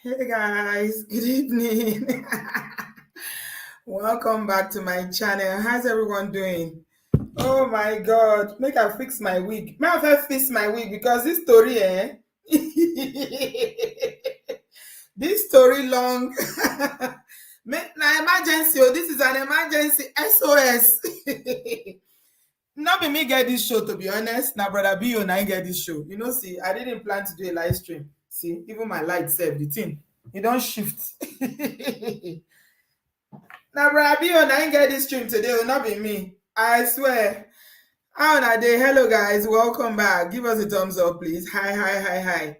Hey guys, good evening. Welcome back to my channel. How's everyone doing? Oh my god, make I fix my wig. May I fix my wig because this story, this story long. Na emergency. Oh, this is an emergency SOS. Not be me get this show, to be honest. Now, brother B, and I get this show. You know, see, I didn't plan to do a live stream. See, even my light saved the thing. You don't shift. Now, brother B, and I get this stream today. Will not be me. I swear. How are they? Hello, guys. Welcome back. Give us a thumbs up, please. Hi, hi, hi, hi.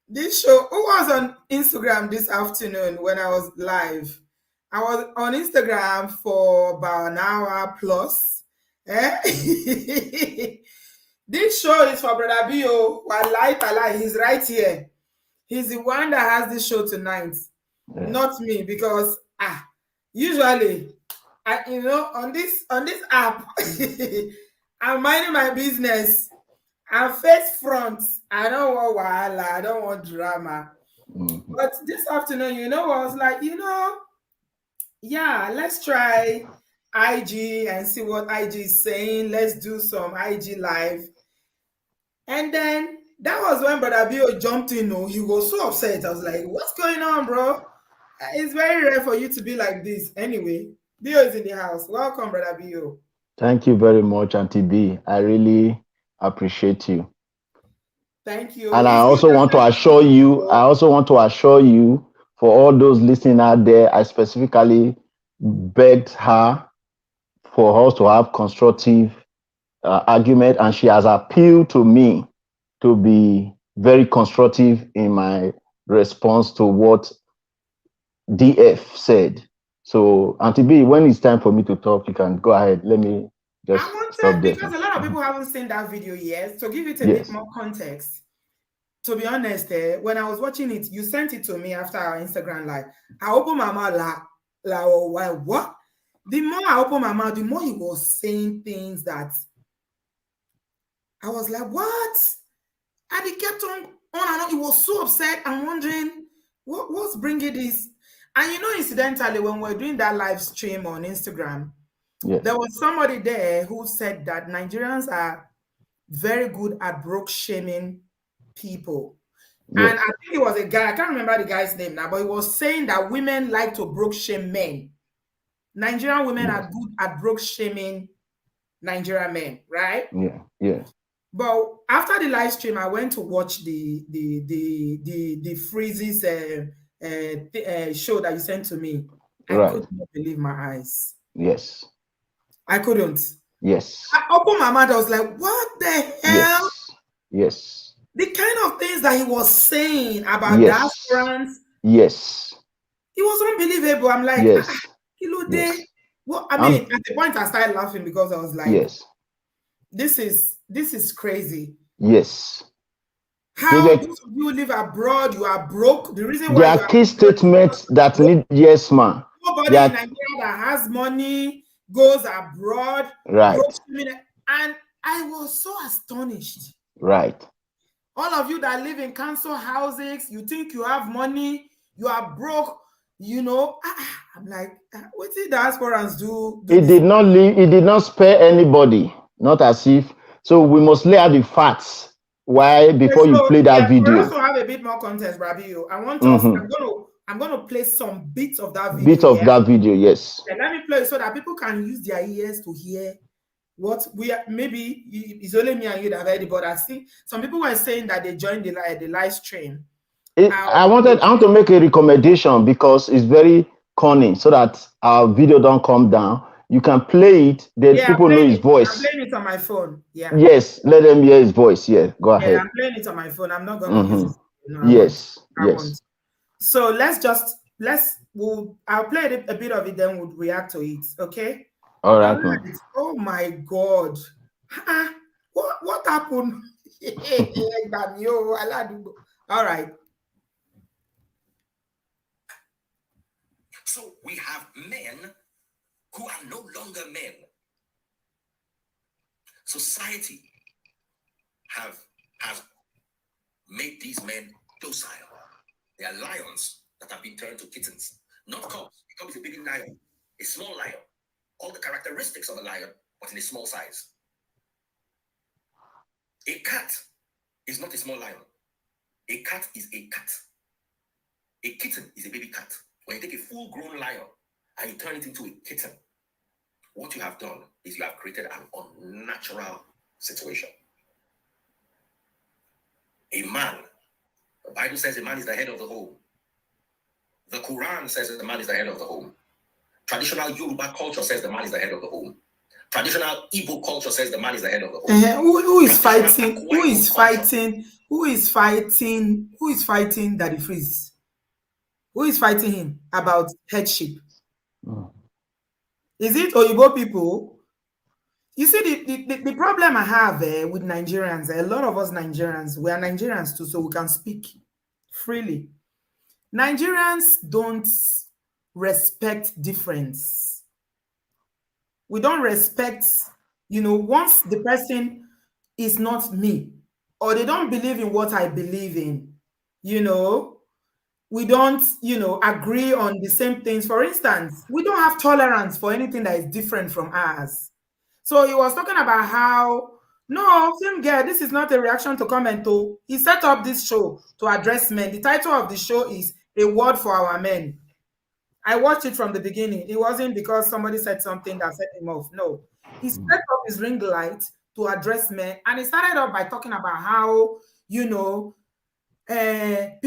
This show, who was on Instagram this afternoon when I was live? I was on Instagram for about an hour plus. Eh? This show is for Brother Bio. Wallahi, he's right here. He's the one that has this show tonight, not me, because usually, on this app, I'm minding my business. I'm face front. I don't want wahala. I don't want drama. But this afternoon, I was like, yeah, let's try IG and see what IG is saying. Let's do some IG live. And then that was when Brother Bio jumped in. Oh, he was so upset. I was like, what's going on, bro? It's very rare for you to be like this. Anyway, Bio is in the house. Welcome, Brother Bio. Thank you very much, Auntie B. I really appreciate you. Thank you. And I also want to assure you, for all those listening out there, I specifically begged her for us to have constructive argument, and she has appealed to me to be very constructive in my response to what DF said. So, Auntie B, when it's time for me to talk, you can go ahead. Let me just stop there. Because a lot of people haven't seen that video yet. So give it a bit more context. To be honest, when I was watching it, you sent it to me after our Instagram live. I opened my mouth what? The more I opened my mouth, the more he was saying things that I was like, what? And he kept on and on. He was so upset and wondering what's bringing this. And incidentally, when we're doing that live stream on Instagram, there was somebody there who said that Nigerians are very good at broke shaming people. And I think it was a guy, I can't remember the guy's name now, but he was saying that women like to broke shame men. Nigerian women are good at broke shaming Nigerian men, right? Yeah. But after the live stream, I went to watch the Freeze's show that you sent to me. I could not believe my eyes. Yes. I couldn't. Yes. I opened my mouth. I was like, what the hell? Yes. The kind of things that he was saying about diasporans. Yes. It was unbelievable. I'm like, Kilo day. Well, I mean, at the point I started laughing because I was like, this is crazy. Yes. How do you live abroad? You are broke. The reason why there are key statements that need ma. Nobody in Nigeria that has money goes abroad. Right. And I was so astonished. Right. All of you that live in council houses, you think you have money, you are broke, I'm like, what did diasporans do? It did not leave, it did not spare anybody. Not as if. So we must lay out the facts. Why before you play that video? We also have a bit more context, Rabio. I want us. I'm going to play some bits of that video. That video, yes. And let me play so that people can use their ears to hear what we are. Maybe it's only me and you that heard it, but I see some people were saying that they joined the live stream. I want to make a recommendation because it's very cunning, so that our video don't come down. You can play it, then people know his voice. I'm playing it on my phone. Yeah. Yes, let them hear his voice. Yeah, go ahead. Yeah, I'm playing it on my phone. I'm not going to use it. Yes. So I'll play a bit of it, then we'll react to it. Okay. All right. Oh my God. What happened? All right. So we have men who are no longer men. Society has made these men docile. They are lions that have been turned to kittens. Not cubs. A cub is a baby lion, a small lion. All the characteristics of a lion, but in a small size. A cat is not a small lion. A cat is a cat. A kitten is a baby cat. When you take a full-grown lion and you turn it into a kitten, what you have done is you have created an unnatural situation. A man, the Bible says a man is the head of the home. The Quran says that the man is the head of the home. Traditional Yoruba culture says the man is the head of the home. Traditional Igbo culture says the man is the head of the home. Who is fighting? Who is fighting? Who is fighting? Who is fighting Daddy Freeze? Who is fighting him about headship? Is it Oyibo people? You see, the problem I have with Nigerians, a lot of us Nigerians, we are Nigerians too, so we can speak freely. Nigerians don't respect difference. We don't respect, once the person is not me, or they don't believe in what I believe in, we don't, agree on the same things. For instance, we don't have tolerance for anything that is different from us. So he was talking about how, no, film girl, this is not a reaction to comment. He set up this show to address men. The title of the show is A Word for Our Men. I watched it from the beginning. It wasn't because somebody said something that set him off. No. He set up his ring light to address men. And he started off by talking about how, people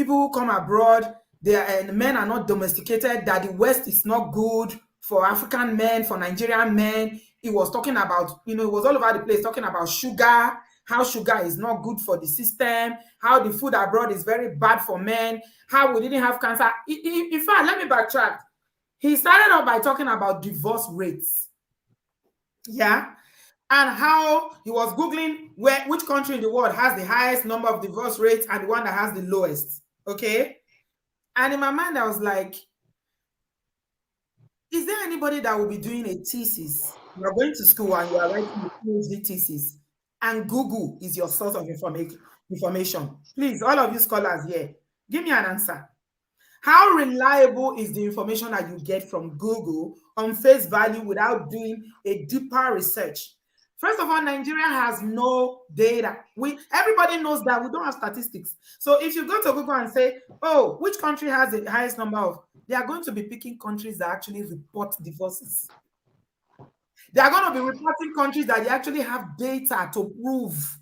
who come abroad, men are not domesticated, that the West is not good for African men, for Nigerian men. He was talking about, it was all over the place, talking about sugar, how sugar is not good for the system, how the food abroad is very bad for men, how we didn't have cancer. In fact, let me backtrack. He started off by talking about divorce rates. Yeah. And how he was Googling which country in the world has the highest number of divorce rates and the one that has the lowest. Okay. And in my mind, I was like, is there anybody that will be doing a thesis? You are going to school and you are writing a PhD thesis, and Google is your source of information. Please, all of you scholars here, give me an answer. How reliable is the information that you get from Google on face value without doing a deeper research? First of all, Nigeria has no data. Everybody knows that we don't have statistics. So if you go to Google and say, oh, which country has the highest number of, they are going to be picking countries that actually report divorces. They are going to be reporting countries that they actually have data to prove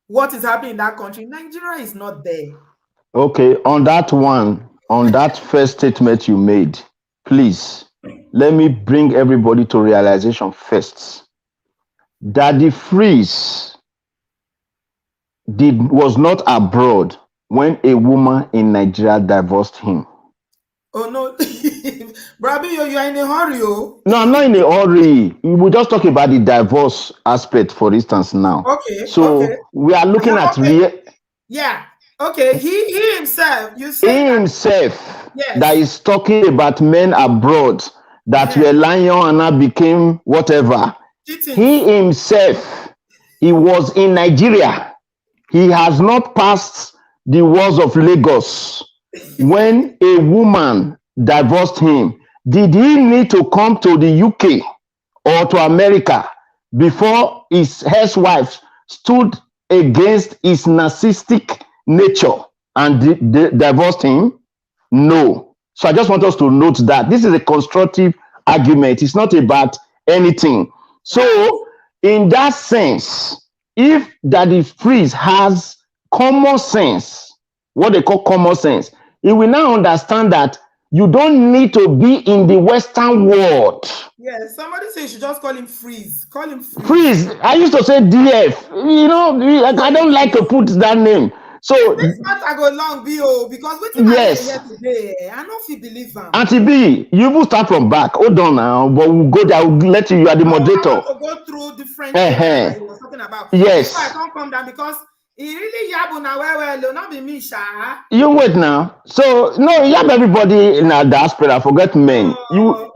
what is happening in that country. Nigeria is not there. Okay, on that first statement you made, please, let me bring everybody to realization first. Daddy Freeze was not abroad when a woman in Nigeria divorced him. Oh no, Brabi, you are in a hurry. Oh. No, I'm not in a hurry. We just talk about the divorce aspect, for instance, now. Okay. So we are looking at yeah. Okay. He himself. You say he himself that is talking about men abroad that were lion and now became whatever. He himself, he was in Nigeria. He has not passed the walls of Lagos. When a woman divorced him, did he need to come to the UK or to America before his ex-wife stood against his narcissistic nature and divorced him? No. So I just want us to note that this is a constructive argument. It's not about anything. So in that sense, if Daddy Freeze has common sense, what they call common sense, he will now understand that you don't need to be in the Western world. Yeah, somebody says you should just call him Freeze. Call him Freeze. Freeze. I used to say DF. I don't like to put that name. So it's not I go long BO because what yes, here today, I don't feel believe him. Auntie B, you will start from back. Hold on now, but we'll go there. I'll let you. You are the moderator. I want to go through different things that he was talking about. Yes. Before I can't come down because he really yabu now. Well, not be me, Sha. You wait now. So no, yab everybody in our diaspora. Forget men. You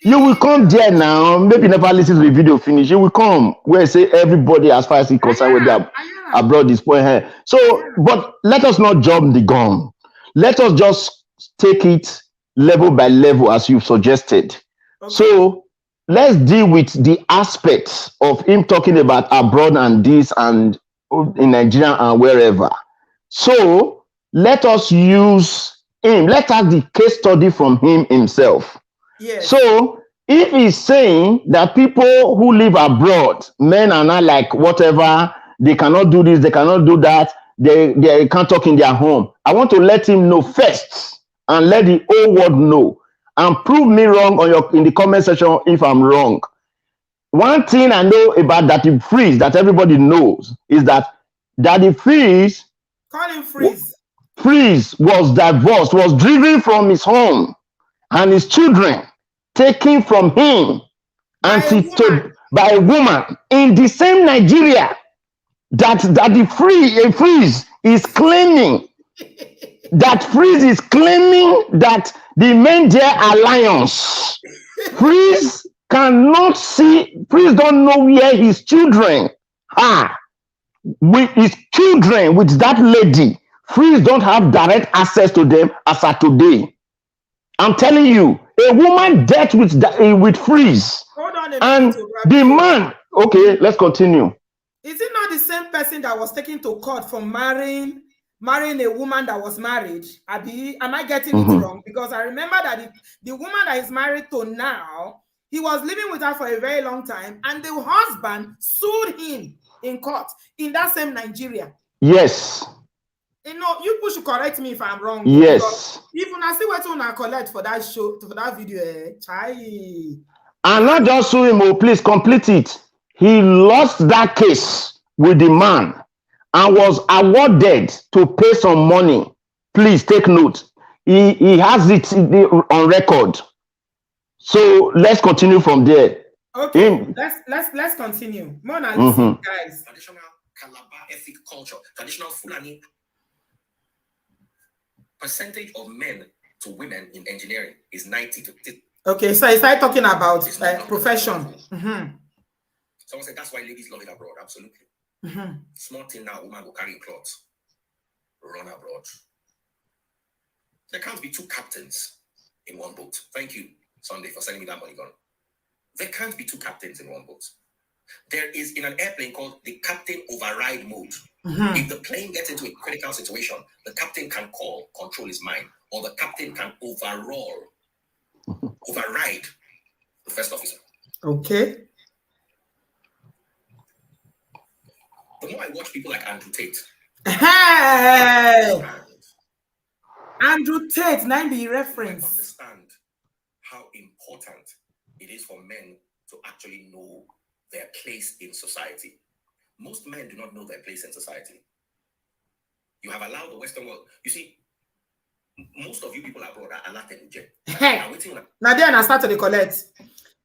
will come there now. Maybe never listen to the video finish. You will come where say everybody as far as he concerned with them. abroad is poor. So, but let us not jump the gun. Let us just take it level by level, as you've suggested. Okay. So let's deal with the aspects of him talking about abroad and this and in Nigeria and wherever. So let us use him. Let's have the case study from him himself. Yes. So if he's saying that people who live abroad, men are not like whatever, they cannot do this, they cannot do that, they can't talk in their home. I want to let him know first and let the whole world know. And prove me wrong in the comment section if I'm wrong. One thing I know about Daddy Freeze that everybody knows is that Daddy Freeze, call him Freeze. Freeze was divorced, was driven from his home, and his children taken from him by a woman in the same Nigeria that Daddy Freeze is claiming. That Freeze is claiming that the men there are lions. Freeze cannot see, Freeze don't know where his children are. With his children, with that lady, Freeze don't have direct access to them as of today. I'm telling you, a woman dealt with Freeze. Hold on a and minute, the man, okay, let's continue. Is it not the same person that was taken to court for marrying a woman that was married? Am I getting it wrong? Because I remember that the woman that is married to now, he was living with her for a very long time, and the husband sued him in court in that same Nigeria. Yes. You know, you should correct me if I'm wrong. Yes. If you see what you collect for that show, for that video, and not just sue him, please complete it. He lost that case with the man and was awarded to pay some money. Please take note. He has it on record. So let's continue from there. Okay, let's continue. Mona, listen, guys. Traditional Calabar ethnic culture, traditional Fulani. Percentage of men to women in engineering is 90 to 50. Okay, so I started talking about profession. Someone said that's why ladies love it abroad. Absolutely. Small thing now, woman will carry clothes, run abroad. There can't be two captains in one boat. Thank you, Sunday, for sending me that money gun. There can't be two captains in one boat. There is in an airplane called the captain override mode. If the plane gets into a critical situation, the captain can call, control is mine, or the captain can override the first officer. Okay. The more I watch people like Andrew Tate. Hey! Andrew Tate, 90 reference. I understand how important it is for men to actually know their place in society. Most men do not know their place in society. You have allowed the Western world. You see, most of you people abroad are Latin. Now then I start to collect.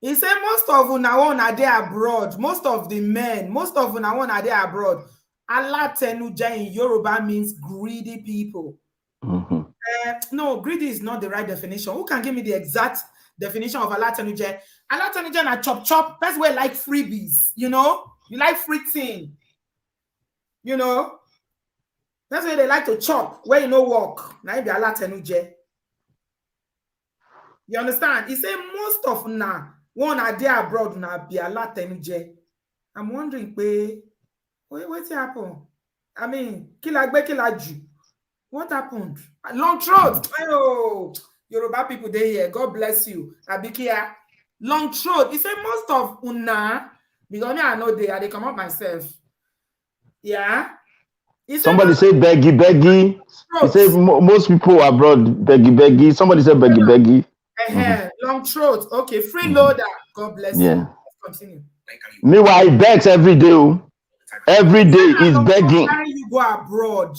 He said most of una are there abroad. Most of the men, most of una are there abroad. Alatenuja in Yoruba means greedy people. No, greedy is not the right definition. Who can give me the exact definition of Alatenuja? Alatenuja na chop. That's where like freebies, you know? You like free thing. You know? That's where they like to chop, where you know work. Now be Alatenuja. You understand? He said most of na one are there abroad na be Alatenuja. I'm wondering, what's happened? I mean, kilagbe. What happened? Long throat. Oh, Yoruba people they here. God bless you. Abikia. Long throat. He said most of una, because I know they come up myself. Yeah. Somebody say beggy. He said most people abroad beggy. Somebody said beggy. Long throat. Okay, freeloader. God bless you. Let's continue. Meanwhile, he begs every day. Every day he's begging. You go abroad.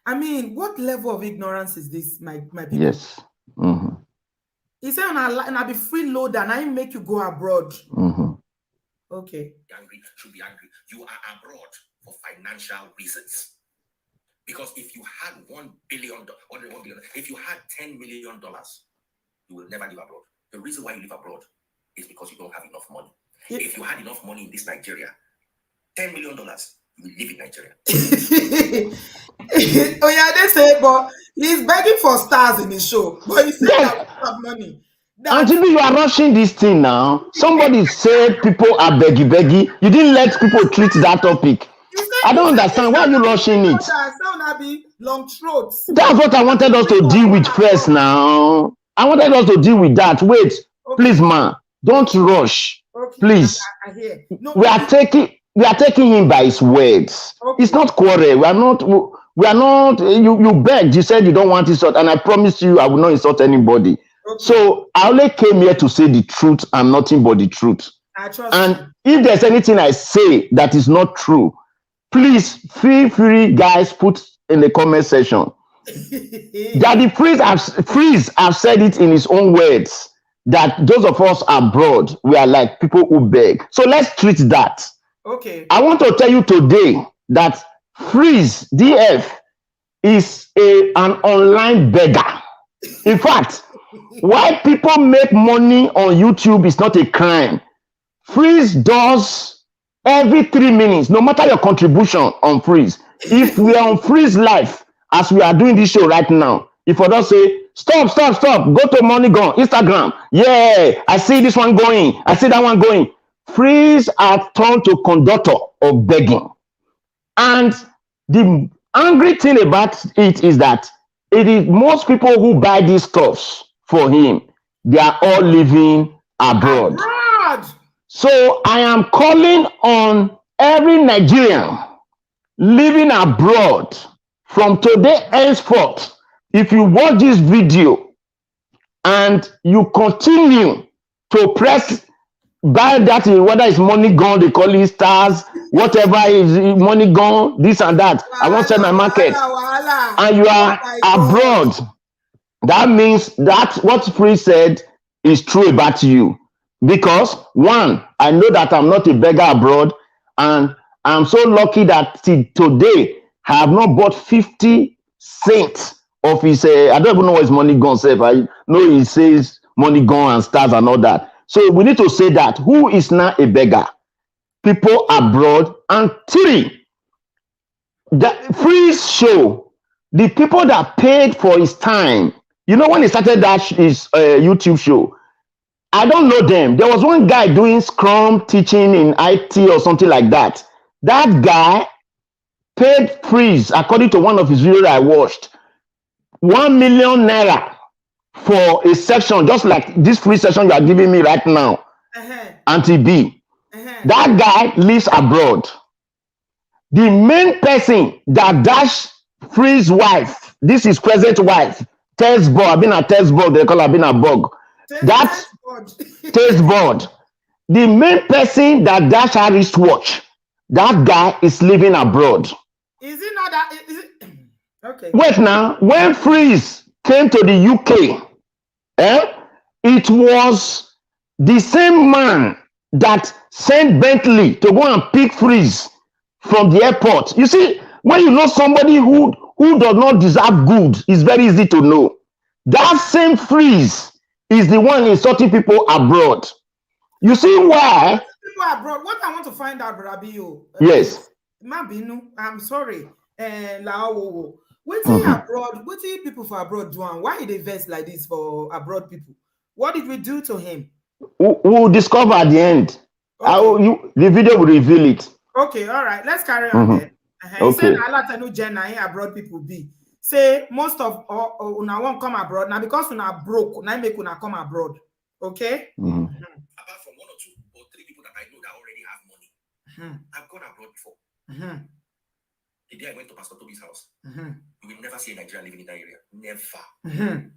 I mean, what level of ignorance is this, my people? Yes. He said, and I'll be freeloader, and I make you go abroad. Okay. Angry, should be angry. You are abroad for financial reasons. Because if you had $1 billion, if you had $10 million, you will never live abroad. The reason why you live abroad is because you don't have enough money. If you had enough money in this Nigeria, $10 million, you will live in Nigeria. Oh yeah, they say, but he's begging for stars in his show. But he said that we have money. Anthony, you are rushing this thing now. Somebody said people are beggy. You didn't let people treat that topic. I don't understand. Why are you rushing it? Long throats. That's what I wanted us to deal with first now. I wanted us to deal with that. Wait, please, man. Don't rush. Please. We are taking him by his words. It's not quarrel. We are not. You begged. You said you don't want insult, and I promised you I will not insult anybody. So I only came here to say the truth and nothing but the truth. And if there's anything I say that is not true, please feel free, guys, put in the comment section. That the priest have said it in his own words, that those of us abroad, we are like people who beg. So let's treat that. Okay. I want to tell you today that Freeze DF is an online beggar. In fact, why people make money on YouTube is not a crime. Freeze does every 3 minutes, no matter your contribution on Freeze. If we are on Freeze Live, as we are doing this show right now, if I don't say, stop, go to Money Gone, Instagram. Yeah, I see this one going. I see that one going. Freeze are turned to conductor of begging. And the angry thing about it is that it is most people who buy these stuffs for him, they are all living abroad. So I am calling on every Nigerian living abroad from today henceforth. If you watch this video and you continue to press buy that, whether it's Money Gone, they call it stars, whatever is Money Gone, this and that. I won't sell my market. And you are abroad. That means that what Free said is true about you. Because one, I know that I'm not a beggar abroad, and I'm so lucky that today I have not bought 50 cents of his. I don't even know what his Money Gone says. I know he says Money Gone and stars and all that. So we need to say that who is now a beggar? People abroad. And three, the Freeze show, the people that paid for his time. You know, when he started that his YouTube show, I don't know them. There was one guy doing Scrum teaching in IT or something like that. That guy paid Freeze, according to one of his videos I watched, 1 million naira for a section, just like this free session you are giving me right now, Auntie B. That guy lives abroad. The main person that dash Free's wife, this is present wife, test board, I've been a test board, they call her been a bug. That test board. The main person that dash her wristwatch, that guy is living abroad. Is it not that? Is it? Okay. Wait now, when Freeze came to the UK, it was the same man that sent Bentley to go and pick Freeze from the airport. You see, when you know somebody who does not deserve good, it's very easy to know. That same Freeze is the one insulting people abroad. You see why? People abroad. What I want to find out, Rabio. Yes. I'm sorry. What's abroad? What do people for abroad do? Why they vest like this for abroad people? What did we do to him? We'll discover at the end. Okay. The video will reveal it. Okay, all right. Let's carry on then. He said, abroad people be. Say most of una won't come abroad now because una broke. Now make una come abroad. Okay. Apart from 1 or 2 or 3 people that I know that already have money, I've gone abroad before. The day I went to Pastor Toby's house, you will never see a Nigerian living in that area. Never.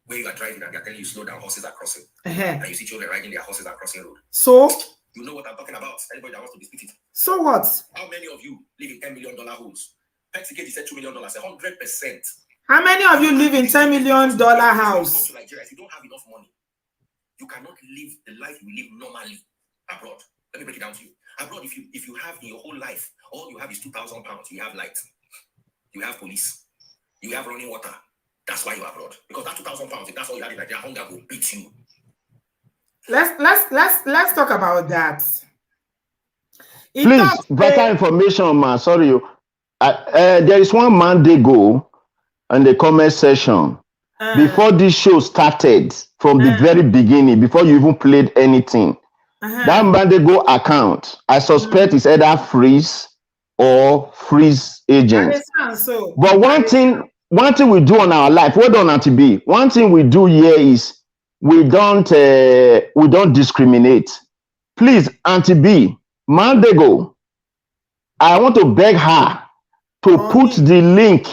Where you are driving and they're telling you slow down, horses are crossing. And you see children riding their horses are crossing road. So you know what I'm talking about. Anybody that wants to dispute it. So what? How many of you live in $10 million homes? Pexicate said $2 million, 100%. How many of you live in $10 million house? To Nigeria, if you don't have enough money, you cannot live the life you live normally abroad. Let me break it down to you. Abroad, if you have in your whole life, all you have is 2,000 pounds. You have light, you have police, you have running water. That's why you're abroad. Because that 2,000 pounds, if that's all you have in Nigeria, hunger will beat you. Let's talk about that. Please, vital information, man. Sorry, there is one man they go in the comment section before this show started from the very beginning, before you even played anything. That Mandego account, I suspect is either freeze or freeze agent. But one thing we do on our life, hold on, Auntie B. One thing we do here is we don't discriminate. Please, Auntie B, Mandego, I want to beg her to put the link.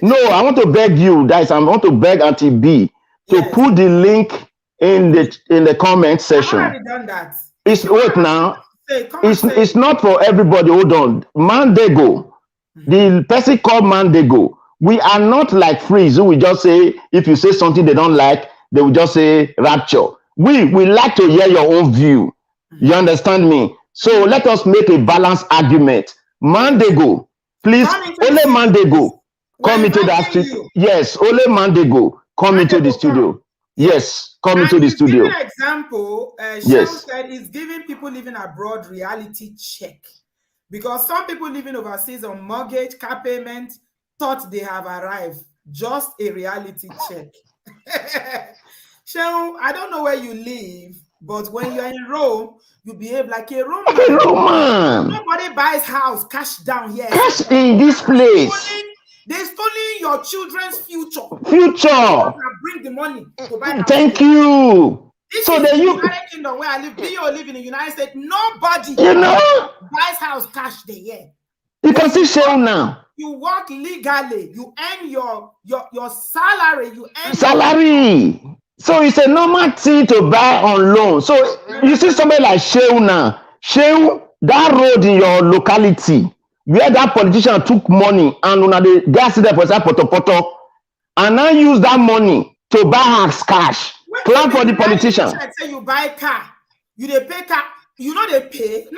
No, I want to beg you guys. I want to beg Auntie B to put the link in the comment section. I've already done that. It's wait now. It's not for everybody. Hold on. Mandego, the person called Mandego. We are not like Freeze, who will just say if you say something they don't like, they will just say rapture. We like to hear your own view. You understand me? So let us make a balanced argument. Mandego, please, only Mandego come into that studio. Yes, only Mandego come into the studio. Yes, come into the studio. Give an example. Yes. Said is giving people living abroad reality check. Because some people living overseas on mortgage, car payment, thought they have arrived. Just a reality check. Sharon, I don't know where you live, but when you're in Rome, you behave like a Roman. A Roman. Nobody buys house, cash down here. Cash in this place. They're stealing your children's future. Bring the money to buy house. Thank you. This is the United Kingdom where I live. You live in the United States. Nobody buys house cash there. Yeah. You can see Shell now. You work legally. You earn your salary. You earn salary. So it's a normal thing to buy on loan. So you see somebody like Shell now. Shell, that road in your locality where that politician took money and when the gas there for that poto and now use that money to buy house cash. Plan for the politician. Say you buy car, you they pay car, you know they pay.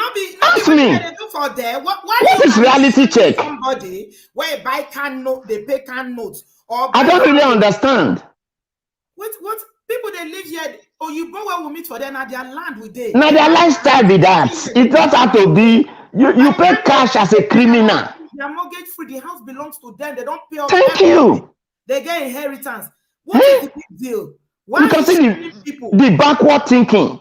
Ask me. They do for there. What is reality check? Somebody where you buy can note, they pay can notes. Or I don't really understand. What people they live here? Oh, you go where we meet for them now their land with they. Now their lifestyle be that. It doesn't have to be. You pay cash as a criminal. They are mortgage free. The house belongs to them. They don't pay off. Thank you. They get inheritance. What is the big deal? Why you can see the backward thinking.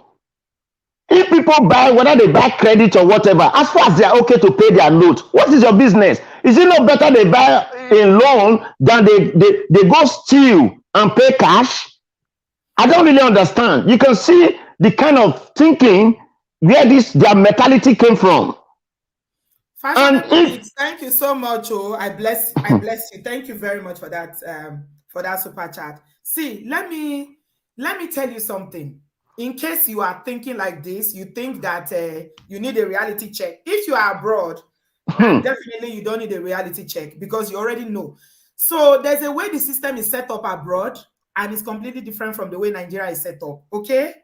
If people buy, whether they buy credit or whatever, as far as they are okay to pay their note, what is your business? Is it not better they buy a loan than they go steal and pay cash? I don't really understand. You can see the kind of thinking where their mentality came from. Thank you so much. Oh, I bless you. Thank you very much for that super chat. See, let me tell you something. In case you are thinking like this, you think that you need a reality check. If you are abroad, definitely you don't need a reality check because you already know. So there's a way the system is set up abroad, and it's completely different from the way Nigeria is set up. Okay.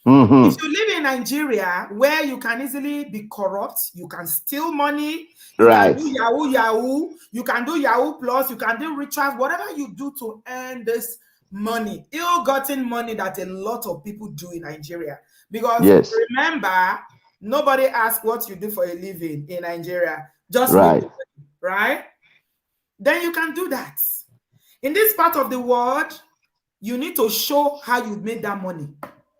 If you live in Nigeria, where you can easily be corrupt, you can steal money, you can do Yahoo, you can do Yahoo Plus, you can do rituals, whatever you do to earn this money, ill-gotten money that a lot of people do in Nigeria. Because remember, nobody asks what you do for a living in Nigeria. Just right? Then you can do that. In this part of the world, you need to show how you made that money.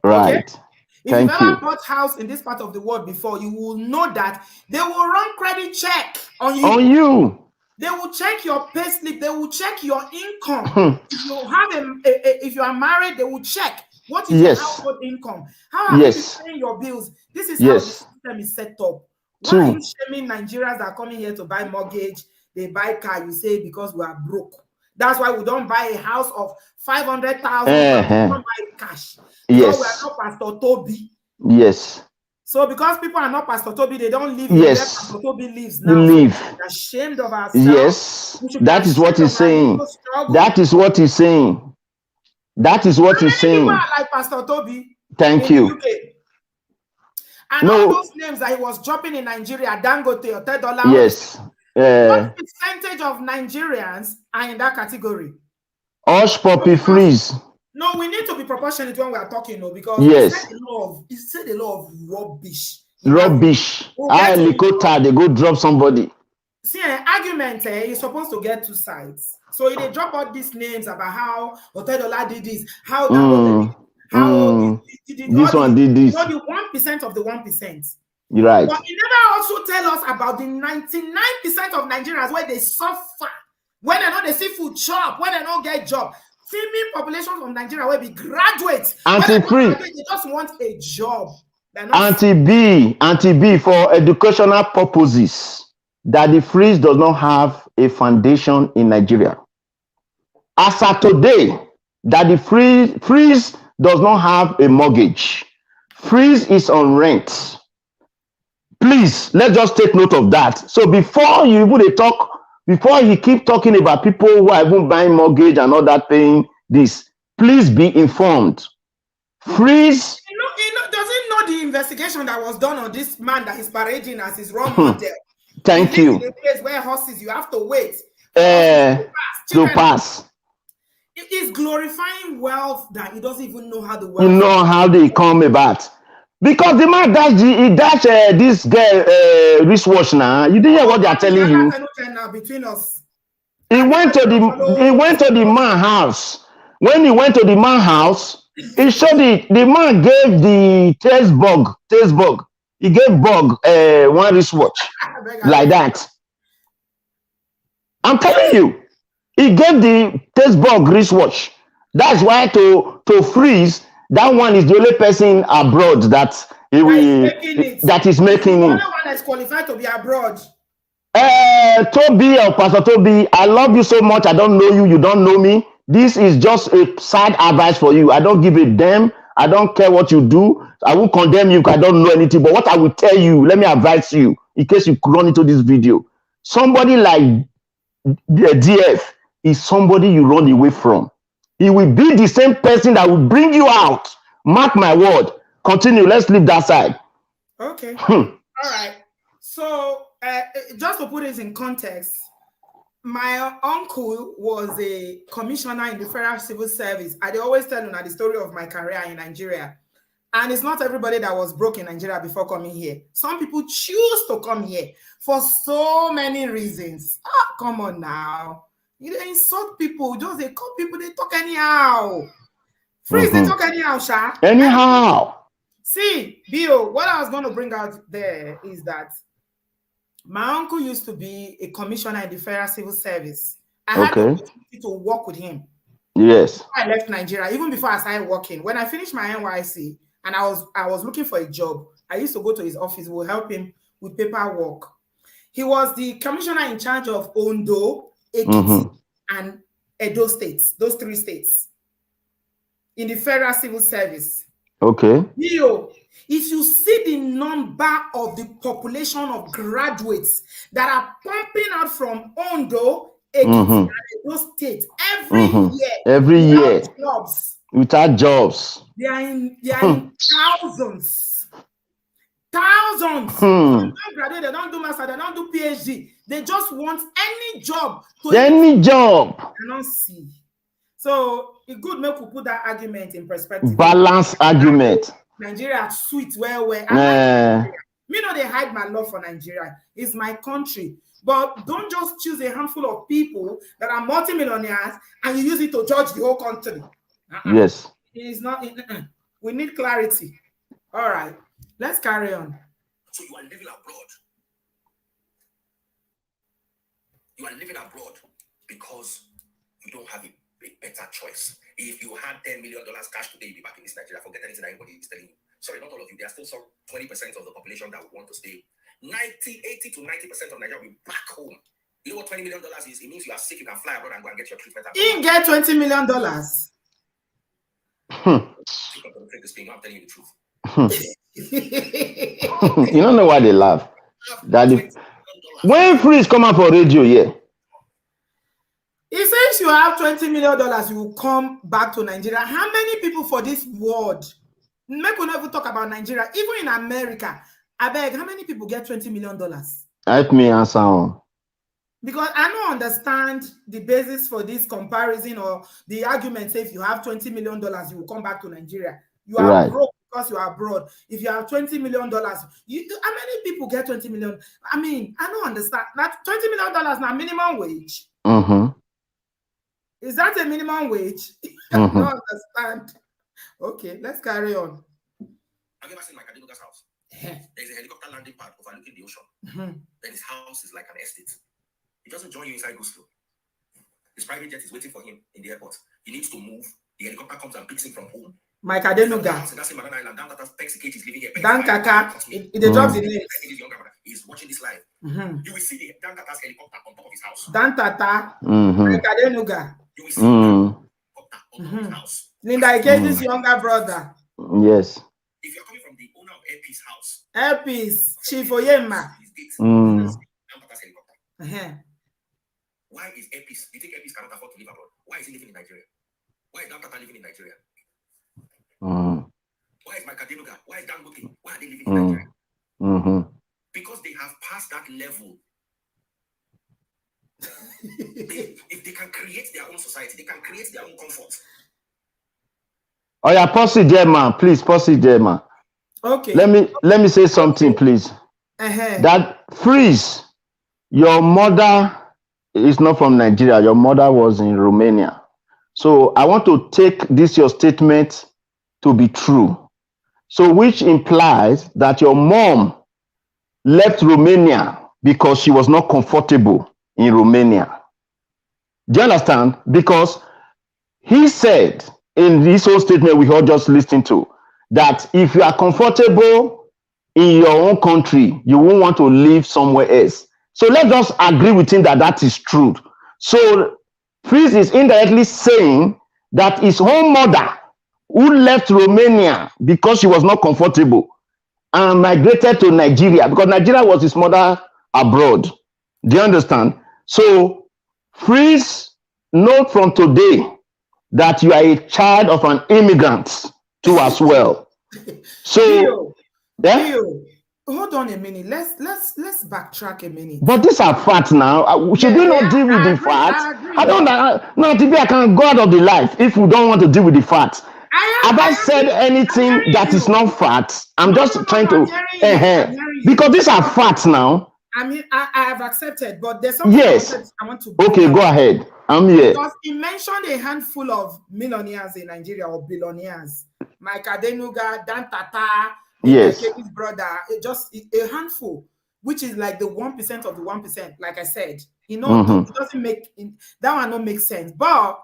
Right. Okay? If you've ever bought house in this part of the world before, you will know that they will run credit check on you. They will check your payslip. They will check your income. If you have if you are married, they will check what is your household income. How are you paying your bills? This is how the system is set up. Why are you shaming Nigerians that are coming here to buy mortgage? They buy car. You say because we are broke. That's why we don't buy a house of 500,000. We don't buy cash. Because we are not Pastor Toby. Yes. So because people are not Pastor Toby, they don't live where Pastor Toby lives now. We're ashamed of ourselves. Yes. That is what he's saying. That is what he's saying. That is what he's saying. People are like Pastor Toby. Thank you. And all those names that he was dropping in Nigeria, Dangote or $10. Yes. What percentage of Nigerians are in that category? Hush puppy freeze. No, we need to be proportionate when we are talking, because he said a lot of rubbish Rubbish. I Likota, they go drop somebody. See, an argument is supposed to get two sides. So they drop out these names about how Otedola did this, how this one did this. You know, the 1% of the 1%. You're right. But you never also tell us about the 99% of Nigerians where they suffer, when they know they see food shop, when they don't get job. Female population from Nigeria will be graduates. Anti-free. They just want a job. Anti-B for educational purposes, that the freeze does not have a foundation in Nigeria. As of today, that the freeze does not have a mortgage. Freeze is on rent. Please, let's just take note of that. So before you even talk, before you keep talking about people who are even buying mortgage and all that paying this, please be informed. Freeze. Does he know the investigation that was done on this man that he's parading as his role model? Thank you. In a place where horses, you have to wait to pass. It is glorifying wealth that he doesn't even know how the wealth. You know how they come about. Because the man dash this girl wristwatch now. You didn't hear what they are telling you. Between us. He went to the man's house. When he went to the man's house, he showed it. The man gave the taste bug. He gave bug one wristwatch like that. I'm telling you, he gave the taste bug wristwatch. That's why to freeze, that one is the only person abroad that is making it. The only one that's qualified to be abroad. Toby or Pastor Toby, I love you so much. I don't know you. You don't know me. This is just a side advice for you. I don't give a damn. I don't care what you do. I won't condemn you because I don't know anything. But what I will tell you, let me advise you in case you run into this video. Somebody like the DF is somebody you run away from. He will be the same person that will bring you out. Mark my word. Continue. Let's leave that side. Okay. All right. So, just to put this in context, my uncle was a commissioner in the Federal Civil Service. I always tell you the story of my career in Nigeria. And it's not everybody that was broke in Nigeria before coming here. Some people choose to come here for so many reasons. Come on now. You don't insult people. Just they call people, they talk anyhow. Freeze, they talk anyhow, Sha. Anyhow. See, Bio, what I was going to bring out there is that my uncle used to be a commissioner in the Federal Civil Service. I had the opportunity to work with him. Yes. Before I left Nigeria, even before I started working. When I finished my NYC and I was looking for a job, I used to go to his office. We'll help him with paperwork. He was the commissioner in charge of Ondo, Ekiti, and Edo states, those three states, in the Federal Civil Service. Okay. Bio, if you see the number of the population of graduates that are pumping out from Ondo, Ekiti, and Edo states every year, jobs. Without jobs, they are in thousands. They don't graduate, they don't do master, they don't do PhD. They just want any job. Any job. They don't see. So it good make we put that argument in perspective. Balance argument. Nigeria sweet well. Me know they hide my love for Nigeria. It's my country. But don't just choose a handful of people that are multimillionaires and you use it to judge the whole country. Yes. It is not. We need clarity. All right. Let's carry on. So you are living abroad. You are living abroad because you don't have a better choice. If you had $10 million cash today, you'd be back in this Nigeria. Forget anything anybody is telling you. Sorry, not all of you. There are still some 20% of the population that would want to stay. 80 to 90% of Nigeria will be back home. You know what $20 million is? It means you are sick, you can fly abroad and go and get your treatment. You can get $20 million. I'm telling you the truth. You don't know why they laugh. When Freeze come out for radio, he says you have $20 million, you will come back to Nigeria. How many people for this world? Make we never talk about Nigeria. Even in America, I beg, how many people get $20 million? Help me answer. Because I don't understand the basis for this comparison or the argument. Say if you have $20 million, you will come back to Nigeria. You are broke because you are abroad. If you have $20 million, how many people get 20 million? I mean, I don't understand. That $20 million now minimum wage. Is that a minimum wage? I don't understand. Okay, let's carry on. Have you ever seen my Kadenuga's house? There's a helicopter landing pad overlooking the ocean. Then his house is like an estate. He doesn't join you inside go slow. His private jet is waiting for him in the airport. He needs to move. The helicopter comes and picks him from home. My Kadenuga. That's in Banana Island. Dan Tata's Pexicate is living here. Dan Kaka. It drops the name. His younger brother. He's watching this live. You will see the Dan Tata's helicopter on top of his house. Dan Tata. My Kadenuga. You will see the helicopter on top of his house. Linda Ikeji's younger brother. Yes. If you're coming from the owner of Airpeace house. Airpeace. Chief Oyema. Dan Tata's helicopter. Why is Airpeace? You think Airpeace cannot afford to live abroad? Why is he living in Nigeria? Why is Dan Tata living in Nigeria? Why is my Kadenuga? Why is Dan Gote? Why are they living in Nigeria? Because they have passed that level. If they can create their own society, they can create their own comfort. Oh yeah, pause it there, man. Please pause it there, man. Okay. Let me say something, please. That freeze. Your mother is not from Nigeria. Your mother was in Romania. So I want to take this your statement to be true. So which implies that your mom left Romania because she was not comfortable in Romania. Do you understand? Because he said in this whole statement we all just listened to that if you are comfortable in your own country, you won't want to live somewhere else. So let's just agree with him that that is true. So Freeze is indirectly saying that his own mother, who left Romania because she was not comfortable and migrated to Nigeria, because Nigeria was his mother abroad. Do you understand? So Freeze, note from today that you are a child of an immigrant too as well. So, hold on a minute. Let's backtrack a minute. But these are facts now. Should we not deal with the facts? I don't know. No, today I can go out of the life if we don't want to deal with the facts. Have I said anything that is not facts? I'm just trying to because these are facts now. I mean, I have accepted, but there's something I want to okay, go ahead. I'm here. Because he mentioned a handful of millionaires in Nigeria or billionaires. Mike Adenuga, Dan Tata, his brother, just a handful, which is like the 1% of the 1%. Like I said, it doesn't make that one don't make sense. But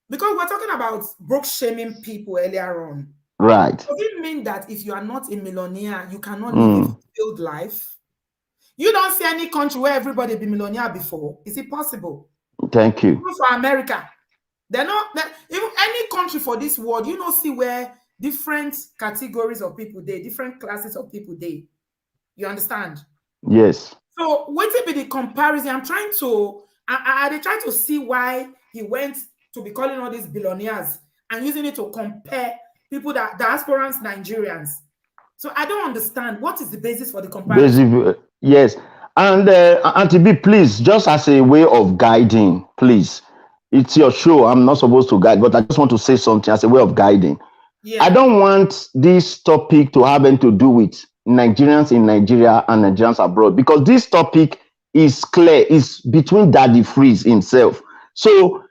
because we're talking about broke shaming people earlier on, right? Does it mean that if you are not a millionaire, you cannot live a fulfilled life? You don't see any country where everybody be millionaire before. Is it possible? Thank you. Even for America, they're not. Even any country for this world, you don't see where different categories of people they, different classes of people they. You understand? Yes. So what will be the comparison? I'm trying to. I try to see why he went to be calling all these billionaires and using it to compare people that diasporans, Nigerians. So I don't understand what is the basis for the comparison. Yes, and Auntie B, please, just as a way of guiding, please. It's your show. I'm not supposed to guide, but I just want to say something as a way of guiding. Yeah. I don't want this topic to have anything to do with Nigerians in Nigeria and Nigerians abroad, because this topic is clear. It's between Daddy Freeze himself. So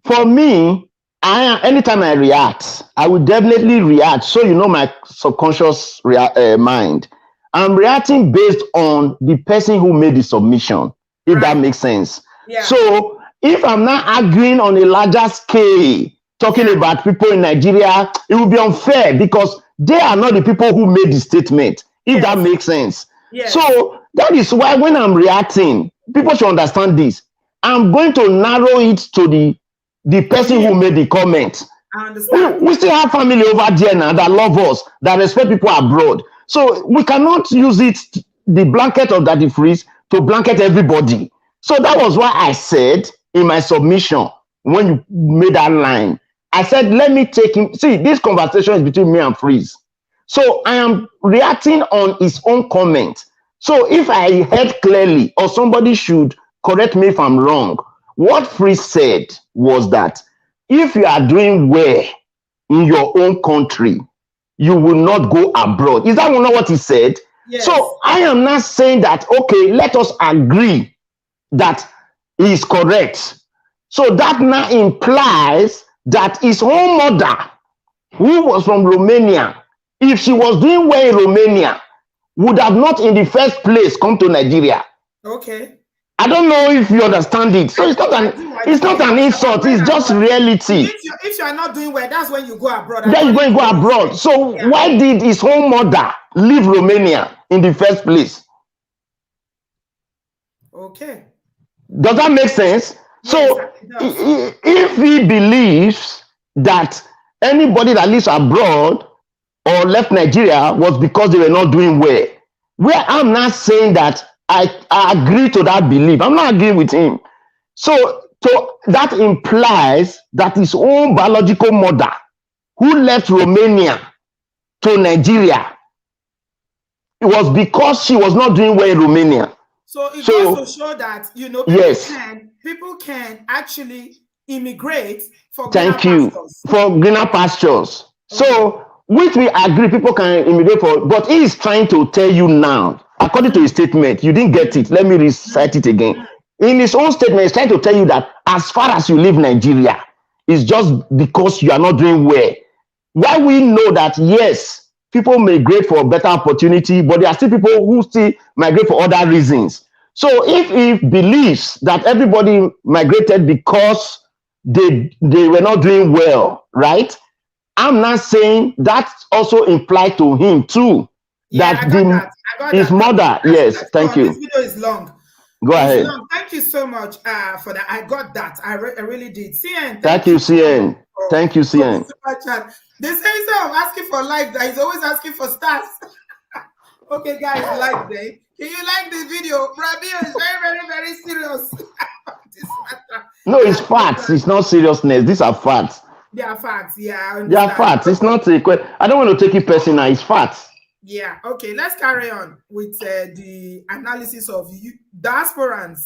for me, anytime I react, I will definitely react. So you know my subconscious mind. I'm reacting based on the person who made the submission, if that makes sense. Yeah. So if I'm not arguing on a larger scale, talking about people in Nigeria, it will be unfair because they are not the people who made the statement, if that makes sense. Yes. So that is why when I'm reacting, people should understand this. I'm going to narrow it to the person who made the comment. I understand. We still have family over there now that love us, that respect people abroad. So we cannot use it, the blanket of Daddy Freeze, to blanket everybody. So that was why I said in my submission, when you made that line, I said, let me take him. See, this conversation is between me and Freeze. So I am reacting on his own comment. So if I heard clearly, or somebody should correct me if I'm wrong, what Freeze said was that if you are doing well in your own country, you will not go abroad. Is that not what he said? Yes. So I am not saying that, okay, let us agree that he is correct. So that now implies that his own mother, who was from Romania, if she was doing well in Romania, would have not in the first place come to Nigeria. Okay. I don't know if you understand it. So it's not an insult, it's just reality. If you are not doing well, that's when you go abroad. Then you're going to go abroad. So why did his own mother leave Romania in the first place? Okay. Does that make sense? Yes, so if he believes that anybody that lives abroad or left Nigeria was because they were not doing well, where I'm not saying that I agree to that belief. I'm not agreeing with him. So that implies that his own biological mother, who left Romania to Nigeria, it was because she was not doing well in Romania. So it goes to show that, you know, people can actually immigrate for greener pastures. For greener pastures. Okay. So, which we agree people can immigrate for, but he is trying to tell you now, according to his statement, you didn't get it. Let me recite it again. In his own statement, he's trying to tell you that as far as you leave Nigeria, it's just because you are not doing well. Why we know that, yes, people migrate for better opportunity, but there are still people who still migrate for other reasons. So if he believes that everybody migrated because they were not doing well, right? I'm not saying that also implied to him too. Yeah, his mother, yes, thank you. This video is long. Go ahead. Long. Thank you so much for that. I got that. I really did. CN. Thank you, CN. Thank you, CN. They say instead of asking for likes, he's always asking for stars. Okay, guys, like them. Can you like this video? Rabio is very, very, very serious. No, it's facts. It's not seriousness. These are facts. They are facts. Yeah, they are facts. It's not a question. I don't want to take it personal. It's facts. Yeah. Okay. Let's carry on with the analysis of diasporans.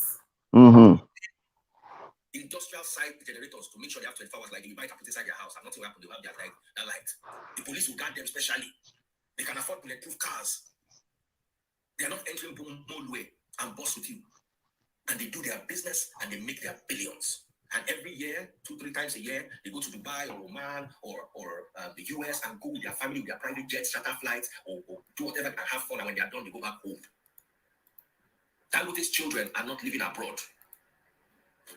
Industrial site generators to make sure they have 24 hours, like you buy it inside their house and nothing will happen. They have their light. The police will guard them specially. They can afford bulletproof cars. They are not entering Molue and boss with you. And they do their business and they make their billions. And every year, 2-3 times a year, they go to Dubai or Oman or the US and go with their family, with their private jets, charter flights, or do whatever and have fun. And when they are done, they go back home. Dangote's children are not living abroad.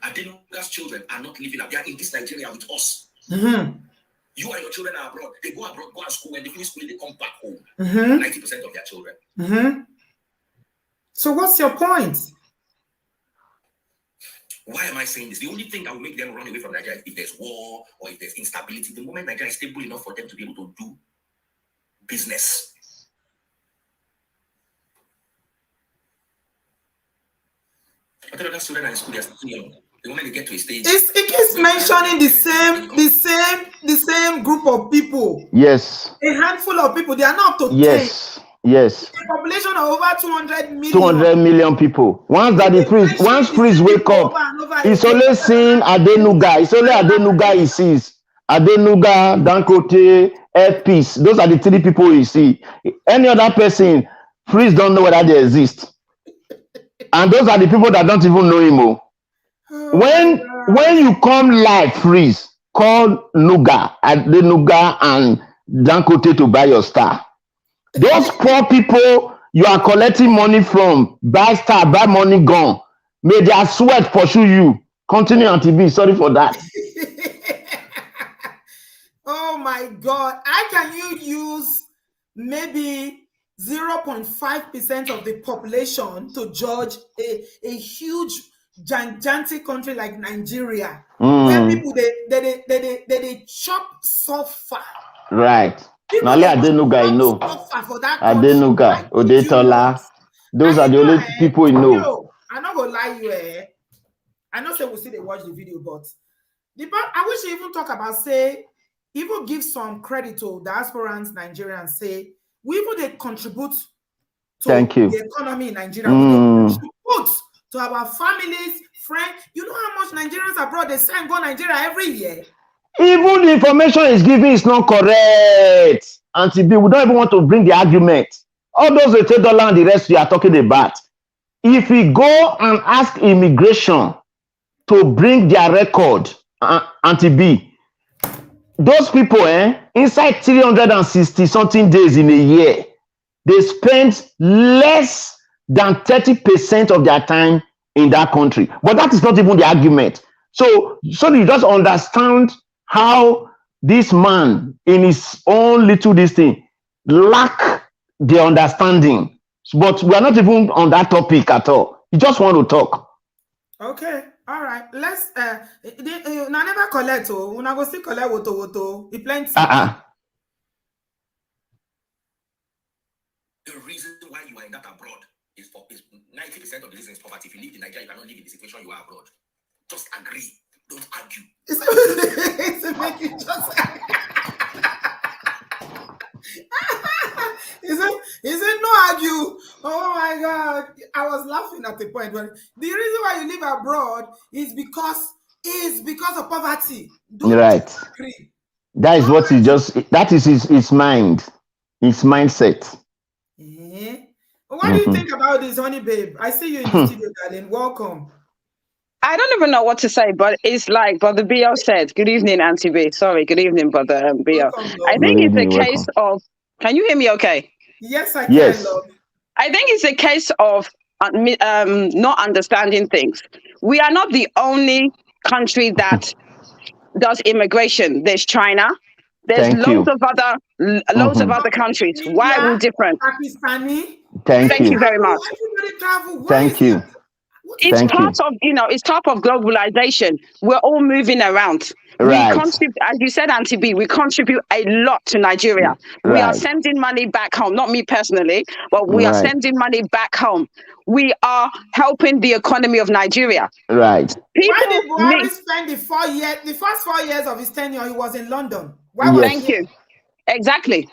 Adenuga's children are not living abroad. They are in this Nigeria with us. You and your children are abroad. They go abroad, go to school. When they finish school, they come back home. 90% of their children. So what's your point? Why am I saying this? The only thing that will make them run away from Nigeria is if there's war or if there's instability. The moment Nigeria is stable enough for them to be able to do business. I tell you that students are in school, they're still young. The moment they get to a stage, it keeps mentioning the same group of people. Yes. A handful of people. They are not up to 10. Yes. A population of over 200 million. 200 million people. Once freeze wake up, it's only seeing Adenuga. It's only Adenuga he sees. Adenuga, Dangote, Airpeace. Those are the 3 people you see. Any other person, freeze don't know whether they exist. And those are the people that don't even know him. When you come live, freeze, call Nuga, Adenuga and Dangote to buy your star. Those poor people you are collecting money from, buy star, buy money gone. May their sweat pursue you. Continue on TV. Sorry for that. Oh my God. How can you use maybe 0.5% of the population to judge a huge, gigantic country like Nigeria? Where people, they chop suffer. Right. Now let Adenuga know. Adenuga, Odetola. Those are the only people you know. I'm not gonna lie you. I know say we'll see they watch the video, but I wish you even talk about even give some credit to diasporans, Nigerians, say we even they contribute to the economy in Nigeria. We contribute to our families, friends. You know how much Nigerians abroad they send go Nigeria every year? Even the information he's giving is not correct. Auntie B, we don't even want to bring the argument. All those $8 and the rest we are talking about. If we go and ask immigration to bring their record, Auntie B, those people, inside 360 something days in a year, they spend less than 30% of their time in that country. But that is not even the argument. So you just understand how this man in his own little this thing lack the understanding. But we are not even on that topic at all. You just want to talk. Okay, all right. Let's I never collect when I go still collect woto. It plenty. The reason why you are in that abroad is 90% of the reason is poverty. If you live in Nigeria, you cannot live in the situation you are abroad. Just agree. Don't argue. It's make you just Is it no argue? Oh my God. I was laughing at the point when the reason why you live abroad is because of poverty. Don't right. Agree. That is what he just, that is his mind, his mindset. What do you think about this, honey babe? I see you in the studio, darling. Welcome. I don't even know what to say, but it's like Brother B.O. said. Good evening, Auntie B. Sorry, good evening, Brother B.O. I think it's a case of, can you hear me okay? Yes, I can, love. I think it's a case of not understanding things. We are not the only country that does immigration. There's China. There's loads of other countries. India, why are we different? Pakistani. Thank you very much. Thank you. It's part of globalization. We're all moving around. Right. We contribute, as you said, Auntie B, we contribute a lot to Nigeria. Right. We are sending money back home, not me personally, but we are sending money back home. We are helping the economy of Nigeria. Right. Why did Buhari spend the first 4 years of his tenure, he was in London? Thank you. Exactly.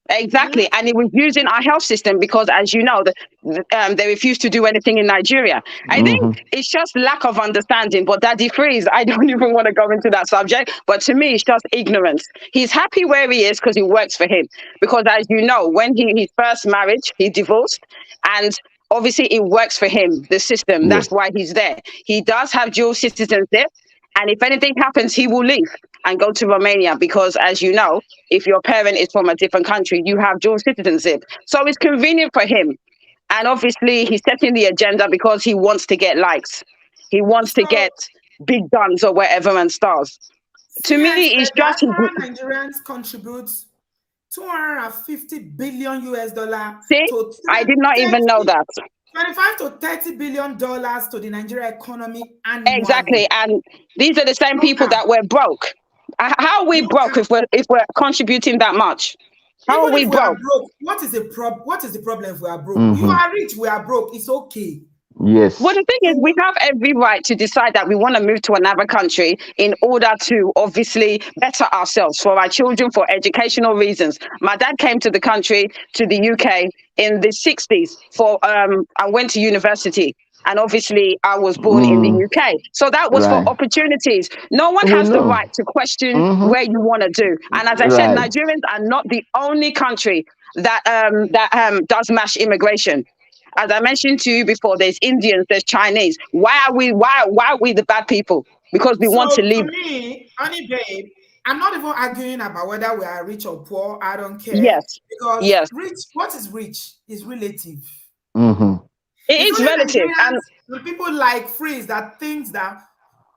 And he was using our health system because, as you know, they refuse to do anything in Nigeria. I think it's just lack of understanding. But Daddy Freeze, I don't even want to go into that subject. But to me, it's just ignorance. He's happy where he is because it works for him. Because, as you know, when his first marriage, he divorced, and obviously it works for him, the system. Yes. That's why he's there. He does have dual citizenship. And if anything happens, he will leave and go to Romania because, as you know, if your parent is from a different country, you have dual citizenship. So it's convenient for him. And obviously, he's setting the agenda because he wants to get likes. He wants to get big guns or whatever and stars. To me, it's just... Nigerians contribute $250 billion US. See, I did not even know that. 25 to $30 billion to the Nigeria economy annually. Exactly, and these are the same people that were broke. How are we broke if we're contributing that much? How are we broke? What is the problem if we are broke? You are rich, we are broke. It's okay. Yes. Well, the thing is, we have every right to decide that we want to move to another country in order to obviously better ourselves for our children, for educational reasons. My dad came to the country, to the UK in the 60s I went to university. And obviously, I was born in the UK. So that was for opportunities. No one has the right to question where you want to do. And as I said, Nigerians are not the only country that does mass immigration. As I mentioned to you before, there's Indians, there's Chinese. Why are we the bad people? Because we want to leave. For me, honey babe, I'm not even arguing about whether we are rich or poor. I don't care. Yes. Because rich, what is rich is relative. It is relative. And people like Freeze that thinks that,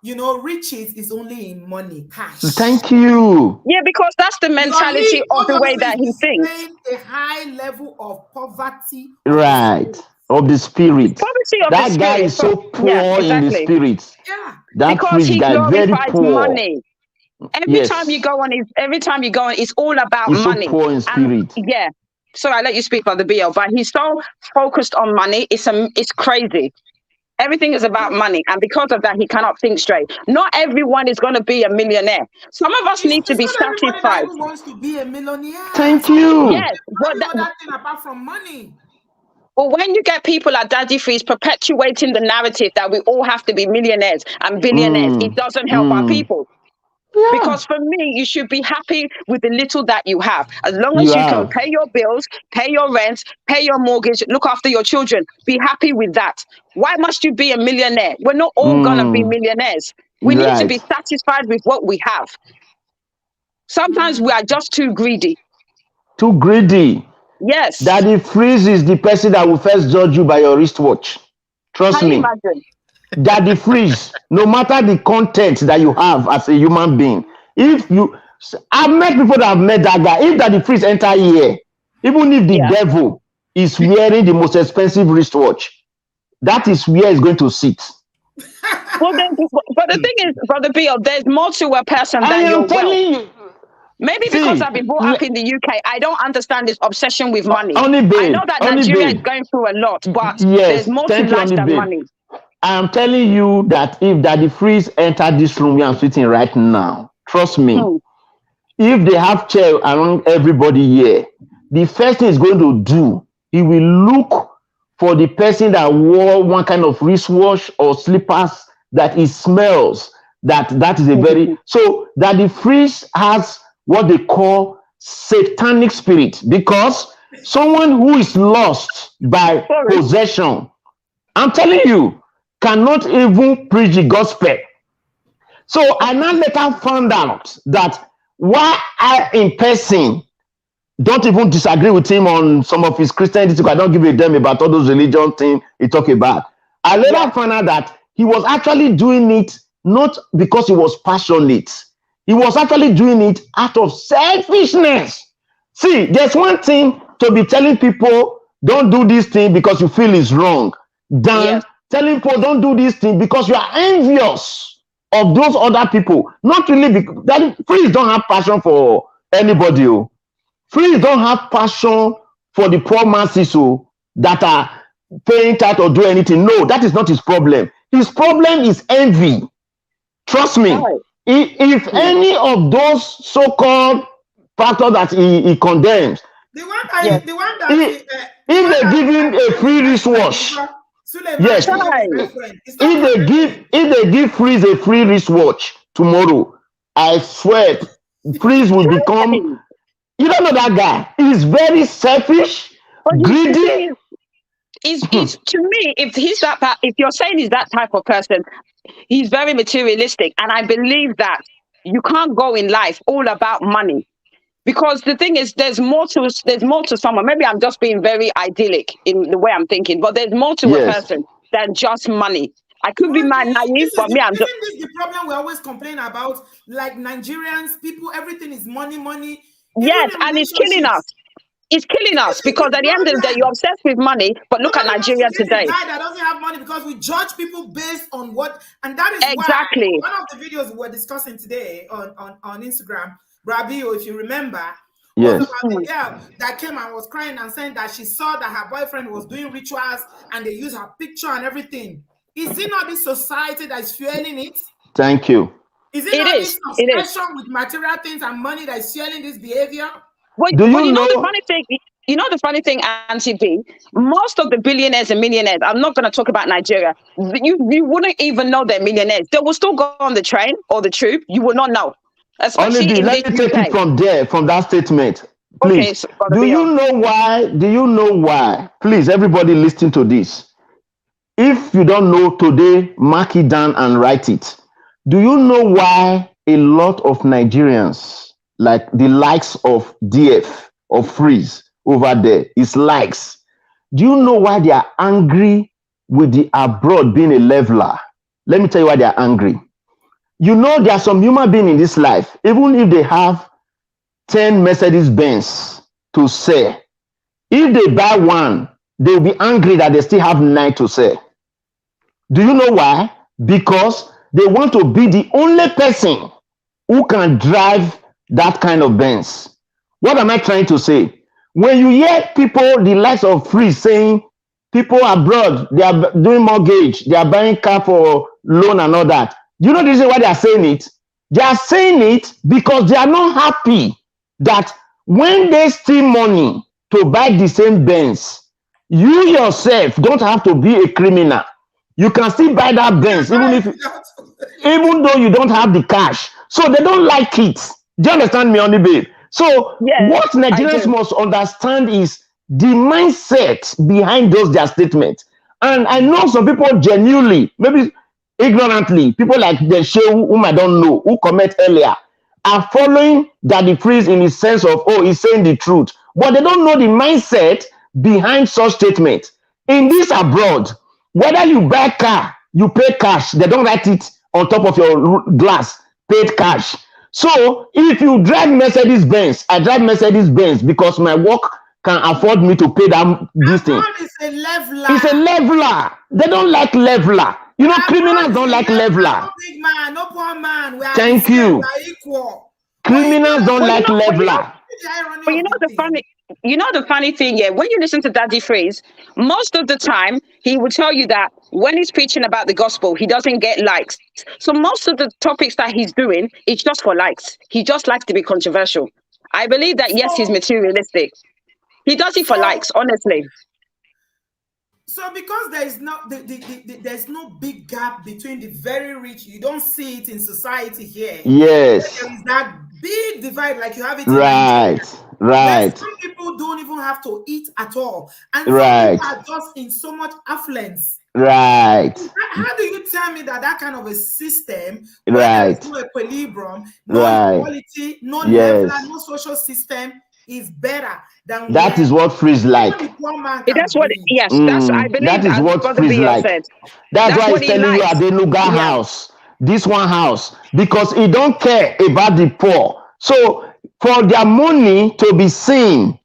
riches is only in money, cash. Thank you. Yeah, because that's the mentality of the way that he thinks. A high level of poverty. Right. Of the spirit. Poverty of that the guy spirit. is so poor in the spirit. Yeah. That because he guy, very poor. Money. Every time you go on, it's all about he's money. So poor in spirit. And, so I let you speak about the BL, but he's so focused on money. It's crazy. Everything is about money, and because of that, he cannot think straight. Not everyone is going to be a millionaire. Some of us need to be satisfied. Who wants to be a millionaire? Thank you. Yes, but that thing apart from money. Well, when you get people like Daddy Freeze perpetuating the narrative that we all have to be millionaires and billionaires, it doesn't help our people. Yeah. Because for me, you should be happy with the little that you have. As long as you can pay your bills, pay your rent, pay your mortgage, look after your children, be happy with that. Why must you be a millionaire? We're not all going to be millionaires. We need to be satisfied with what we have. Sometimes we are just too greedy. Too greedy. Yes. Daddy Freeze is the person that will first judge you by your wristwatch. Trust me. Imagine? Daddy Freeze, no matter the content that you have as a human being, I've met people that have met that guy. If Daddy Freeze enter here, even if the devil is wearing the most expensive wristwatch, that is where he's going to sit. Well, but the thing is, Brother Bill, there's more to a person than your wealth. Maybe because I've been brought up in the UK, I don't understand this obsession with money. I know that Nigeria is going through a lot, but there's more to life than money. I'm telling you that if Daddy Freeze entered this room where I'm sitting right now, trust me, if they have chair around everybody here, the first thing he's going to do, he will look for the person that wore one kind of wristwatch or slippers that he smells. That is a very... So Daddy Freeze has what they call satanic spirit, because someone who is lost by possession, I'm telling you, cannot even preach the gospel. So I now later found out that why I in person don't even disagree with him on some of his Christianity. I don't give a damn about all those religion things he talk about. I later found out that he was actually doing it not because he was passionate. He was actually doing it out of selfishness. See, there's one thing to be telling people, don't do this thing because you feel it's wrong, than telling people don't do this thing because you are envious of those other people. Not really, because that Freeze don't have passion for anybody. Freeze don't have passion for the poor masses that are paying tax or do anything. No, that is not his problem. His problem is envy. Trust me. If any of those so-called factors that he condemns, if they give him a free wristwatch, yes, if they give Freeze a free wristwatch tomorrow, I swear, Freeze will become... You don't know that guy. He's very selfish, greedy. Is to me, if you're saying he's that type of person, he's very materialistic, and I believe that you can't go in life all about money, because the thing is, there's more to someone. Maybe I'm just being very idyllic in the way I'm thinking, but there's more to a person than just money. I could be naive, but me, I'm just... This is the problem we always complain about, like Nigerians, people, everything is money. Yes, and it's killing us. It's killing us, because at the end of the day, you're obsessed with money. But look at Nigeria today. Guy that doesn't have money, because we judge people based on what, and that is exactly why one of the videos we're discussing today on Instagram, Rabio, if you remember, was about the girl that came and was crying and saying that she saw that her boyfriend was doing rituals and they use her picture and everything. Is it not this society that is fueling it? Thank you. Is it not this obsession with material things and money that is fueling this behavior? Well, you know the funny thing? You know the funny thing, Auntie B? Most of the billionaires and millionaires, I'm not going to talk about Nigeria, you wouldn't even know they're millionaires. They will still go on the train or the tube. You will not know. Especially let me take it from there, from that statement. Please. Okay, so do you know why? Please, everybody listen to this. If you don't know today, mark it down and write it. Do you know why a lot of Nigerians, like the likes of DF or Freeze over there, is likes? Do you know why they are angry with the abroad being a leveler? Let me tell you why they are angry. You know, there are some human beings in this life, even if they have 10 Mercedes Benz to sell, if they buy one, they'll be angry that they still have 9 to sell. Do you know why? Because they want to be the only person who can drive that kind of Benz. What am I trying to say? When you hear people, the likes of Freeze, saying people abroad, they are doing mortgage, they are buying car for loan and all that. You know the reason why they are saying it? They are saying it because they are not happy that when they steal money to buy the same Benz, you yourself don't have to be a criminal. You can still buy that Benz, even though you don't have the cash. So they don't like it. Do you understand me, Only Babe? So what Nigerians must understand is the mindset behind those their statements. And I know some people genuinely, maybe ignorantly, people like the show whom I don't know, who comment earlier, are following Daddy Freeze in the sense of, oh, he's saying the truth. But they don't know the mindset behind such statements. In this abroad, whether you buy car, you pay cash, they don't write it on top of your glass, paid cash. So if you drive Mercedes Benz, I drive Mercedes Benz because my work can afford me to pay that this thing. It's a leveler. It's a leveler. They don't like leveler. You know, criminals don't like leveler. No big man, no poor man. We are Thank you. We are equal. Criminals don't like leveler. But you know the funny thing, when you listen to Daddy Freeze, most of the time he will tell you that when he's preaching about the gospel, he doesn't get likes. So most of the topics that he's doing, it's just for likes. He just likes to be controversial. I believe that yes, he's materialistic. He does it for likes, honestly. So because there is there's no big gap between the very rich, you don't see it in society here. Yes. There is that big divide like you have it in Right. Some people don't even have to eat at all. And some people are just in so much affluence. Right. How do you tell me that kind of a system where there is no equilibrium, no equality, no level, no social system is better than that is what Freeze like. That's what I believe that is what Freeze like. That's why he's telling you at the Nuga house, this one house, because he don't care about the poor. So for their money to be seen,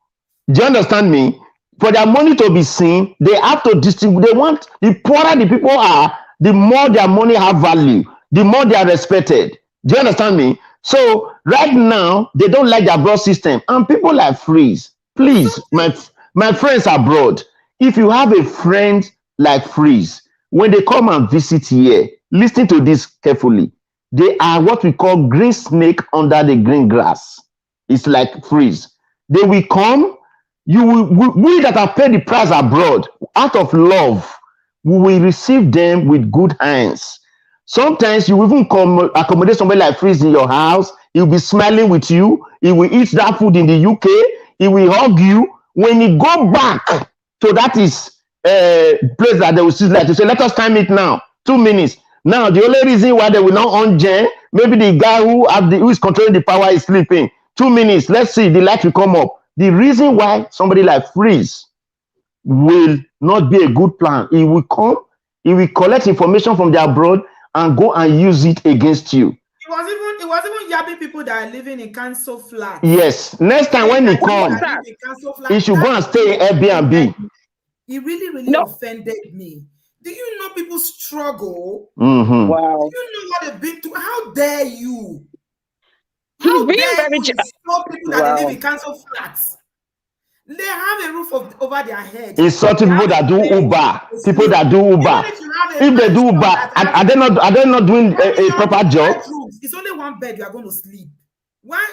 do you understand me? For their money to be seen, they have to distribute. They want, the poorer the people are, the more their money have value, the more they are respected. Do you understand me? So right now, they don't like the abroad system. And people like Freeze, please, my friends abroad, if you have a friend like Freeze, when they come and visit here, listen to this carefully. They are what we call green snake under the green grass. It's like Freeze. They will come. We that have paid the price abroad, out of love, we will receive them with good hands. Sometimes you even come accommodate somebody like Freeze in your house. He'll be smiling with you. He will eat that food in the UK. He will hug you. When he go back to that is place that they will see, like to say, let us time it now. 2 minutes. Now the only reason why they will not on gen, maybe the guy who is controlling the power is sleeping. 2 minutes. Let's see, the light will come up. The reason why somebody like Freeze will not be a good plan, he will come, he will collect information from the abroad and go and use it against you. It was even yabbing people that are living in council flats. Yes. Next time when he comes, he should go and stay in Airbnb. He really offended me. Do you know people struggle? Mm-hmm. Wow. Do you know what they've been through? How dare you? How dare you insult people that live in council flats? They have a roof over their head. Insulting people that do Uber. People that do Uber. If they do Uber, are they not doing a proper job? It's only one bed you are going to sleep.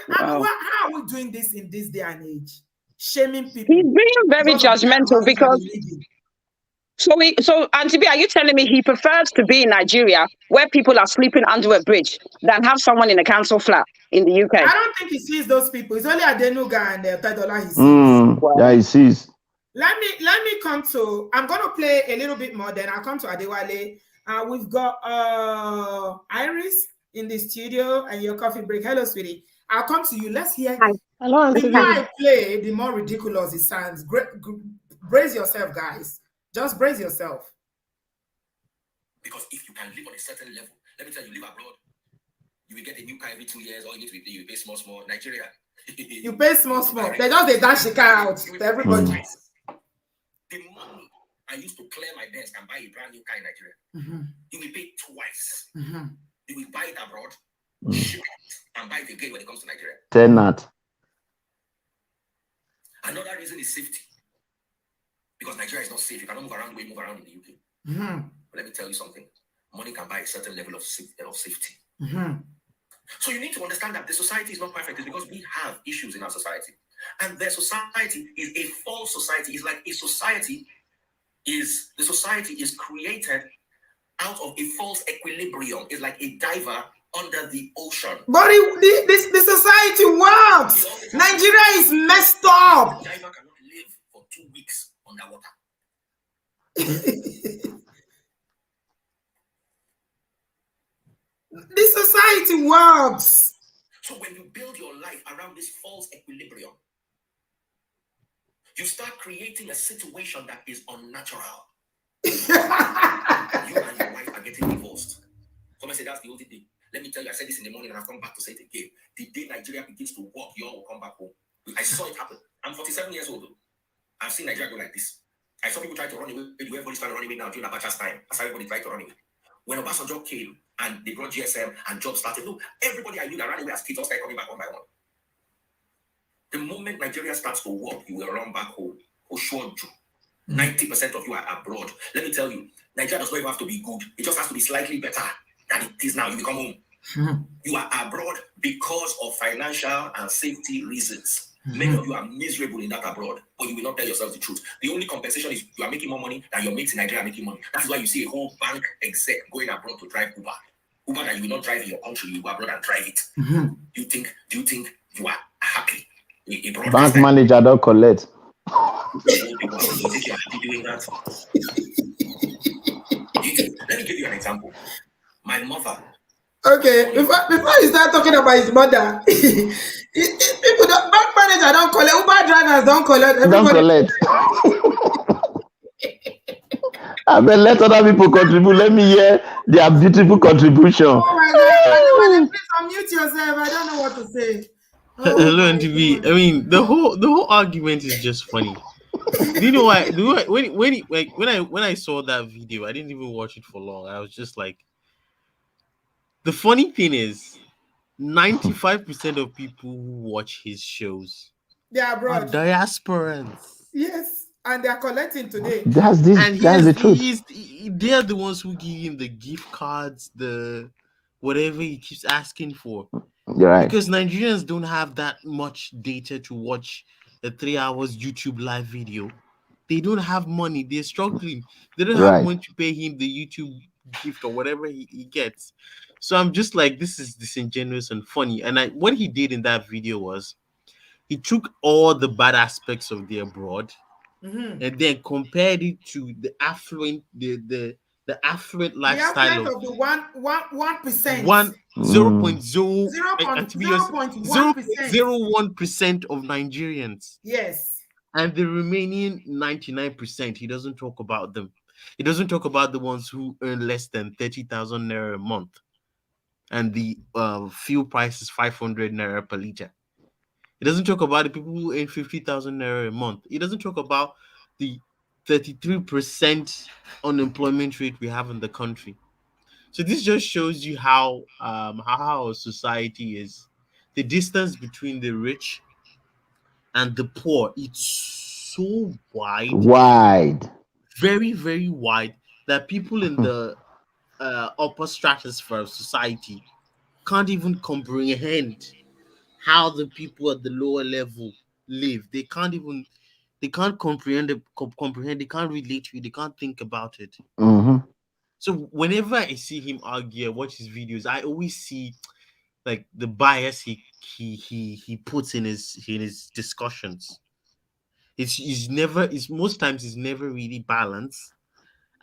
How are we doing this in this day and age? Shaming people. He's being very judgmental because. So Auntie B, are you telling me he prefers to be in Nigeria where people are sleeping under a bridge than have someone in a council flat in the UK? I don't think he sees those people. It's only Adenuga and Pedola he sees. Yeah, he sees. Let me come to. I'm going to play a little bit more. Then I'll come to Adewale. We've got Iris in the studio and your coffee break. Hello, sweetie. I'll come to you. Let's hear. Hi. Hello, Auntie. The more I play, the more ridiculous it sounds. Brace yourself, guys. Just brace yourself. Because if you can live on a certain level, let me tell you, live abroad, you will get a new car every 2 years. All you need to be you pay small. Nigeria. You pay small. They just dash the car out to everybody. The money I used to clear my desk and buy a brand new car in Nigeria, you will pay twice. You will buy it abroad, ship it, and buy it again when it comes to Nigeria. Tenant. Another reason is safety. Because Nigeria is not safe. You cannot move around the way you move around in the UK. But let me tell you something. Money can buy a certain level of safety. So you need to understand that the society is not perfect. It's because we have issues in our society. And the society is a false society. It's like the society is created out of a false equilibrium. It's like a diver under the ocean. But the society works. Nigeria is messed up. Diver cannot live for 2 weeks underwater. The society works. So when you build your life around this false equilibrium, you start creating a situation that is unnatural. You and your wife are getting divorced. Someone say that's the only thing. Let me tell you, I said this in the morning and I've come back to say it again. The day Nigeria begins to work, you all will come back home. I saw it happen. I'm 47 years old. I've seen Nigeria go like this. I saw people try to run away. Everybody's trying to run away now during Abacha's time. That's how everybody tried to run away. When Obasanjo came and they brought GSM and jobs started, look, everybody I knew that ran away as kids all started coming back one by one. The moment Nigeria starts to work, you will run back home. 90% of you are abroad. Let me tell you, Nigeria does not even have to be good. It just has to be slightly better than it is now. You become home. You are abroad because of financial and safety reasons. Many of you are miserable in that abroad, but you will not tell yourself the truth. The only compensation is you are making more money than your mates in Nigeria are making money. That's why you see a whole bank exec going abroad to drive Uber. Uber that you will not drive in your country, you go abroad and drive it. Do you think you are happy? Bank manager don't collect. You think you're happy doing that? Let me give you an example. My mother. Okay, before you start talking about his mother, people don't, bank manager don't collect, Uber drivers don't collect. Everybody don't collect. I bet let other people contribute. Let me hear their beautiful contribution. Oh my God! Please unmute yourself. I don't know what to say. Hello, NTV. I mean, the whole argument is just funny. Do you know why? When I saw that video, I didn't even watch it for long. I was just like, the funny thing is, 95% of people who watch his shows they are are abroad. diasporans. Yes, and they are collecting today. That's the truth. They're the ones who give him the gift cards, the whatever he keeps asking for. You're right. Because Nigerians don't have that much data to watch a 3 hours YouTube live video. They don't have money. They're struggling. They don't have money to pay him the YouTube gift or whatever he gets. So I'm just like, this is disingenuous and funny. And what he did in that video was he took all the bad aspects of the abroad and then compared it to the affluent, the affluent lifestyle of the 1%. 0.01% of Nigerians. Yes. And the remaining 99%, he doesn't talk about them. He doesn't talk about the ones who earn less than 30,000 naira a month. And the fuel price is 500 naira per liter. He doesn't talk about the people who earn 50,000 naira a month. He doesn't talk about the 33% unemployment rate we have in the country. So this just shows you how our society is. The distance between the rich and the poor, it's so wide, very, very wide, that people in the upper stratosphere of society can't even comprehend how the people at the lower level live. They can't comprehend it, they can't relate to it, they can't think about it. So whenever I see him argue, watch his videos, I always see like the bias he puts in his discussions. Most times it's never really balanced,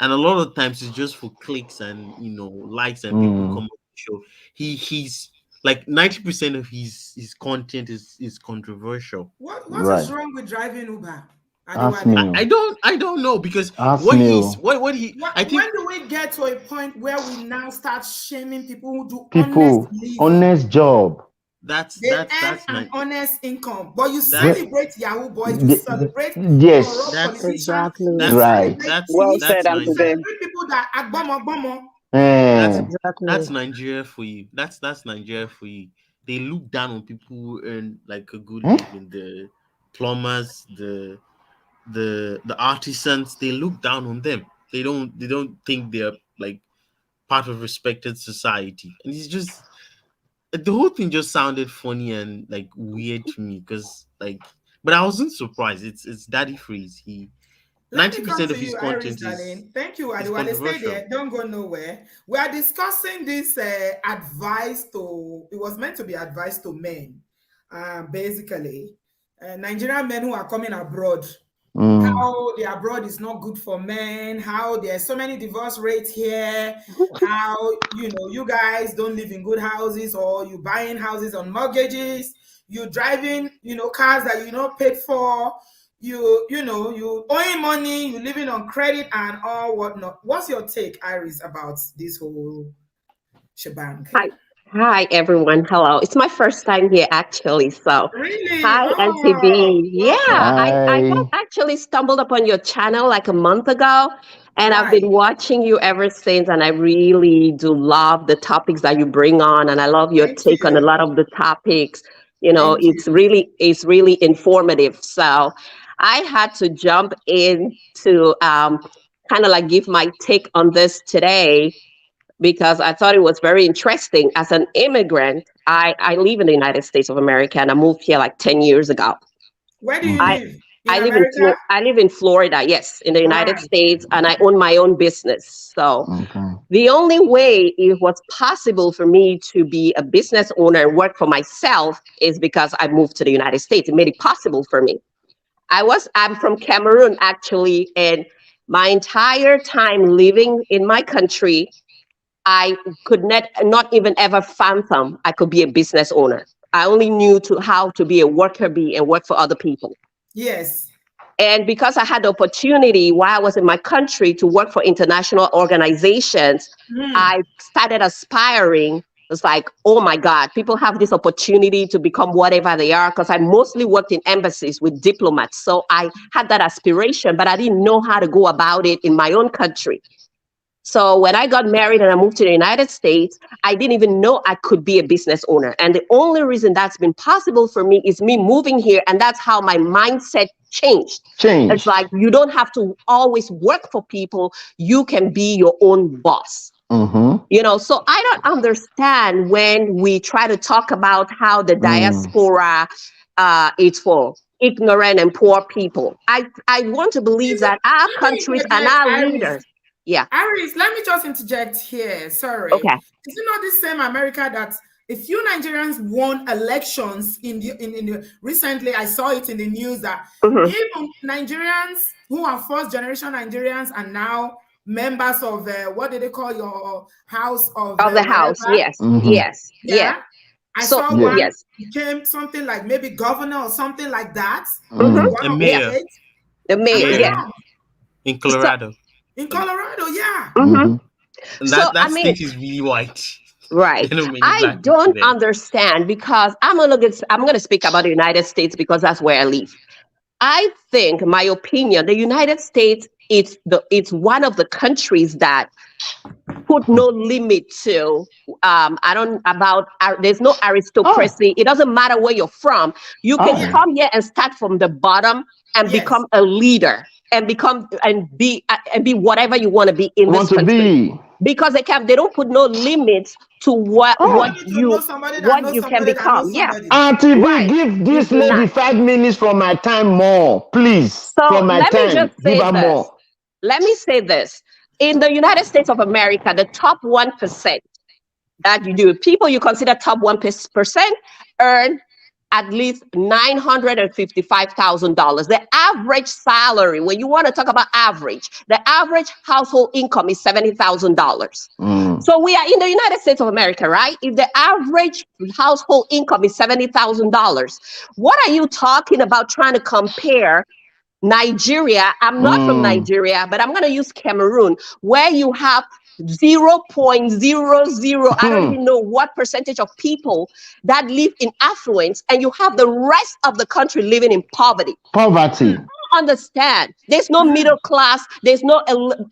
and a lot of times it's just for clicks and likes and people come on the show. He's like 90% of his content is controversial. What is wrong with driving Uber? I don't know, because when do we get to a point where we now start shaming people who do honest job? That's an honest income, but you celebrate Yahoo boys, you celebrate that's exactly right. Well said, you celebrate people that agbomo. That's Nigeria for you. That's Nigeria for you. They look down on people who earn like a good living. The plumbers, the artisans, they look down on them. They don't think they're like part of respected society. And it's just, the whole thing just sounded funny and like weird to me, because like, but I wasn't surprised. It's Daddy Freeze. Let me come 90% to of his you, Iris, content darling. Thank you, is Adiwale. Stay controversial. there. Don't go nowhere. We are discussing this advice to, it was meant to be advice to men, basically. Nigerian men who are coming abroad. How the abroad is not good for men, how there's so many divorce rates here, how, you know, you guys don't live in good houses, or you buying houses on mortgages, you driving, you know, cars that you not paid for, you know, you owing money, you living on credit and all whatnot. What's your take, Iris, about this whole shebang? Hi everyone. Hello. It's my first time here actually. So Really? hi Oh, NTB. Yeah, welcome. I got actually stumbled upon your channel like a month ago, and I've Right. been watching you ever since, and I really do love the topics that you bring on, and I love your Thank take on a you. lot of the topics. You know, Thank you. it's really informative. So I had to jump in to kind of like give my take on this today because I thought it was very interesting. As an immigrant, I live in the United States of America, and I moved here like 10 years ago. Where do you I, live? In America? I live in Florida, yes, in the United Right. States, and I own my own business. So the only way it was possible for me to be a business owner and work for myself is because I moved to the United States. It made it possible for me. I'm from Cameroon actually, and my entire time living in my country, I could not even ever fathom I could be a business owner. I only knew how to be a worker bee and work for other people. Yes. And because I had the opportunity while I was in my country to work for international organizations, I started aspiring. It's like, oh my God, people have this opportunity to become whatever they are, because I mostly worked in embassies with diplomats. So I had that aspiration, but I didn't know how to go about it in my own country. So when I got married and I moved to the United States, I didn't even know I could be a business owner. And the only reason that's been possible for me is me moving here. And that's how my mindset changed. It's like, you don't have to always work for people. You can be your own boss. You know, so I don't understand when we try to talk about how the diaspora is for ignorant and poor people. I want to believe that our countries and our leaders. Yeah. Iris, let me just interject here. Sorry. Okay. Is it not the same America that a few Nigerians won elections in the recently? I saw it in the news that even Nigerians who are first generation Nigerians are now members of what do they call your house of the house? Yes. Yes. Yeah. I saw one. Yes. Became something like maybe governor or something like that. A mayor. The mayor. Yeah. In Colorado. In Colorado, yeah. And that state is really white. Right. I don't understand, because I'm gonna speak about the United States because that's where I live. I think, my opinion, the United States, it's one of the countries that put no limit to there's no aristocracy. It doesn't matter where you're from. You can come here and start from the bottom and become a leader and be whatever you want to be in this country. Because they don't put no limits to what you can become. Yeah. Auntie B, give this lady 5 minutes from my time more, please. So from my time, give her more. Let me say this. In the United States of America, the top 1% that people you consider top 1% earn at least $955,000. The average salary, when you want to talk about average, the average household income is $70,000. So we are in the United States of America, right? If the average household income is $70,000, what are you talking about trying to compare Nigeria? I'm not from Nigeria, but I'm going to use Cameroon, where you have 0.00, I don't even know what percentage of people that live in affluence, and you have the rest of the country living in poverty. I don't understand. There's no middle class. There's no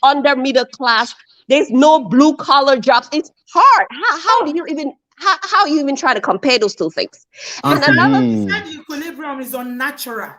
under middle class. There's no blue collar jobs. It's hard. How do you even try to compare those two things? And another, you said equilibrium is unnatural.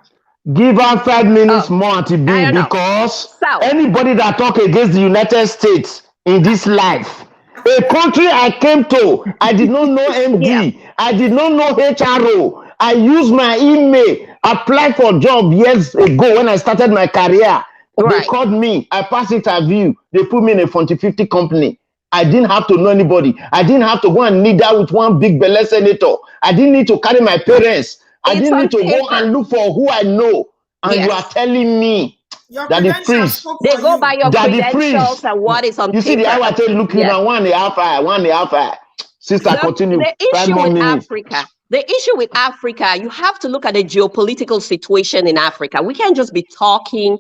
Give her 5 minutes more, Auntie B, because anybody that talk against the United States in this life, a country I came to, I did not know MD, I did not know HRO. I used my email, applied for job years ago when I started my career. They called me. I passed interview. They put me in a 40-50 company. I didn't have to know anybody. I didn't have to go and kneel down with one big belle senator. I didn't need to carry my parents. I didn't need to go and look for who I know. And you are telling me that the priest, they go by your credentials and what is on you see the hour tell look now 1.5 hour. Sister, continue. The issue with Africa, you have to look at the geopolitical situation in Africa. We can't just be talking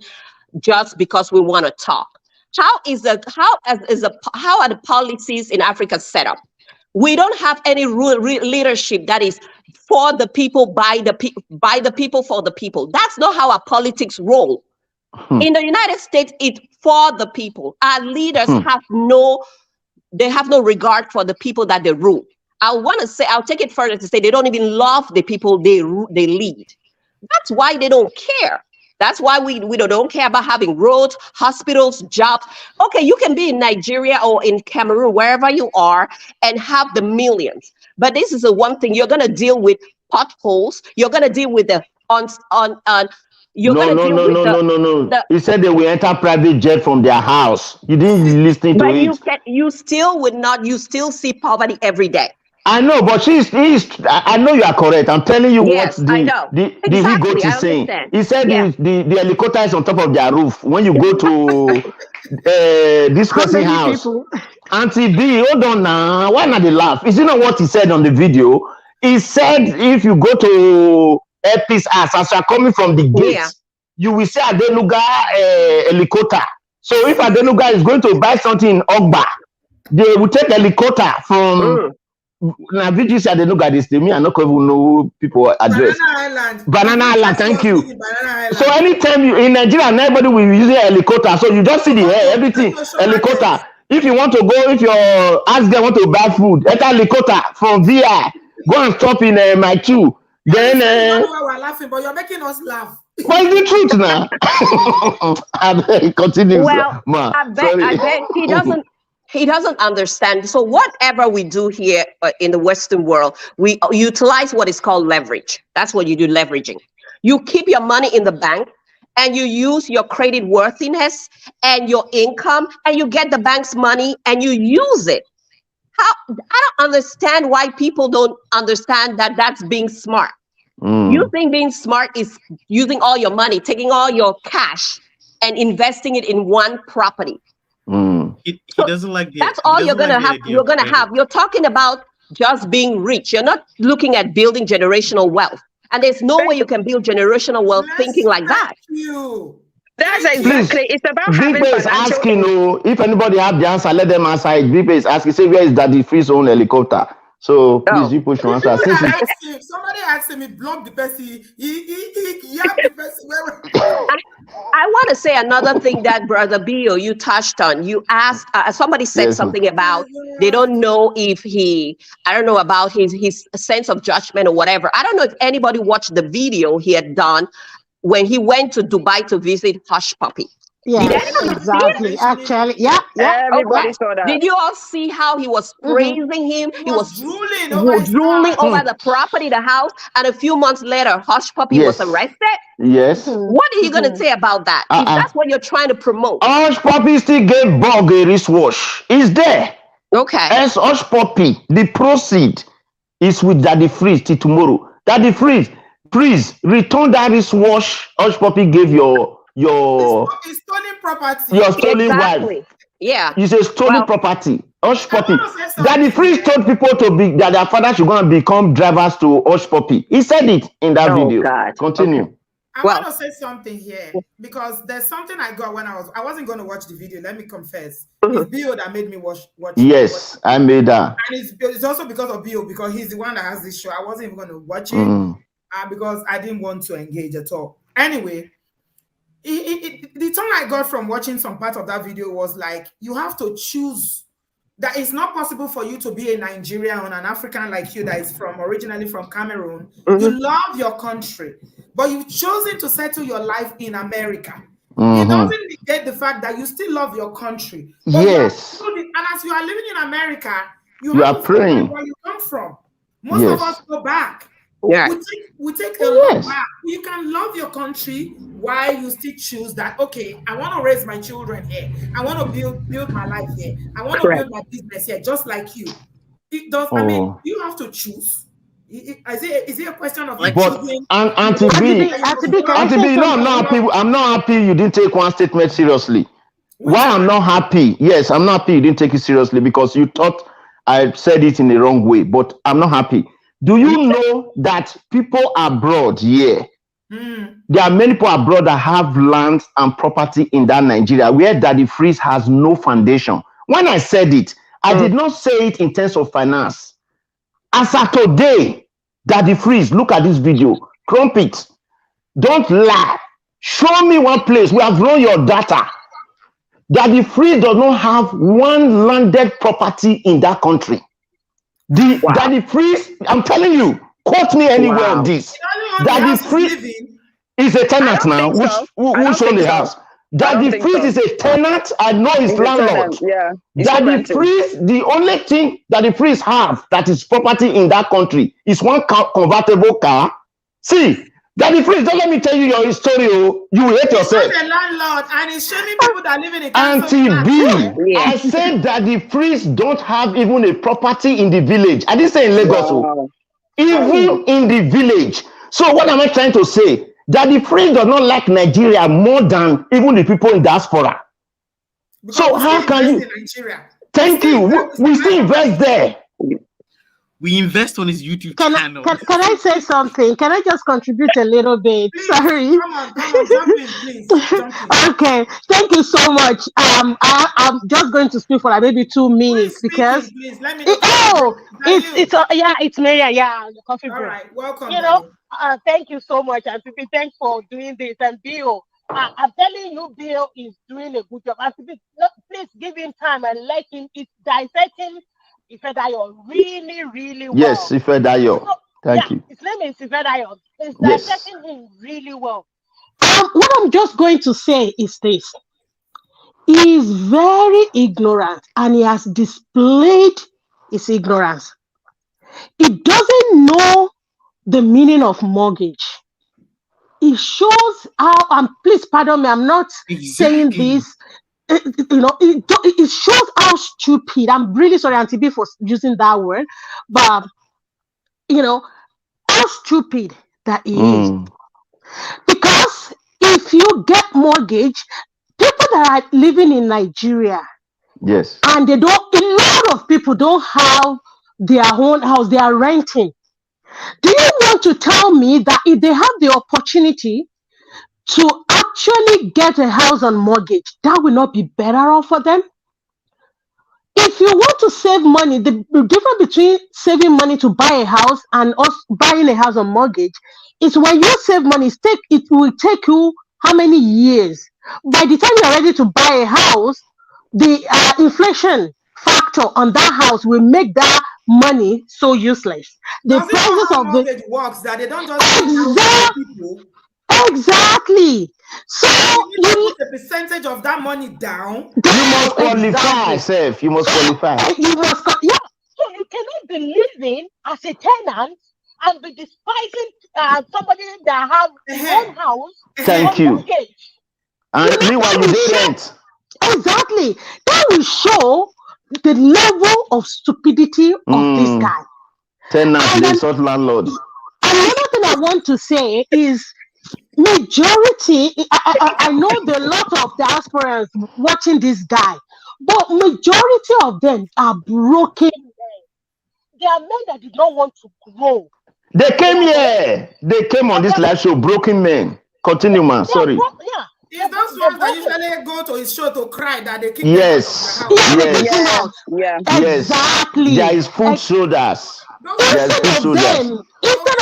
just because we want to talk. How are the policies in Africa set up? We don't have any leadership that is for the people, by the people, for the people. That's not how our politics roll. In the United States, it's for the people. Our leaders have no regard for the people that they rule. I'll take it further to say they don't even love the people they lead. That's why they don't care. That's why we don't care about having roads, hospitals, jobs. Okay, you can be in Nigeria or in Cameroon, wherever you are, and have the millions. But this is the one thing, you're going to deal with potholes. You're going to deal with the No. He said they will enter private jet from their house. You didn't listen to it. But you still would not. You still see poverty every day. I know, but I know you are correct. I'm telling you what the Higot is saying. He said the helicopter is on top of their roof. When you go to this person's house. Auntie B, hold on now. Why not they laugh? Is it not what he said on the video? He said if you go to Epi's house, as you are coming from the gate, you will see Adenuga helicopter. So if Adenuga is going to buy something in Ogba, they will take helicopter from now VG said they look at this to me. I not even know people address. Banana Island, thank you. So anytime you in Nigeria, everybody will use a helicopter. So you just see the air, everything helicopter. If you want to go, if your ask them want to buy food, enter helicopter from VI. Go and stop in my queue. Then we're laughing, but you're making us laugh. But it's the truth now. Continue. Well, I bet he doesn't understand. So whatever we do here in the Western world, we utilize what is called leverage. That's what you do, leveraging. You keep your money in the bank and you use your credit worthiness and your income and you get the bank's money and you use it. I don't understand why people don't understand that that's being smart. You think being smart is using all your money, taking all your cash and investing it in one property. He doesn't like the, that's all you're gonna have. You're gonna have. You're talking about just being rich. You're not looking at building generational wealth. And there's no way you can build generational wealth thinking like that. That's exactly. It's about having is asking, if anybody have the answer, let them answer it. Vipe is asking, say, where is Daddy Free's own helicopter? So please, you push your answer. Somebody asked me, block the person. He have the person. I want to say another thing that Brother Bio, you touched on. You asked, somebody said something about they don't know if I don't know about his sense of judgment or whatever. I don't know if anybody watched the video he had done when he went to Dubai to visit Hush Puppy. Yes, exactly. Actually, yeah. Everybody saw that. Did you all see how he was praising him? He was drooling over the property, the house, and a few months later, Hush Puppy was arrested? Yes. What are you going to say about that? If that's what you're trying to promote. Hush Puppy still gave Bug a wristwatch. It's there. Okay. As Hush Puppy, the proceed is with Daddy Freeze till tomorrow. Daddy Freeze, please return that wristwatch Hush Puppy gave your stolen property. Your stolen wife. Yeah. It's a stolen property. Hush Puppy. Daddy Freeze told people that their father should go and become drivers to Hush Puppy. He said it in that video. God. Continue. Okay. I want to say something here because there's something I got when I wasn't going to watch the video. Let me confess. It's Bio that made me watch Yes, I made that. And it's also because of Bio, because he's the one that has this show. I wasn't even going to watch it because I didn't want to engage at all. Anyway, the thing I got from watching some part of that video was like, you have to choose. That it's not possible for you to be a Nigerian or an African like you that is originally from Cameroon. You love your country, but you've chosen to settle your life in America. It doesn't negate the fact that you still love your country. Yes. And as you are living in America, you are have to praying where you come from. Most of us go back. Yeah. We take a lot. Wow. You can love your country while you still choose that, okay, I want to raise my children here. I want to build my life here. I want to build my business here, just like you. It does. I mean, you have to choose. Is it a question of you choosing? Auntie B, you know, I'm not happy you didn't take one statement seriously. Why I'm not happy? Yes, I'm not happy you didn't take it seriously because you thought I said it in the wrong way, but I'm not happy. Do you know that people abroad here, there are many people abroad that have land and property in that Nigeria where Daddy Freeze has no foundation. When I said it, I did not say it in terms of finance. As of today, Daddy Freeze, look at this video. Crumpet, don't lie. Show me one place. We have run your data. Daddy Freeze does not have one landed property in that country. Daddy Freeze, I'm telling you, quote me anywhere on this. Daddy Freeze is a tenant now. Who's on the house? Daddy Freeze is a tenant. I know his landlord. Daddy Freeze, the only thing Daddy Freeze have that is property in that country is one convertible car. See, Daddy Freeze, don't let me tell you your story. You will hate yourself. He's a landlord, and he's showing people that live in a Auntie B, I said Daddy Freeze don't have even a property in the village. I didn't say in Lagos. Even in the village. So what am I trying to say? Daddy Freeze does not like Nigeria more than even the people in diaspora. Because so how can you? Thank you. We still invest there. We invest on his YouTube channel. Can I say something? Can I just contribute a little bit? Please, Sorry. Come on, jump in, please. Jump in. Okay, thank you so much. I'm just going to speak for like maybe 2 minutes because please let me know. It's Maria, the coffee break. All right, welcome. You know, thank you so much, and Pipi, thanks for doing this. And Bill, I'm telling you, Bill is doing a good job. And Pipi, please give him time and let him. It's dissecting Ifedayo really, really well. Yes, Ifedayo. Thank you. His name is Ifedayo. It's dissecting him really well. What I'm just going to say is this. He is very ignorant and he has displayed his ignorance. He doesn't know the meaning of mortgage. It shows how, please pardon me, I'm not saying this. It shows how stupid. I'm really sorry, Auntie B, for using that word, but how stupid that is. Because if you get mortgage, people that are living in Nigeria, yes, and a lot of people don't have their own house, they are renting. Do you want to tell me that if they have the opportunity to actually get a house on mortgage, that will not be better off for them? If you want to save money, the difference between saving money to buy a house and us buying a house on mortgage is when you save money, it will take you how many years? By the time you're ready to buy a house, the inflation factor on that house will make that money so useless. The prices of mortgage works that they don't just people. Exactly. So you need to put a percentage of that money down. You must qualify yourself. You must qualify. So you cannot be living as a tenant and be despising somebody that have one house. Thank you. And meanwhile you do rent. Exactly. That will show the level of stupidity of this guy. Tenants, they sort landlords. Another thing I want to say is majority, I know there are a lot of diasporans watching this guy, but majority of them are broken men. They are men that did not want to grow. They came here. They came on this live show, broken men. Continue, man. Sorry. It's those ones that usually go to his show to cry that they keep Yes. Exactly. There is food sodas. Instead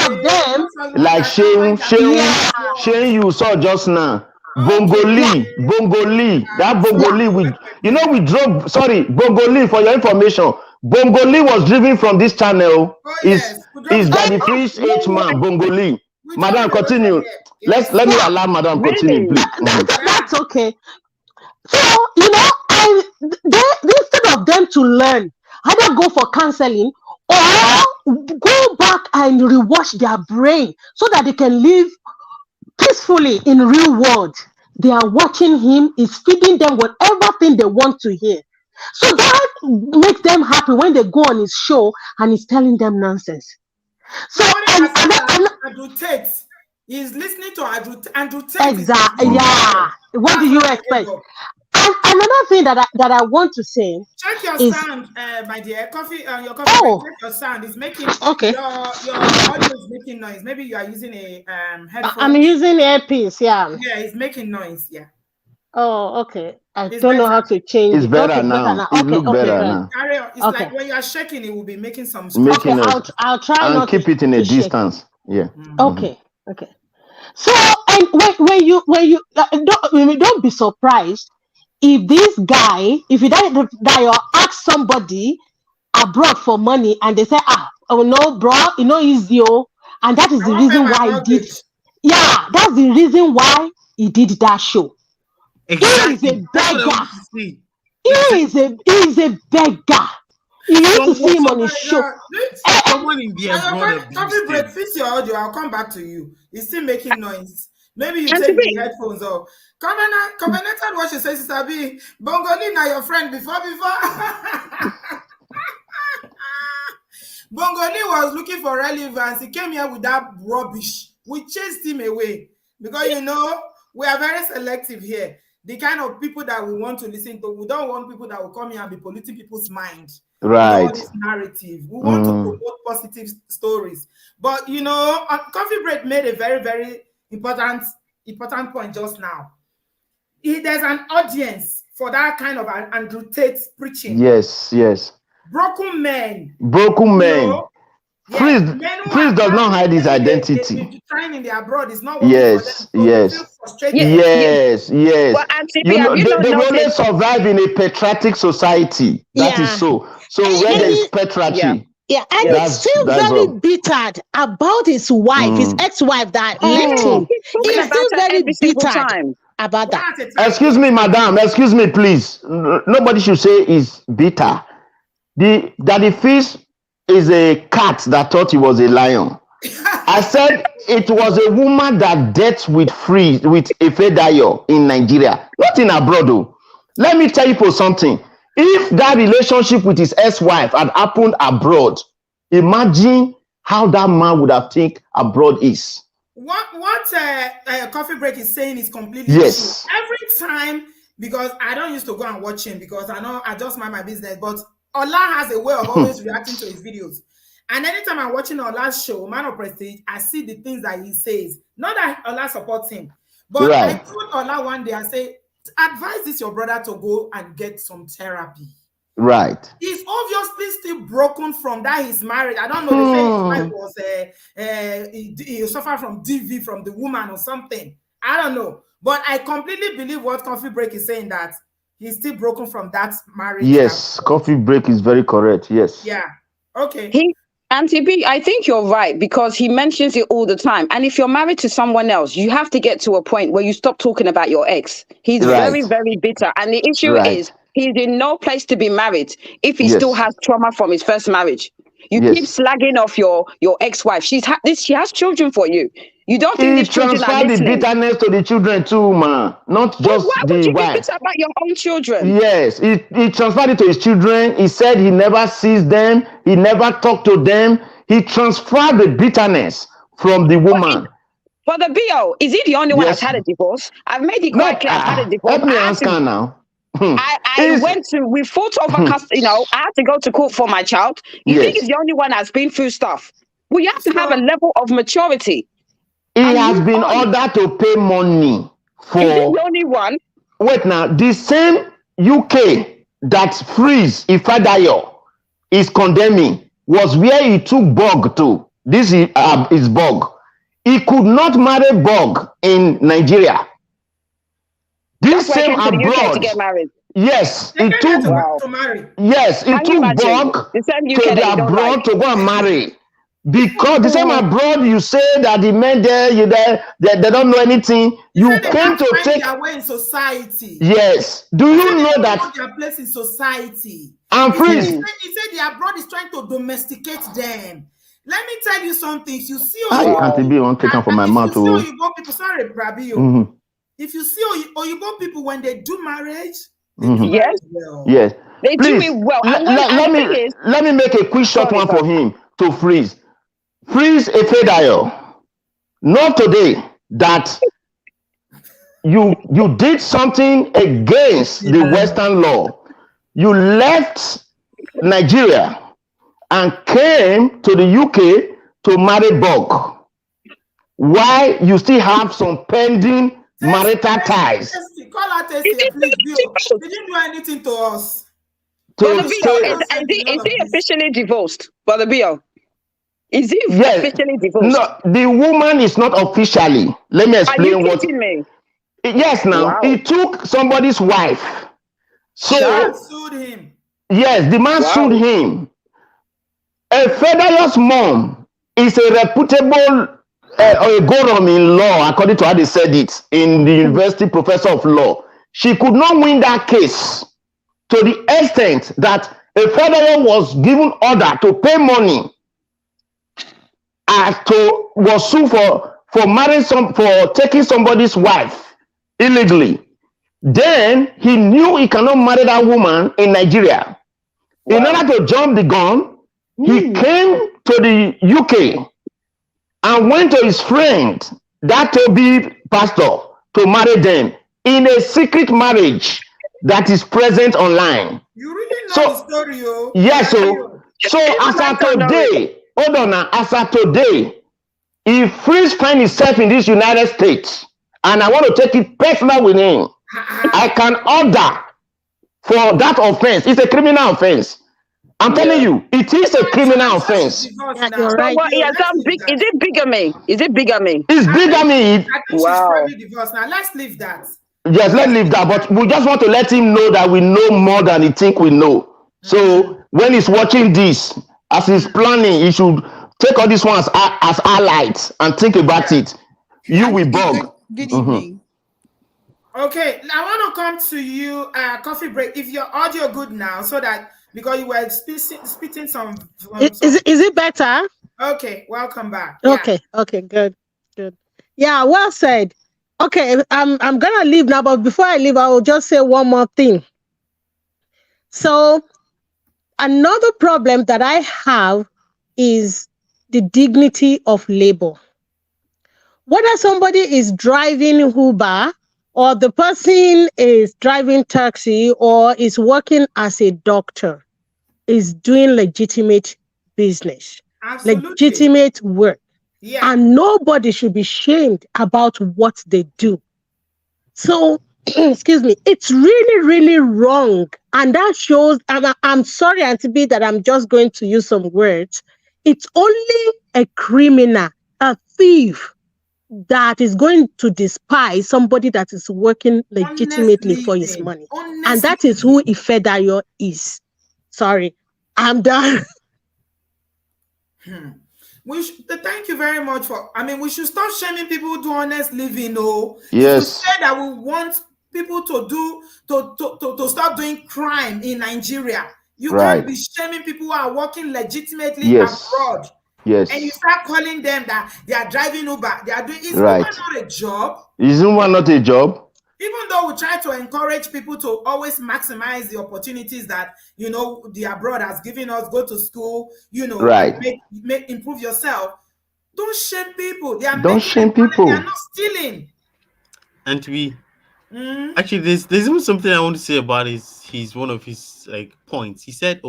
of them, like Shane you saw just now. Bongoli, that Bongoli, we drove, Bongoli, for your information, Bongoli was driven from this channel. Is Daddy Freeze H-man, Bongoli. Madam, continue. Let me allow Madam continue, please. That's okay. So, instead of them to learn, either go for counseling or go back and rewash their brain so that they can live peacefully in real world. They are watching him, is feeding them whatever thing they want to hear. So that makes them happy when they go on his show and he's telling them nonsense. So adulterate. He's listening to adulterate. Exactly. Yeah. What do you expect? And another thing that I want to say. Check your sound, my dear. Your coffee. Check your sound. It's making okay. Your audio is making noise. Maybe you are using a headphone. I'm using earpiece. Yeah. Yeah, it's making noise. Yeah. Oh, okay. I don't know how to change it. It's better now. Okay, look better now. It's like when you are shaking, it will be making some. Making I'll try and not keep it in a distance. Shake. Yeah. Okay. Okay. So, and when you don't be surprised if this guy, if you die or ask somebody abroad for money and they say, oh no, bro, it's you, and that is the reason why he did. Yeah, that's the reason why he did that show. Exactly. He is a beggar. He is a beggar. You need to see him on his show. Someone in the coffee break, fix your audio. I'll come back to you. It's still making noise. Maybe you take the headphones off. Commented what she says, Sabi. Bongoli now your friend before. Bongoli was looking for relevance. He came here with that rubbish. We chased him away because we are very selective here. The kind of people that we want to listen to, we don't want people that will come here and be polluting people's mind. Right. This narrative. We want to promote positive stories. But Coffee Break made a very, very important point just now. There's an audience for that kind of Andrew Tate preaching. Yes. Broken men. Priest does not hide his identity. They've been trying in the abroad. It's not yes. Well, they only survive in a patriotic society. That is so. So where there is patriotism. Yeah, and he's still very bitter about his wife, his ex-wife that left him. He's still very bitter about that. Excuse me, madam. Excuse me, please. Nobody should say he's bitter. The fish is a cat that thought he was a lion. I said it was a woman that dealt with Efedayo in Nigeria, not in abroad. Though. Let me tell you for something. If that relationship with his ex-wife had happened abroad, imagine how that man would have think abroad is. What Coffee Break is saying is completely true. Every time, because I don't used to go and watch him because I know I just mind my business, but Ola has a way of always reacting to his videos. And anytime I'm watching Ola's show, Man of Prestige, I see the things that he says. Not that Ola supports him, but I told Ola one day, I say, advise this your brother to go and get some therapy. Right. He's obviously still broken from that his marriage. I don't know. They say his wife was he suffered from DV from the woman or something. I don't know. But I completely believe what Coffee Break is saying, that he's still broken from that marriage. Yes, Coffee Break is very correct. Yes. Yeah. Okay. Auntie B, I think you're right because he mentions it all the time. And if you're married to someone else, you have to get to a point where you stop talking about your ex. He's very, very bitter. And the issue is he's in no place to be married if he still has trauma from his first marriage. You keep slagging off your ex-wife. She has children for you. You don't think these children are listening? Transfer the bitterness to the children too, man. Not just why would you be bitter about your own children? Yes, he transferred it to his children. He said he never sees them. He never talked to them. He transferred the bitterness from the woman. But the BO, is he the only one that's had a divorce? I've made it quite clear I've had a divorce. Let me ask her now. We fought over custody, I had to go to court for my child. You think he's the only one that's been through stuff? Well, you have to have a level of maturity. He has been ordered to pay money for... Is he the only one? Wait now, the same UK that frees Ifedayo is condemning was where he took Bog to. This is Bog. He could not marry Bog in Nigeria. This same abroad. To get married. Yes, he took to marry. Yes, he took Bog to the abroad to go and marry. Because the same abroad, you say that the men there, they don't know anything. You came to take their way in society. Yes. Do you know that their place in society? And Priest, he said the abroad is trying to domesticate them. Let me tell you something. If you see I can't be on taken from my mouth. If you see Oyibo people, sorry, Brabio. If you see Oyibo people when they do marriage, they do marriage well. Yes. They Please, do it well. let me make a quick short one for him to freeze. Freeze a Fedayo. Not today that you did something against the Western law. You left Nigeria and came to the UK to marry Bog. Why you still have some pending marital ties? Call out Tessie, please. They didn't do anything to us. Brother Bill, is he officially divorced? Brother Bill, is he officially divorced? No, the woman is not officially. Let me explain. Are you kidding me? Yes, now he took somebody's wife. So sued him. Yes, the man sued him. A Federalist mom is a reputable or a gorum in law, according to how they said it in the university professor of law. She could not win that case to the extent that a federal was given order to pay money was sued for marrying for taking somebody's wife illegally. Then he knew he cannot marry that woman in Nigeria. In order to jump the gun, he came to the UK and went to his friend, that Toby pastor, to marry them in a secret marriage that is present online. You really know the story, yo. Yes, so as of today, hold on now, as of today, if Freeze finds himself in this United States, and I want to take it personal with him, I can order for that offense. It's a criminal offense. I'm telling you, it is a criminal offense. You're right. Is it bigamy? Is it bigamy? It's bigamy. Wow. Now let's leave that. Yes, let's leave that. But we just want to let him know that we know more than he think we know. So when he's watching this, as he's planning, he should take all these ones as allies and think about it. You will bug. Good evening. Okay, I want to come to you. Coffee break. If your audio good now, so that because you were spitting some. Is it better? Okay, welcome back. Okay, good. Yeah, well said. Okay, I'm gonna leave now, but before I leave, I will just say one more thing. So another problem that I have is the dignity of labor. Whether somebody is driving Uber, or the person is driving taxi, or is working as a doctor, is doing legitimate business, legitimate work. Yeah. And nobody should be shamed about what they do. So, excuse me, it's really, really wrong. And that shows, I'm sorry, Auntie B, that I'm just going to use some words. It's only a criminal, a thief, that is going to despise somebody that is working legitimately for his money. And that is who Ifedayo is. Sorry, I'm done. Thank you very much for. We should stop shaming people who do honest living. Yes. We said that we want people to stop doing crime in Nigeria. You can't be shaming people who are working legitimately abroad. Yes. And you start calling them that they are driving Uber. They are doing. Is Uber not a job? Is Uber not a job? Even though we try to encourage people to always maximize the opportunities that the abroad has given us, go to school, make improve yourself. Don't shame people. They are They are not stealing. And to be actually, there's even something I want to say about his one of his points. He said,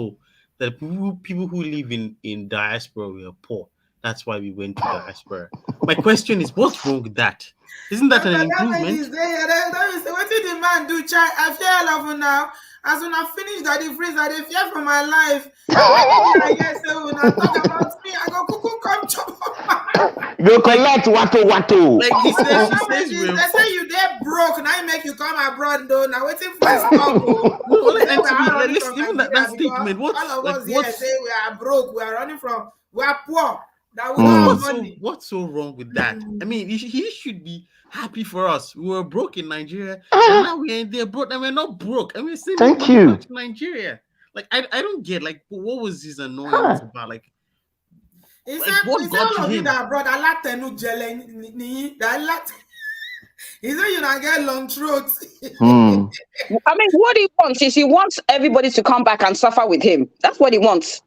that people who live in diaspora were poor. That's why we went to diaspora. My question is, what's wrong with that? Isn't that an improvement? What did the man do? I fear love now. As when I finish that, the phrase that they fear for my life. When I talk about me, I go cuckoo come chop. You collect watu. Like he says they say you there broke. Now you make you come abroad though. Now waiting for his couple. Even that statement. All of us here say we are broke. We are running from. We are poor. That we don't have money. What's so wrong with that? He should be happy for us. We were broke in Nigeria, and now we're in there broke, and we're not broke. And we're saying thank you to Nigeria. Like I don't get like what was his annoyance about? Like what got to all of you him? that brought a lot of jelly, that lot. He said you not get long throats. I mean, what he wants is he wants everybody to come back and suffer with him. That's what he wants.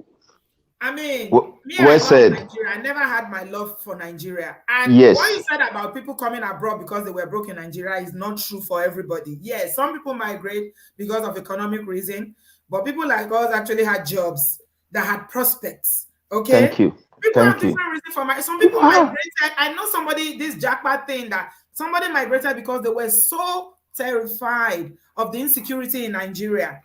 I mean, me, I well love said. Nigeria. I never had my love for Nigeria. And Yes. what you said about people coming abroad because they were broke in Nigeria is not true for everybody. Yes, some people migrate because of economic reason, but people like us actually had jobs that had prospects. Okay? Thank you. People Thank have you. different reasons for my. Some people migrated. I know somebody, this jackpot thing, that somebody migrated because they were so terrified of the insecurity in Nigeria.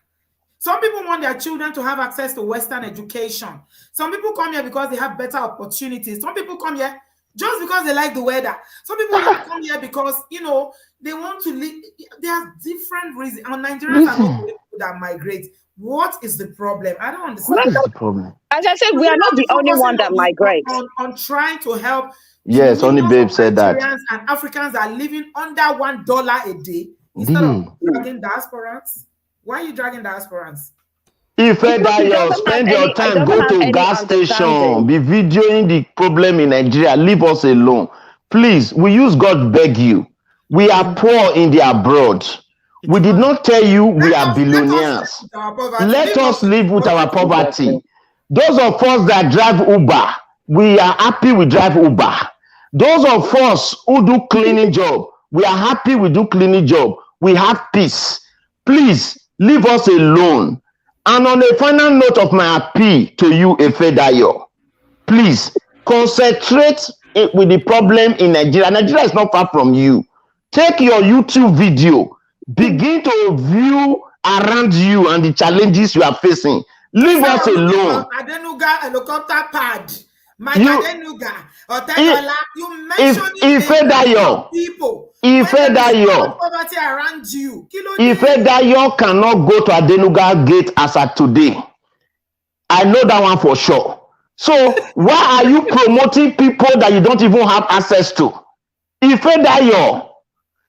Some people want their children to have access to Western education. Some people come here because they have better opportunities. Some people come here just because they like the weather. Some people come here because, you know, they want to live. There are different reasons. And Nigerians are not the people that migrate. What is the problem? I don't understand. What is the problem? As I said, we are not the only one that migrates. On trying to help. Yes, only Babe said that. Nigerians and Africans are living under $1 a day instead of dragging diasporans. Why are you dragging diasporans? If you spend your time, go to gas station, be videoing the problem in Nigeria, leave us alone. Please, we use God beg you. We are poor in the abroad. We did not tell you we are billionaires. Let us live with our poverty. Those of us that drive Uber, we are happy we drive Uber. Those of us who do cleaning job, we are happy we do cleaning job. We have peace. Please, leave us alone. And on a final note of my appeal to you, Efedayo, please concentrate with the problem in Nigeria. Nigeria is not far from you. Take your YouTube video, begin to view around you and the challenges you are facing. Leave us alone. Adenuga helicopter pad. Mike Adenuga. You mentioned people. Ifedayo. Poverty around you. Ifedayo cannot go to Adenuga gate as at today. I know that one for sure. So why are you promoting people that you don't even have access to? Ifedayo,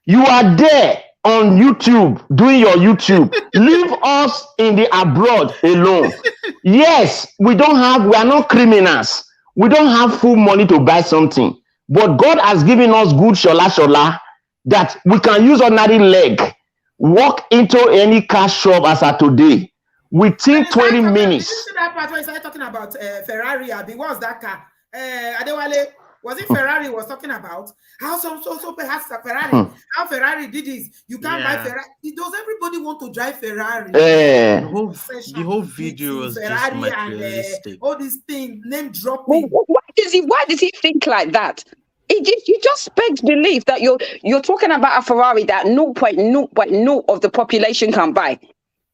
you are there on YouTube doing your YouTube. Leave us in the abroad alone. Yes, we are not criminals. We don't have full money to buy something. But God has given us good shola that we can use ordinary leg, walk into any car shop as at today. Within 20 minutes. Did you see that part where he started talking about Ferrari? What was that car? Adewale, was it Ferrari was talking about? How so perhaps a Ferrari? How Ferrari did this? You can't buy Ferrari. Does everybody want to drive Ferrari? The whole video was Ferrari just materialistic. And all these things, name dropping. Why does he think like that? You just begs belief that you're talking about a Ferrari that 0.0 of the population can buy.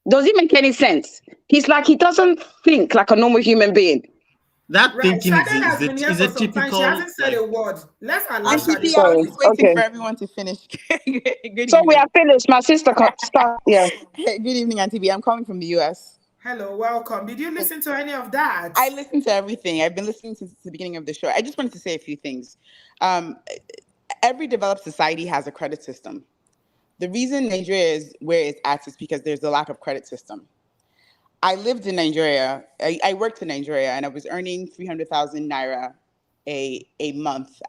Does it make any sense? He's like, he doesn't think like a normal human being. That thinking is a typical. She hasn't said a word. Let's allow I was waiting for everyone to finish. So we are finished. My sister can't start. Yeah. Good evening, Auntie B. I'm calling from the US. Hello, welcome. Did you listen to any of that? I listened to everything. I've been listening since the beginning of the show. I just wanted to say a few things. Every developed society has a credit system. The reason Nigeria is where it's at is because there's a lack of credit system. I lived in Nigeria. I worked in Nigeria, and I was earning 300,000 naira a month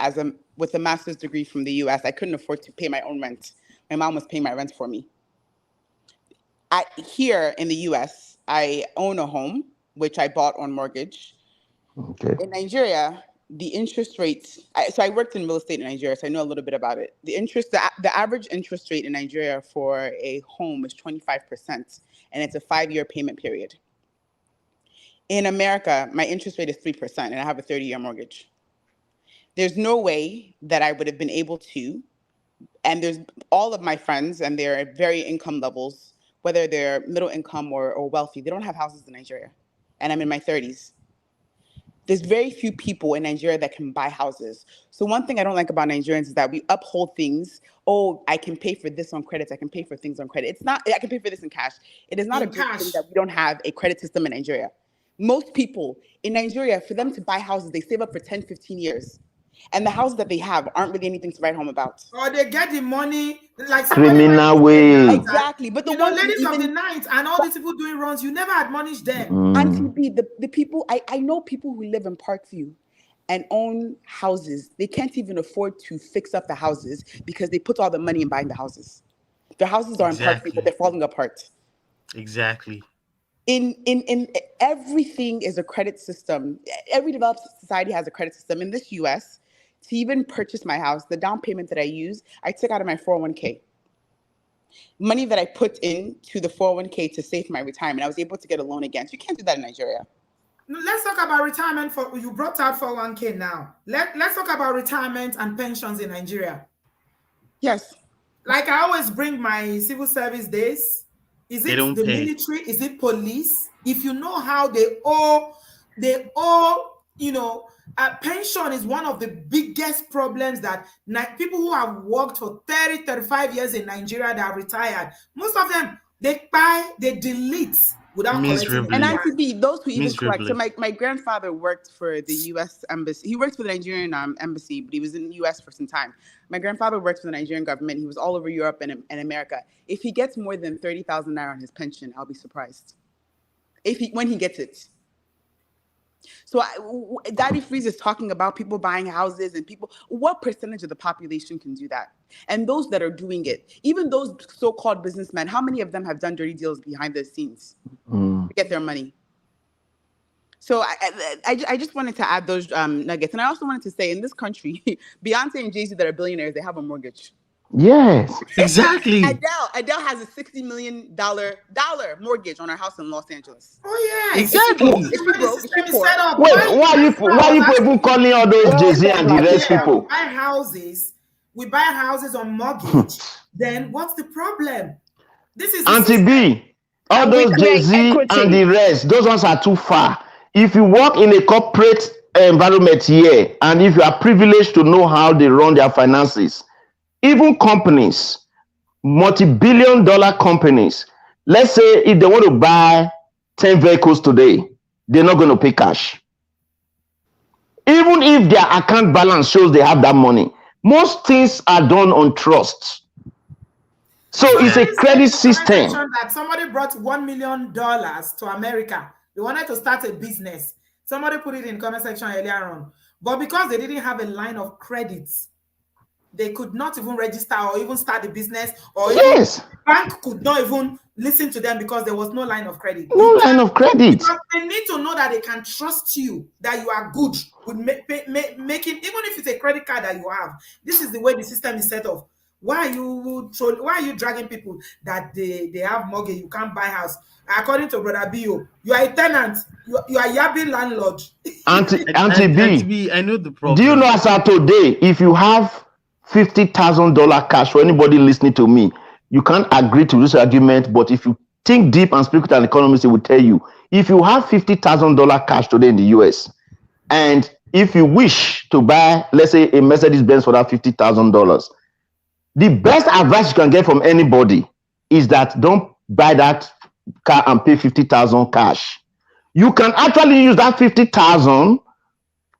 with a master's degree from the US. I couldn't afford to pay my own rent. My mom was paying my rent for me. Here in the US, I own a home, which I bought on mortgage. Okay. In Nigeria, the interest rates, so I worked in real estate in Nigeria, so I know a little bit about it. The average interest rate in Nigeria for a home is 25%, and it's a 5-year payment period. In America, my interest rate is 3%, and I have a 30-year mortgage. There's no way that I would have been able to, and there's all of my friends, and they're at varying income levels, whether they're middle income or wealthy, they don't have houses in Nigeria, and I'm in my 30s. There's very few people in Nigeria that can buy houses. So one thing I don't like about Nigerians is that we uphold things. Oh, I can pay for this on credit. I can pay for things on credit. It's not, I can pay for this in cash. It is not a good thing that we don't have a credit system in Nigeria. Most people in Nigeria, for them to buy houses, they save up for 10, 15 years. And the houses that they have aren't really anything to write home about. Or they get the money like criminal way. Exactly. But the ones ladies even, of the night and all these people doing runs, you never admonish them. And TB, the people, I know people who live in Parkview and own houses. They can't even afford to fix up the houses because they put all the money in buying the houses. The houses are in Parkview, but they're falling apart. Exactly. In everything is a credit system. Every developed society has a credit system. In this US, to even purchase my house, the down payment that I use, I took out of my 401k. Money that I put into the 401k to save for my retirement, I was able to get a loan against. You can't do that in Nigeria. Let's talk about retirement. You brought out 401k now. Let's talk about retirement and pensions in Nigeria. Yes. Like I always bring my civil service days. Is it the military? Is it police? If you know how they owe, pension is one of the biggest problems that people who have worked for 30, 35 years in Nigeria that are retired, most of them, they delete without collecting. And actually, those who even collect. So my grandfather worked for the U.S. Embassy. He worked for the Nigerian embassy, but he was in the U.S. for some time. My grandfather worked for the Nigerian government. He was all over Europe and America. If he gets more than 30,000 naira on his pension, I'll be surprised. When he gets it. So Daddy Freeze is talking about people buying houses and people. What percentage of the population can do that? And those that are doing it, even those so-called businessmen, how many of them have done dirty deals behind the scenes to get their money? So I just wanted to add those nuggets. And I also wanted to say, in this country, Beyonce and Jay-Z that are billionaires, they have a mortgage. Yes, exactly. Adele has a $60 million mortgage on her house in Los Angeles. Oh yeah, exactly. Wait, why you people calling all those Jay-Z and the rest people? We buy houses on mortgage. Then what's the problem? This is Auntie B, all those Jay-Z and the rest, those ones are too far. If you work in a corporate environment here, and if you are privileged to know how they run their finances, even companies, multi-billion-dollar companies, let's say if they want to buy 10 vehicles today, they're not going to pay cash. Even if their account balance shows they have that money, most things are done on trust. So it's a credit system. That somebody brought $1 million to America. They wanted to start a business. Somebody put it in comment section earlier on. But because they didn't have a line of credits, they could not even register or even start the business, or even the bank could not even listen to them because there was no line of credit. No line of credit. Because they need to know that they can trust you, that you are good with making, even if it's a credit card that you have. This is the way the system is set up. Why are you dragging people that they have mortgage, you can't buy house? According to Brother Bio, you are a tenant, you are yabbing landlord. Auntie B, I know the problem. Do you know as of today, if you have $50,000 cash, for anybody listening to me, you can't agree to this argument, but if you think deep and speak with an economist, it will tell you, if you have $50,000 cash today in the US, and if you wish to buy, let's say, a Mercedes-Benz for that $50,000, the best advice you can get from anybody is that don't buy that car and pay $50,000 cash. You can actually use that $50,000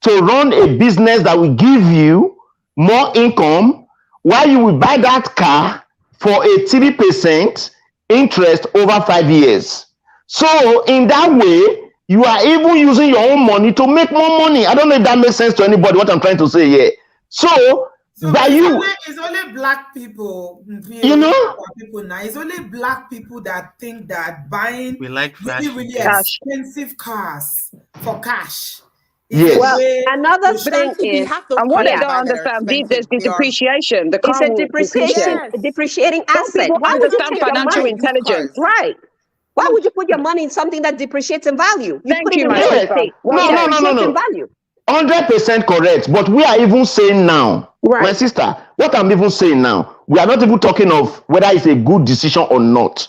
to run a business that will give you more income, while you will buy that car for a 3% interest over 5 years. So in that way, you are even using your own money to make more money. I don't know if that makes sense to anybody, what I'm trying to say here. So by it's only black people, people now. It's only black people that think that buying really expensive cars for cash. Yes. Well, another thing is, and what they don't understand, there's the depreciation. It's a depreciating asset. Why would you take financial intelligence? Right. Why would you put your money in something that depreciates in value? Thank you, my sister. No. 100% correct. But we are even saying now, my sister, what I'm even saying now, we are not even talking of whether it's a good decision or not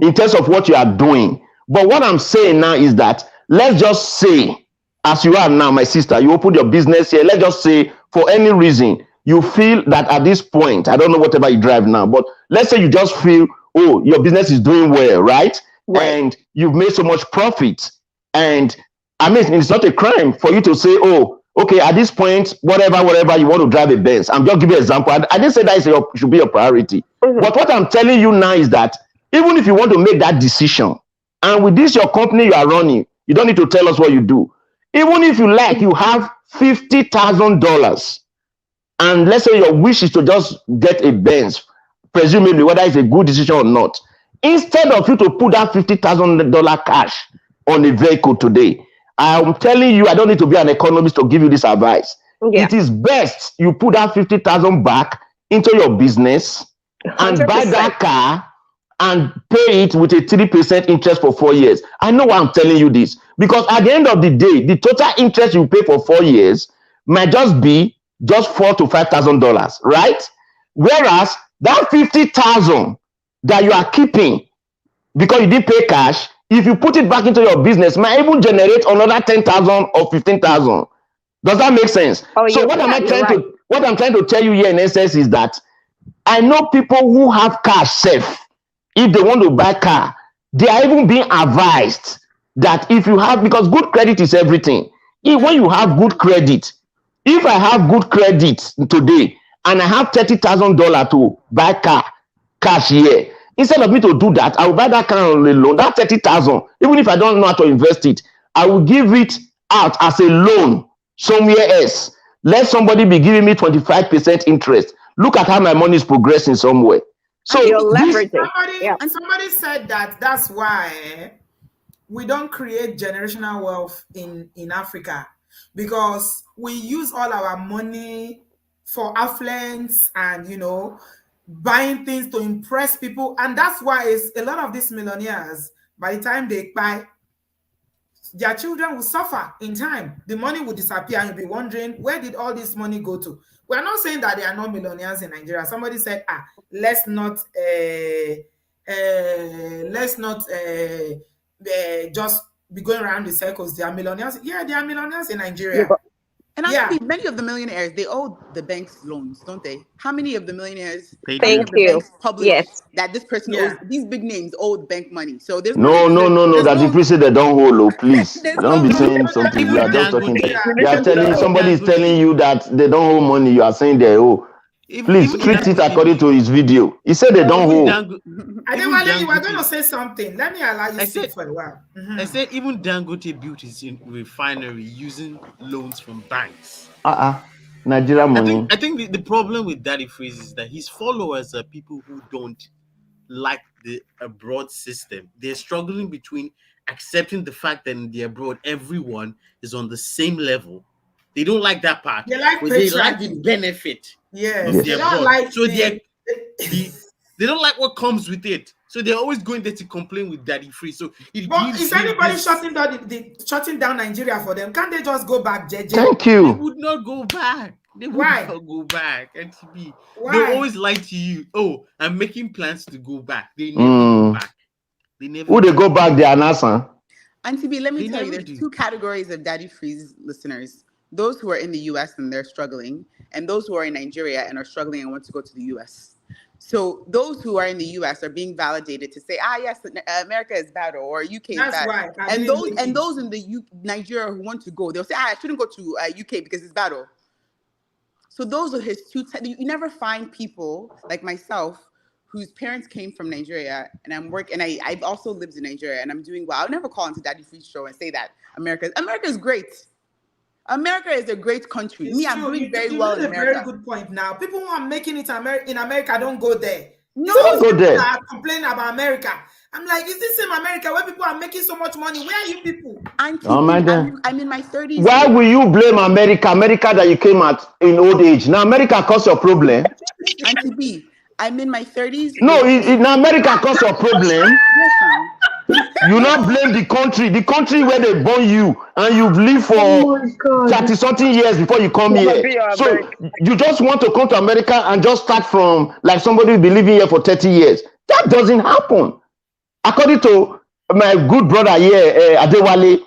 in terms of what you are doing. But what I'm saying now is that let's just say, as you are now, my sister, you open your business here. Let's just say, for any reason, you feel that at this point, I don't know whatever you drive now, but let's say you just feel, oh, your business is doing well, right? And you've made so much profit. And I mean, it's not a crime for you to say, oh, okay, at this point, whatever you want to drive a Benz. I'm just giving you an example. I didn't say that should be your priority. But what I'm telling you now is that even if you want to make that decision, and with this your company you are running, you don't need to tell us what you do. Even if you like, you have $50,000, and let's say your wish is to just get a Benz, presumably whether it's a good decision or not. Instead of you to put that $50,000 cash on a vehicle today, I'm telling you, I don't need to be an economist to give you this advice. Yeah. It is best you put that 50,000 back into your business and 100%. Buy that car and pay it with a 3% interest for 4 years. I know why I'm telling you this, because at the end of the day, the total interest you pay for 4 years might just be just $4,000 to $5,000, right? Whereas that 50,000 that you are keeping because you didn't pay cash, if you put it back into your business, might even generate another 10,000 or 15,000. Does that make sense? Oh, so what I'm trying to tell you here in essence is that I know people who have cash safe. If they want to buy car, they are even being advised that if you have, because good credit is everything. When you have good credit, if I have good credit today and I have $30,000 to buy car cash here, instead of me to do that, I will buy that car on a loan. That 30,000, even if I don't know how to invest it, I will give it out as a loan somewhere else. Let somebody be giving me 25% interest. Look at how my money is progressing somewhere. So somebody said that's why we don't create generational wealth in Africa, because we use all our money for affluence and buying things to impress people, and that's why it's a lot of these millionaires, by the time they buy, their children will suffer in time. The money will disappear and you'll be wondering, where did all this money go to? We're not saying that there are no millionaires in Nigeria. Somebody said, let's not just be going around the circles. There are millionaires. Yeah, there are millionaires in Nigeria. Yeah, and actually, many of the millionaires, they owe the banks loans, don't they? How many of the millionaires Thank you. Banks publish that this person owes, these big names owe bank money? So there's no. That if we say they don't hold, please don't be saying something. You are just talking. You are telling somebody is telling you that they don't owe money. You are saying they owe. Please treat it according to his video. He said they don't hold. I think you were going to say something. Let me allow you to speak for a while. I said even Dangote built his refinery using loans from banks. Nigeria money. I think the problem with Daddy Freeze is that his followers are people who don't like the abroad system. They're struggling between accepting the fact that in the abroad everyone is on the same level. They don't like that part. They like the benefit. Yes. They don't like they don't like what comes with it. So they're always going there to complain with Daddy Free. So is anybody shutting down Nigeria for them? Can't they just go back, JJ? Thank you. They would not go back. They would not go back. NTB. They always lie to you. Oh, I'm making plans to go back. They never go back. They never. Would they go back? They are NASA. Auntie B, let me tell you, there's two categories of Daddy Freeze listeners. Those who are in the US and they're struggling, and those who are in Nigeria and are struggling and want to go to the US. So those who are in the US are being validated to say, yes, America is bad or UK is bad. Right. And those in the Nigeria who want to go, they'll say, I shouldn't go to UK because it's bad. So those are his two. You never find people like myself whose parents came from Nigeria, and I've also lived in Nigeria and I'm doing well. I'll never call into Daddy Freeze show and say that America is great. America is a great country. I'm doing very well in America. Very good point. Now, people who are making it in America don't go there. No, don't go there. Complaining about America. I'm like, is this same America where people are making so much money? Where are you people? I'm in my 30s. Why will you blame America? America that you came at in old age. Now America caused your problem. Auntie B, I'm in my 30s. No, now America caused your problem. You not blame the country where they born you, and you've lived for 30-something years before you come here. So you just want to come to America and just start from like somebody who's been living here for 30 years. That doesn't happen. According to my good brother here, Adewale,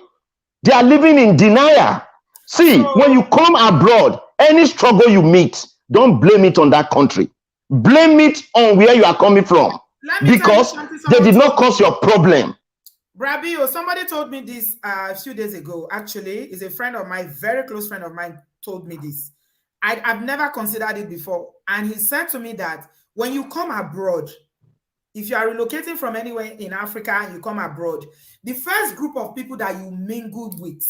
they are living in denial. See, when you come abroad, any struggle you meet, don't blame it on that country. Blame it on where you are coming from. Because they did not cause your problem. Brabio, somebody told me this a few days ago. Actually, is a friend of mine, very close friend of mine, told me this. I've never considered it before. And he said to me that when you come abroad, if you are relocating from anywhere in Africa and you come abroad, the first group of people that you mingle with,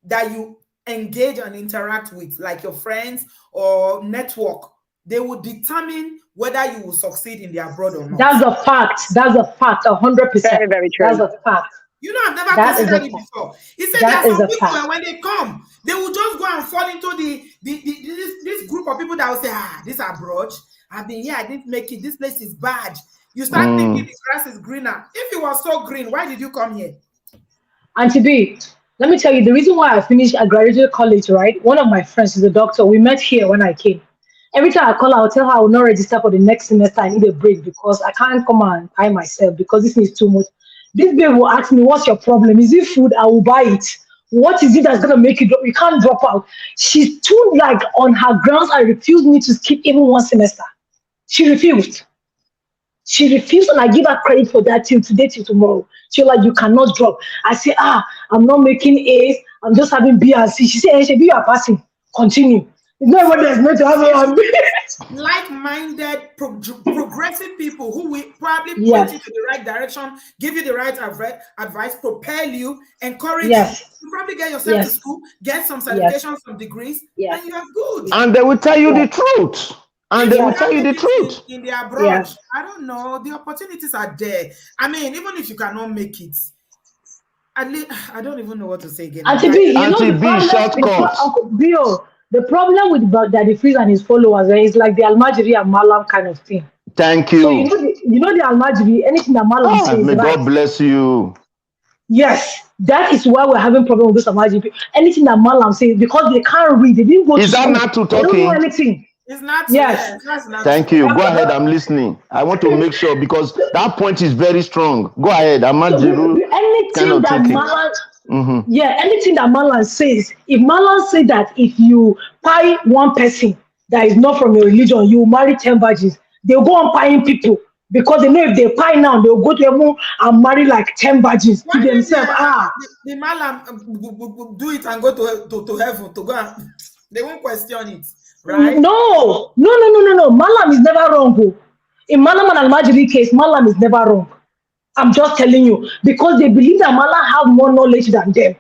that you engage and interact with, like your friends or network, they will determine whether you will succeed in the abroad or not. That's a fact. That's a fact. 100%. Very, very true. That's a fact. You know, I've never considered it before. He said there are some people where when they come, they will just go and fall into this group of people that will say, this abroad. I've been here, I didn't make it. This place is bad. You start thinking the grass is greener. If it was so green, why did you come here? Auntie B, let me tell you, the reason why I graduated college, right? One of my friends is a doctor. We met here when I came. Every time I call her, I'll tell her I will not register for the next semester. I need a break because I can't come and buy myself because this is too much. This babe will ask me, what's your problem? Is it food? I will buy it. What is it that's going to make you drop? You can't drop out. She's too like on her grounds. I refused me to skip even one semester. She refused. She refused, and I give her credit for that till today, till tomorrow. She was like, you cannot drop. I say, I'm not making A's. I'm just having B and C. She said, hey, you are passing. Continue. It's not what there's meant to have like-minded, progressive people who will probably point you to the right direction, give you the right advice, propel you, encourage you. You probably get yourself to school, get some certifications, some degrees, and you are good. And they will tell you the truth. And they will tell you the truth. In the abroad, I don't know. The opportunities are there. I mean, even if you cannot make it, at least I don't even know what to say again. Auntie B, the problem with Daddy Freeze and his followers is like the Almajiri and Malam kind of thing. Thank you. So you know the Almajiri, anything that Malam says, may right? God bless you. Yes, that is why we're having problem with this Almajiri. Anything that Malam says, because they can't read, they didn't go to school. Is that not to talking? They don't know anything. It's not. Yes. Thank you. Go ahead. I'm listening. I want to make sure because that point is very strong. Go ahead. Anything that Malam, anything that Malam says, if Malam say that if you buy one person that is not from your religion, you will marry 10 virgins, they'll go on buying people because they know if they buy now, they'll go to heaven and marry like 10 virgins to themselves. The Malam do it and go to heaven to go and they won't question it. Right? No. Malam is never wrong. In Malam and Almajiri case, Malam is never wrong. I'm just telling you because they believe that Malam have more knowledge than them.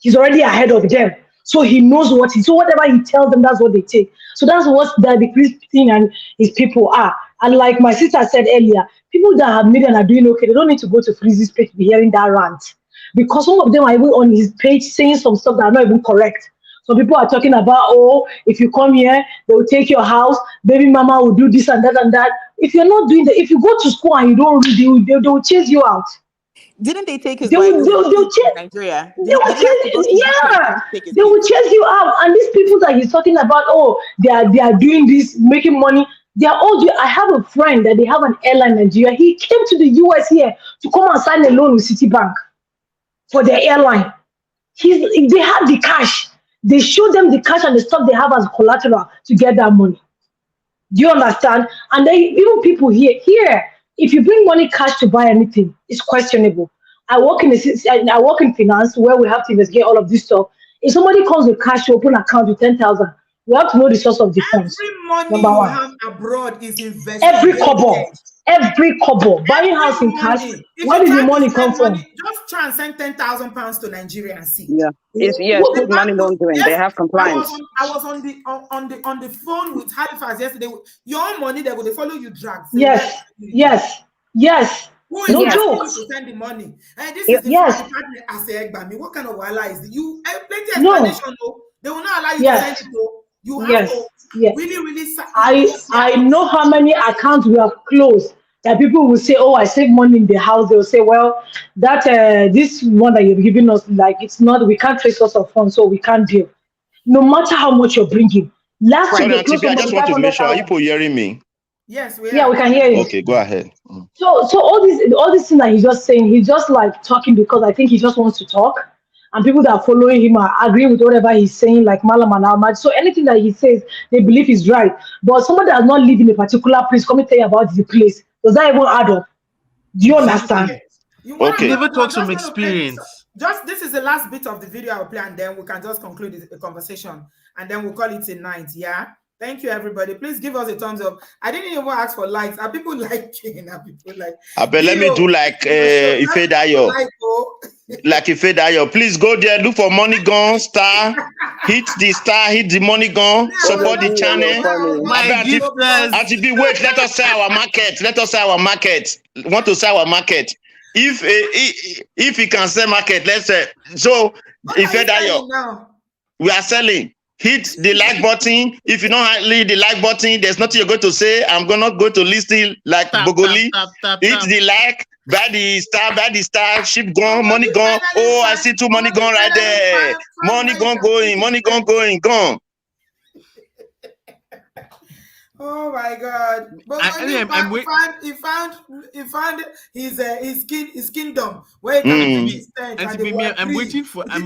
He's already ahead of them, so he knows so whatever he tells them, that's what they take. So that's what the Christian and his people are. And like my sister said earlier, people that have made and are doing okay, they don't need to go to Freeze's page to be hearing that rant because some of them are even on his page saying some stuff that are not even correct. Some people are talking about, if you come here, they will take your house, baby mama will do this and that and that. If you're not doing that, if you go to school and you don't read, they will chase you out. Didn't they take his wife to Nigeria? They will chase you out. And these people that he's talking about, they are doing this, making money. They are all. I have a friend that they have an airline in Nigeria. He came to the US here to come and sign a loan with Citibank for their airline. They have the cash. They show them the cash and the stuff they have as collateral to get that money. Do you understand? And then even people here, if you bring money cash to buy anything, it's questionable. I work in finance where we have to investigate all of this stuff. If somebody comes with cash to open an account with 10,000, we have to know the source of the funds. Every money you have abroad is invested. Every kobo. Buying house in cash. Where does the money come from? Just try and send £10,000 to Nigeria and see. It's money laundering. They have compliance. I was on the phone with Halifax yesterday. Your money, they will follow you drag. Yes. Who is to send the money? And this is the department. I say, what kind of wala is it? You plenty explanation. No. They will not allow you to send it. You have to really. I know how many accounts we have closed that people will say, I save money in the house. They will say, well, that this one that you're giving us, like it's not, we can't trace source of funds, so we can't deal. No matter how much you're bringing. Last week, I just want to make sure. Are you hearing me? Yes, we can hear you. Okay, go ahead. So all these things that he's just saying, he's just like talking because I think he just wants to talk. And people that are following him are agreeing with whatever he's saying, like Malam and Ahmad. So anything that he says, they believe is right. But someone that does not live in a particular place, come and tell you about the place. Does that even add up? Do you understand? You want Okay. Never talk I'm some just going to play this. experience. Just this is the last bit of the video I'll play, and then we can just conclude the conversation, and then we'll call it a night. Yeah. Thank you, everybody. Please give us a thumbs up. I didn't even ask for likes. Are people liking? Are people like? But let me do like Ife Dayo. Like Ife Dayo. Please go there, look for Money Gun star. Hit the star, hit the Money Gun, support the channel. My gifters. RTB, wait, let us sell our market. Let us sell our market. Want to sell our market. If we can sell market, let's say. So, Ife Dayo, we are selling. Hit the like button. If you don't hit the like button, there's nothing you're going to say. I'm gonna go to listen like Bogoli. Hit the like, buy the star, ship gone, money gone. Oh, I see two money gone right there. Money gone gone. Oh my God! But he found his kingdom where he can be his tent. I'm waiting for. He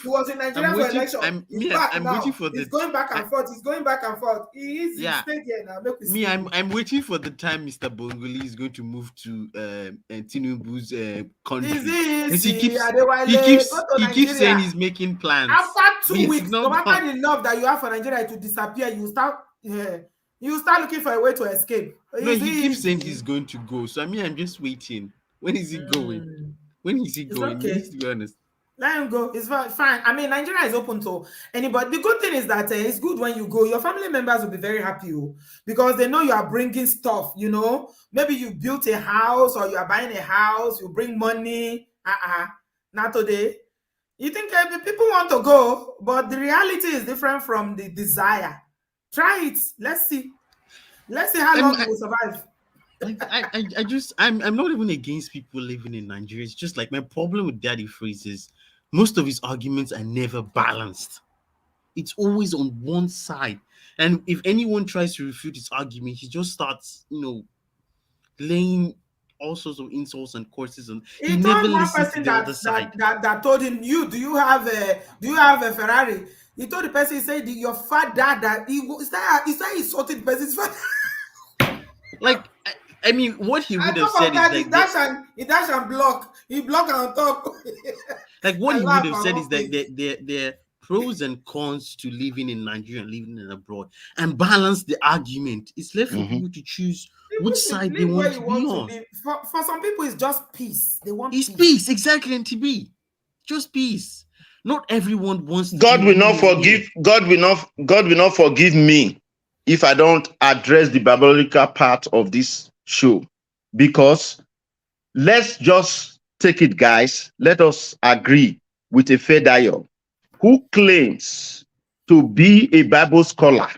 was in Nigeria for election. I'm waiting for He's going back and forth. He is staying here now. I'm waiting for the time Mr. Bongoli is going to move to Tinubu's country. He keeps saying he's making plans. After 2 weeks, no matter the love that you have for Nigeria to disappear, you start looking for a way to escape. No, he keeps saying he's going to go. So I'm just waiting. When is he going? When is he going? Okay. To be honest. Let him go. It's fine. I mean, Nigeria is open to anybody. The good thing is that it's good when you go. Your family members will be very happy because they know you are bringing stuff. Maybe you built a house or you are buying a house. You bring money. Not today. You think people want to go, but the reality is different from the desire. Try it. Let's see how long you will survive. I'm not even against people living in Nigeria. It's just like my problem with Daddy Freeze is most of his arguments are never balanced. It's always on one side. And if anyone tries to refute his argument, he just starts, laying all sorts of insults and curses, and he never listens to the other side. That told him, do you have a Ferrari? He told the person, he said, your father, that he started insulting the person's father. Like, I mean, what he would have said is like he dash and block. He block on top. Like what he would have said is that there are pros and cons to living in Nigeria and living in abroad, and balance the argument. It's left for people to choose which side they want to be on. For some people, it's just peace. They want peace, exactly, and to be just peace. Not everyone wants to. God will not forgive. God will not forgive me if I don't address the biblical part of this show, because let's just take it, guys. Let us agree with Ife Dayo, who claims to be a Bible scholar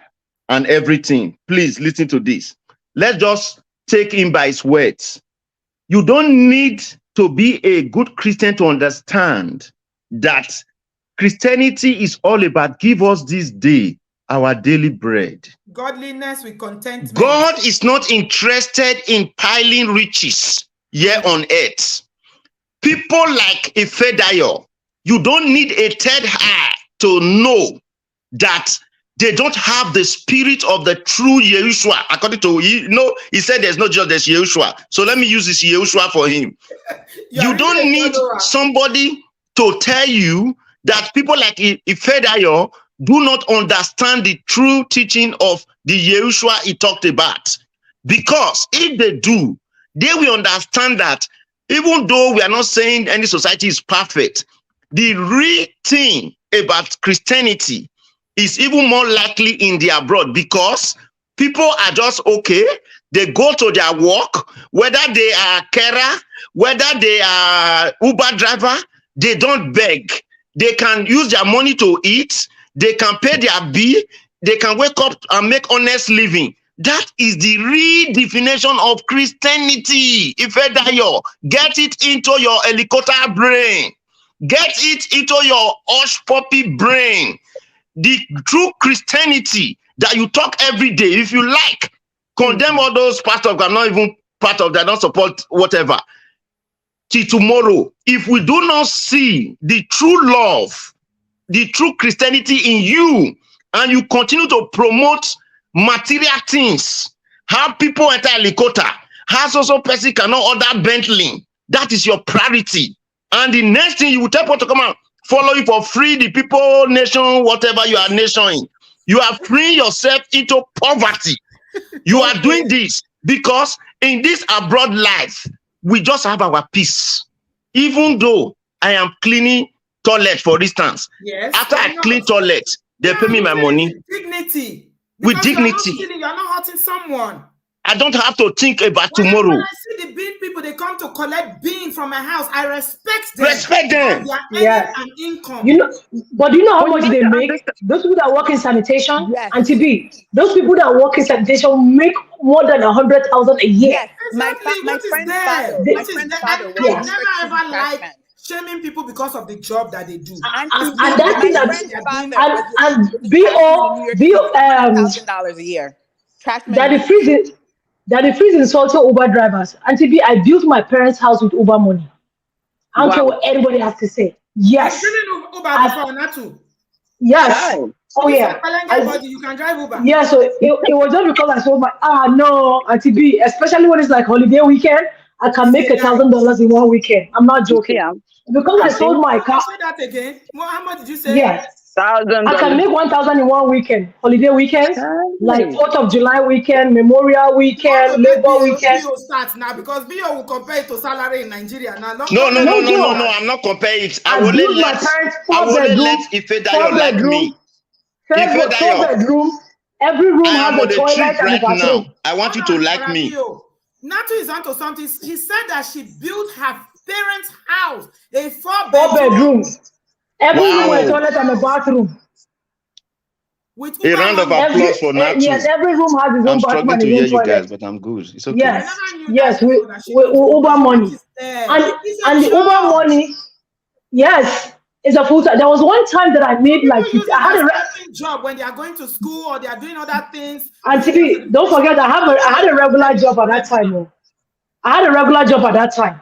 and everything. Please listen to this. Let's just take him by his words. You don't need to be a good Christian to understand that Christianity is all about give us this day our daily bread. Godliness with contentment. God is not interested in piling riches here on earth. People like Ife Dayo, you don't need a third eye to know that they don't have the spirit of the true Yeshua. According to, he said there's no just there's Yeshua. So let me use this Yeshua for him. You don't need somebody to tell you that people like Ife Dayo do not understand the true teaching of the Yeshua he talked about. Because if they do, they will understand that even though we are not saying any society is perfect, the real thing about Christianity is even more likely in the abroad, because people are just okay. They go to their work, whether they are carer, whether they are Uber driver, they don't beg. They can use their money to eat. They can pay their bill. They can wake up and make honest living. That is the real definition of Christianity. Ife Dayo, get it into your helicopter brain. Get it into your hush puppy brain. The true Christianity that you talk every day, if you like, condemn all those pastors that are not even part of that, don't support whatever. Till tomorrow, if we do not see the true love, the true Christianity in you, and you continue to promote material things, how people enter helicopter, how also person cannot order Bentley, That is your priority. And the next thing you will tell people to come out, follow you for free, the people, nation, whatever you are nationing. You are freeing yourself into poverty. You are doing this because in this abroad life, we just have our peace. Even though I am cleaning toilet, for instance, after I clean toilet, they pay me my money. Dignity. With dignity. You're not hurting someone. I don't have to think about tomorrow. When I see the bean people, they come to collect bean from my house. I respect them. Respect them. They are earning an income. You know, but do you know how much they make? Those people that work in sanitation, and TB, those people that work in sanitation make more than 100,000 a year. Yes, exactly. my friend's father. My friend's father. I never ever like shaming people because of the job that they do. And that thing that and $1,000 a year. That the freezing is also Uber drivers. And TB, I built my parents' house with Uber money. I don't care what anybody has to say. Yes. Yes. Oh yeah. You can drive Uber. Yeah. So it was just because I sold my no, TB, especially when it's like holiday weekend, I can make $1,000 in one weekend. I'm not joking. Yeah. Because I sold my car. Say that again. How much did you say? Yes. I can make 1,000 in one weekend. Holiday weekends, like 4th of July weekend, Memorial weekend, Labor weekend. BO starts now because BO will compare it to salary in Nigeria now. No. I'm not comparing it. I will let Ifedayo like me. Ifedayo. Every room has a toilet and a bathroom. I want you to like me. Natu is onto something. He said that she built her parents' house, a 4 bedroom. Every room has a toilet and a bathroom. A round of applause for Natu. Yes, every room has its own bathroom and its own toilet. Guys, but I'm good. It's okay. Yes, we Uber money. And the Uber money, yes, is a full time. There was one time that I made like I had a job when they are going to school or they are doing other things. And TB, don't forget, I had a regular job at that time. I had a regular job at that time.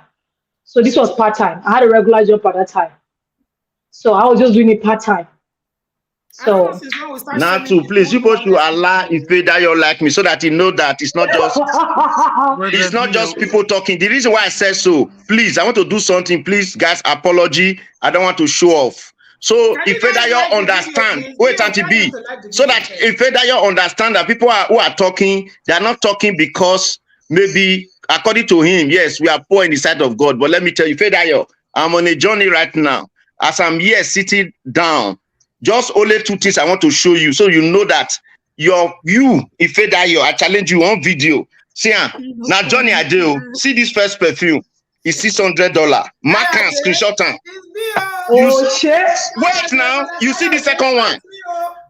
So this was part-time. I had a regular job at that time. So I was just doing it part-time. So Natu, please, you both should allow Ifedayo like me so that he know that it's not just people talking. The reason why I said so, please, I want to do something. Please, guys, apology. I don't want to show off. So Ifedayo understand. Wait, Auntie B. So that Ifedayo understand that people who are talking, they are not talking because maybe according to him, yes, we are poor in the sight of God. But let me tell you, Ifedayo, I'm on a journey right now. As I'm here sitting down, just only 2 things I want to show you, so you know that you, Ifedayo, I challenge you on video. See, now Johnny, I do. See this first perfume. It's $600. Mark and screenshot. Wait now. You see the second one.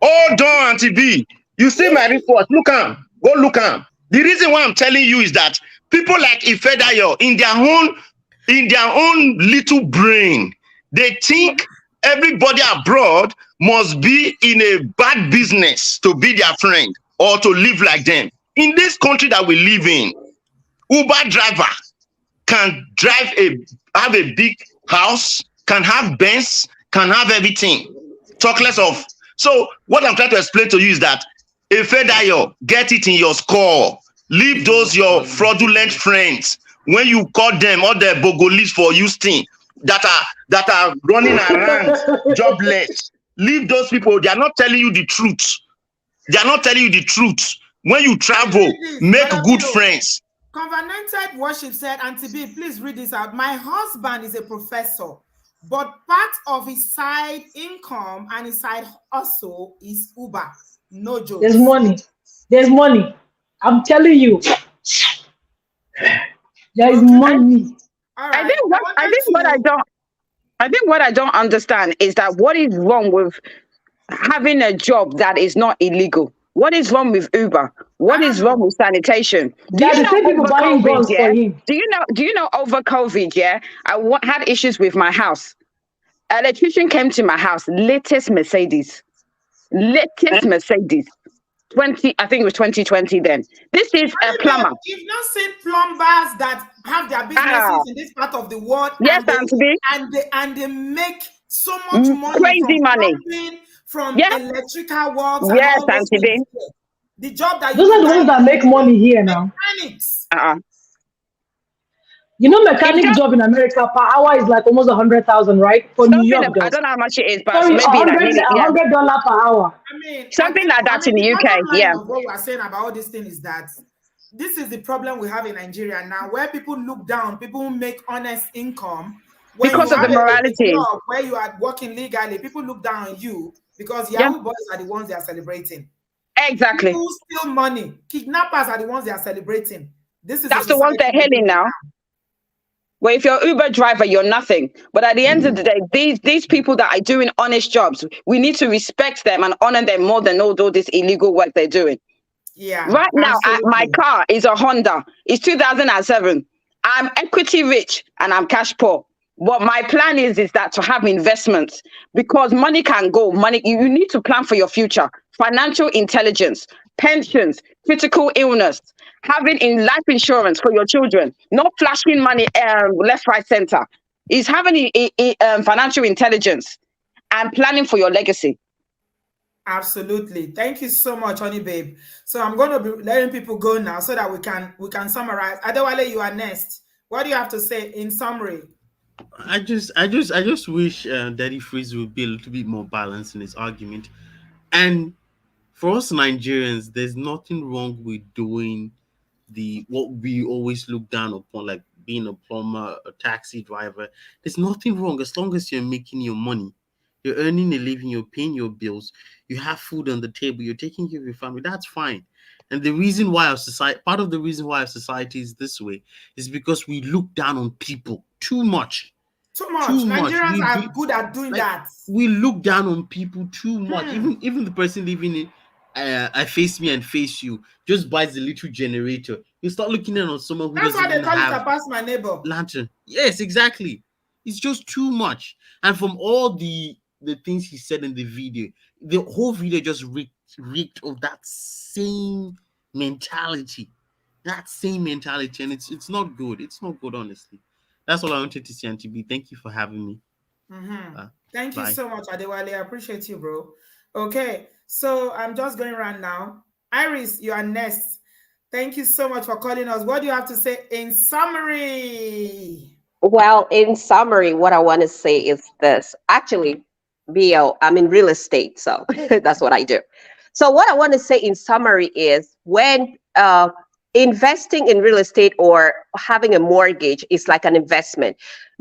Hold on, Auntie B. You see my report. Look am. Go look am. The reason why I'm telling you is that people like Ifedayo, in their own little brain, they think everybody abroad must be in a bad business to be their friend or to live like them. In this country that we live in, Uber driver can have a big house, can have Benz, can have everything. Talk less of. So what I'm trying to explain to you is that Ifedayo, get it in your score. Leave those your fraudulent friends. When you call them all the bogolis for Houston that are running around jobless, leave those people. They are not telling you the truth. They are not telling you the truth. When you travel, make good friends. Covenanted Worship said, Auntie B, please read this out. My husband is a professor, but part of his side income and his side hustle is Uber. No joke. There's money. There's money. I'm telling you. There is money. All right. I think what I don't understand is that what is wrong with having a job that is not illegal? What is wrong with Uber? What is wrong with sanitation? Do you know over COVID, yeah, I had issues with my house. An electrician came to my house, latest Mercedes. 20, I think it was 2020 then. This is a plumber. You've not seen plumbers that have their businesses in this part of the world. Yes, and they make so much money. Crazy money. From electrical works. Yes, Auntie. The job that those are the ones that make money here now. Mechanics. You know, mechanic job in America per hour is like almost 100,000, right? For New something, York I does. don't know how much it is, but Sorry, maybe like nearly, yeah, $100 per hour. I mean, something like that in the the UK. bottom line Yeah, of what we're saying about all this thing is that this is the problem we have in Nigeria now, where people look down, people who make honest income. When you because of have the a morality. job where you are working legally, people look down on you because Yeah, Yahoo boys are the ones they are celebrating. exactly. People who steal money, kidnappers are the ones they are celebrating. This is the That's the ones society they're we live hailing in now. now. Well, if you're an Uber driver, you're nothing. But at the end of the day, these people that are doing honest jobs, we need to respect them and honor them more than all this illegal work they're doing. Yeah, Right now, my absolutely. car is a Honda. It's 2007. I'm equity rich and I'm cash poor. What my plan is that to have investments, because money can go. Money, you need to plan for your future. Financial intelligence, pensions, critical illness, having in life insurance for your children, not flashing money left, right, center. Is having financial intelligence and planning for your legacy. Absolutely. Thank you so much, honey babe. So I'm going to be letting people go now so that we can summarize. Adewale, you are next. What do you have to say in summary? I just wish Daddy Freeze would be a little bit more balanced in his argument. And for us Nigerians, there's nothing wrong with doing what we always look down upon, like being a plumber, a taxi driver. There's nothing wrong as long as you're making your money. You're earning a living, you're paying your bills, you have food on the table, you're taking care of your family. That's fine. And the reason why our society, part of the reason why our society is this way, is because we look down on people too much. Too much. Too much. Nigerians are good at doing that. We look down on people too much. Even the person living in I face me and face you just buys the little generator. You start looking at on someone who That's doesn't why they even call it have a pass my neighbor. lantern. Yes, exactly. It's just too much. And from all the things he said in the video, the whole video just reeked of that same mentality. That same mentality. And it's not good. It's not good, honestly. That's all I wanted to say, Auntie B. Thank you for having me. Thank you Bye. so much, Adewale. I appreciate you, bro. Okay, so I'm just going around now. Iris, you are next. Thank you so much for calling us. What do you have to say in summary? Well, in summary, what I want to say is this. Actually, BL, I'm in real estate, so that's what I do. So what I want to say in summary is when investing in real estate or having a mortgage is like an investment,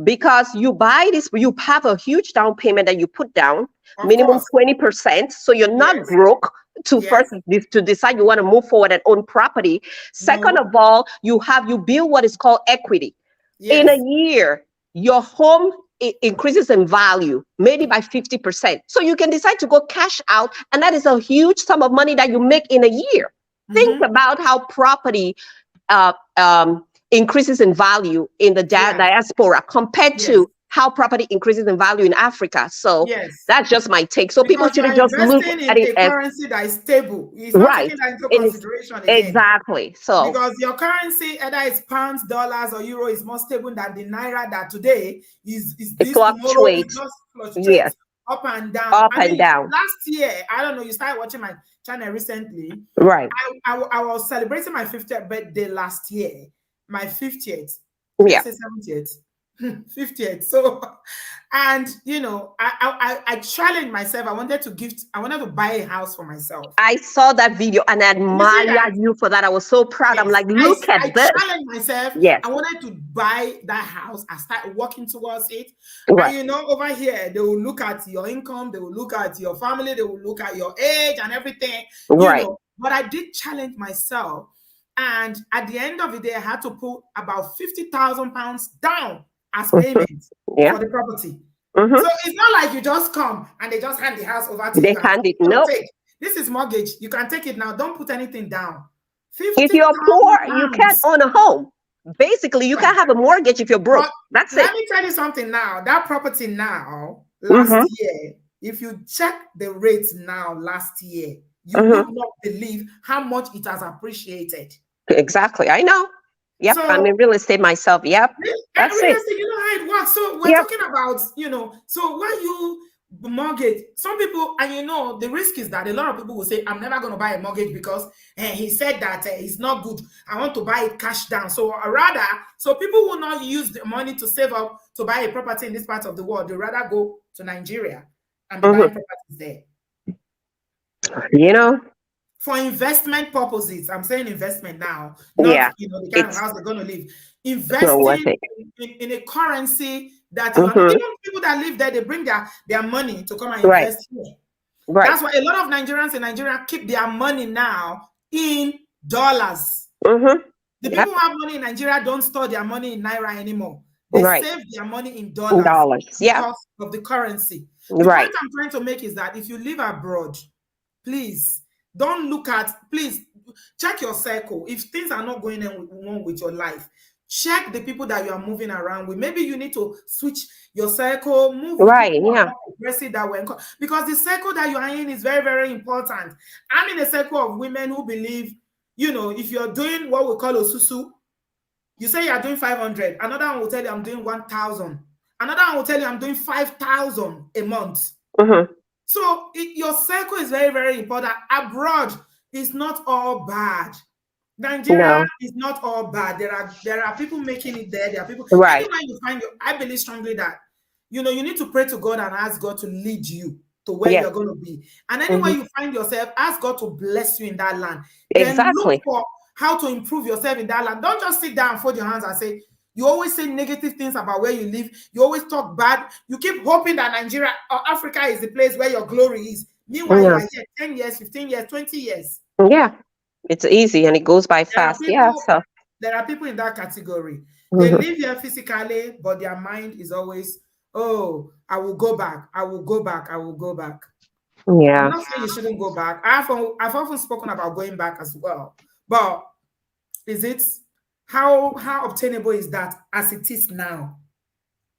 because you buy this, you have a huge down payment that you put down, minimum 20%. So you're not broke to first to decide you want to move forward and own property. Second of all, you build what is called equity. In a year, your home increases in value, maybe by 50%. So you can decide to go cash out, and that is a huge sum of money that you make in a year. Think about how property increases in value in the diaspora compared to how property increases in value in Africa. So that's just my take. So because people should just look at it as currency that is stable. It's not taking that into consideration again. Exactly. So because your currency, either it's pounds, dollars, or euro, is more stable than the naira that today is this tomorrow it just fluctuates up and down. Last year, I don't know, you started watching my channel recently. Right. I was celebrating my 50th birthday last year. My 50th. Yeah. 70th. 50th. So, and you know, I challenged myself. I wanted to buy a house for myself. I saw that video and I admire you for that. I was so proud. I'm like, look at this. I challenged myself. Yes. I wanted to buy that house. I started working towards it. Right. And you know, over here, they will look at your income, they will look at your family, they will look at your age and everything. Right. You know, but I did challenge myself. And at the end of the day, I had to put about 50,000 pounds down as payment for the property. So it's not like you just come and they just hand the house over to you. They hand it. No. This is mortgage. You can take it now. Don't put anything down. If you're poor, you can't own a home. Basically, you can't have a mortgage if you're broke. That's it. Let me tell you something now. That property now, last year, if you check the rates now last year, you would not believe how much it has appreciated. Exactly. I know. Yep. So, I'm in real estate myself. Yep. That's real estate, you know how it works. So we're talking about, you know, so mortgage. Some people, and you know, the risk is that a lot of people will say, I'm never going to buy a mortgage because he said that it's not good. I want to buy it cash down. So rather, so people will not use the money to save up to buy a property in this part of the world. They rather go to Nigeria and be buying properties there. You know, for investment purposes, I'm saying investment now, not you know the kind of house they're going to live. Investing in a currency that you are not, even people that live there, they bring their money to come and invest here. That's why a lot of Nigerians in Nigeria keep their money now in dollars. The people who have money in Nigeria don't store their money in naira anymore. They save their money in dollars because of the currency. The point I'm trying to make is that if you live abroad, please don't look at, please check your circle. If things are not going on with your life, check the people that you are moving around with. Maybe you need to switch your circle, move aggressive that way, because the circle that you are in is very, very important. I'm in a circle of women who believe, you know, if you're doing what we call osusu, you say you're doing 500, another one will tell you I'm doing 1,000, another one will tell you I'm doing 5,000 a month. So your circle is very, very important. Abroad is not all bad. Nigeria is not all bad. There are people making it there. There are people. Anywhere you find I believe strongly that, you know, you need to pray to God and ask God to lead you to where you're going to be. And anywhere you find yourself, ask God to bless you in that land. Then look for how to improve yourself in that land. Don't just sit down and fold your hands and say, you always say negative things about where you live. You always talk bad. You keep hoping that Nigeria or Africa is the place where your glory is. Meanwhile, you are here 10 years, 15 years, 20 years. Yeah. It's easy and it goes by fast. So there are people in that category. They live here physically, but their mind is always, oh, I will go back. I will go back. I will go back. Yeah. I'm not saying you shouldn't go back. I've often spoken about going back as well. But is it how obtainable is that as it is now?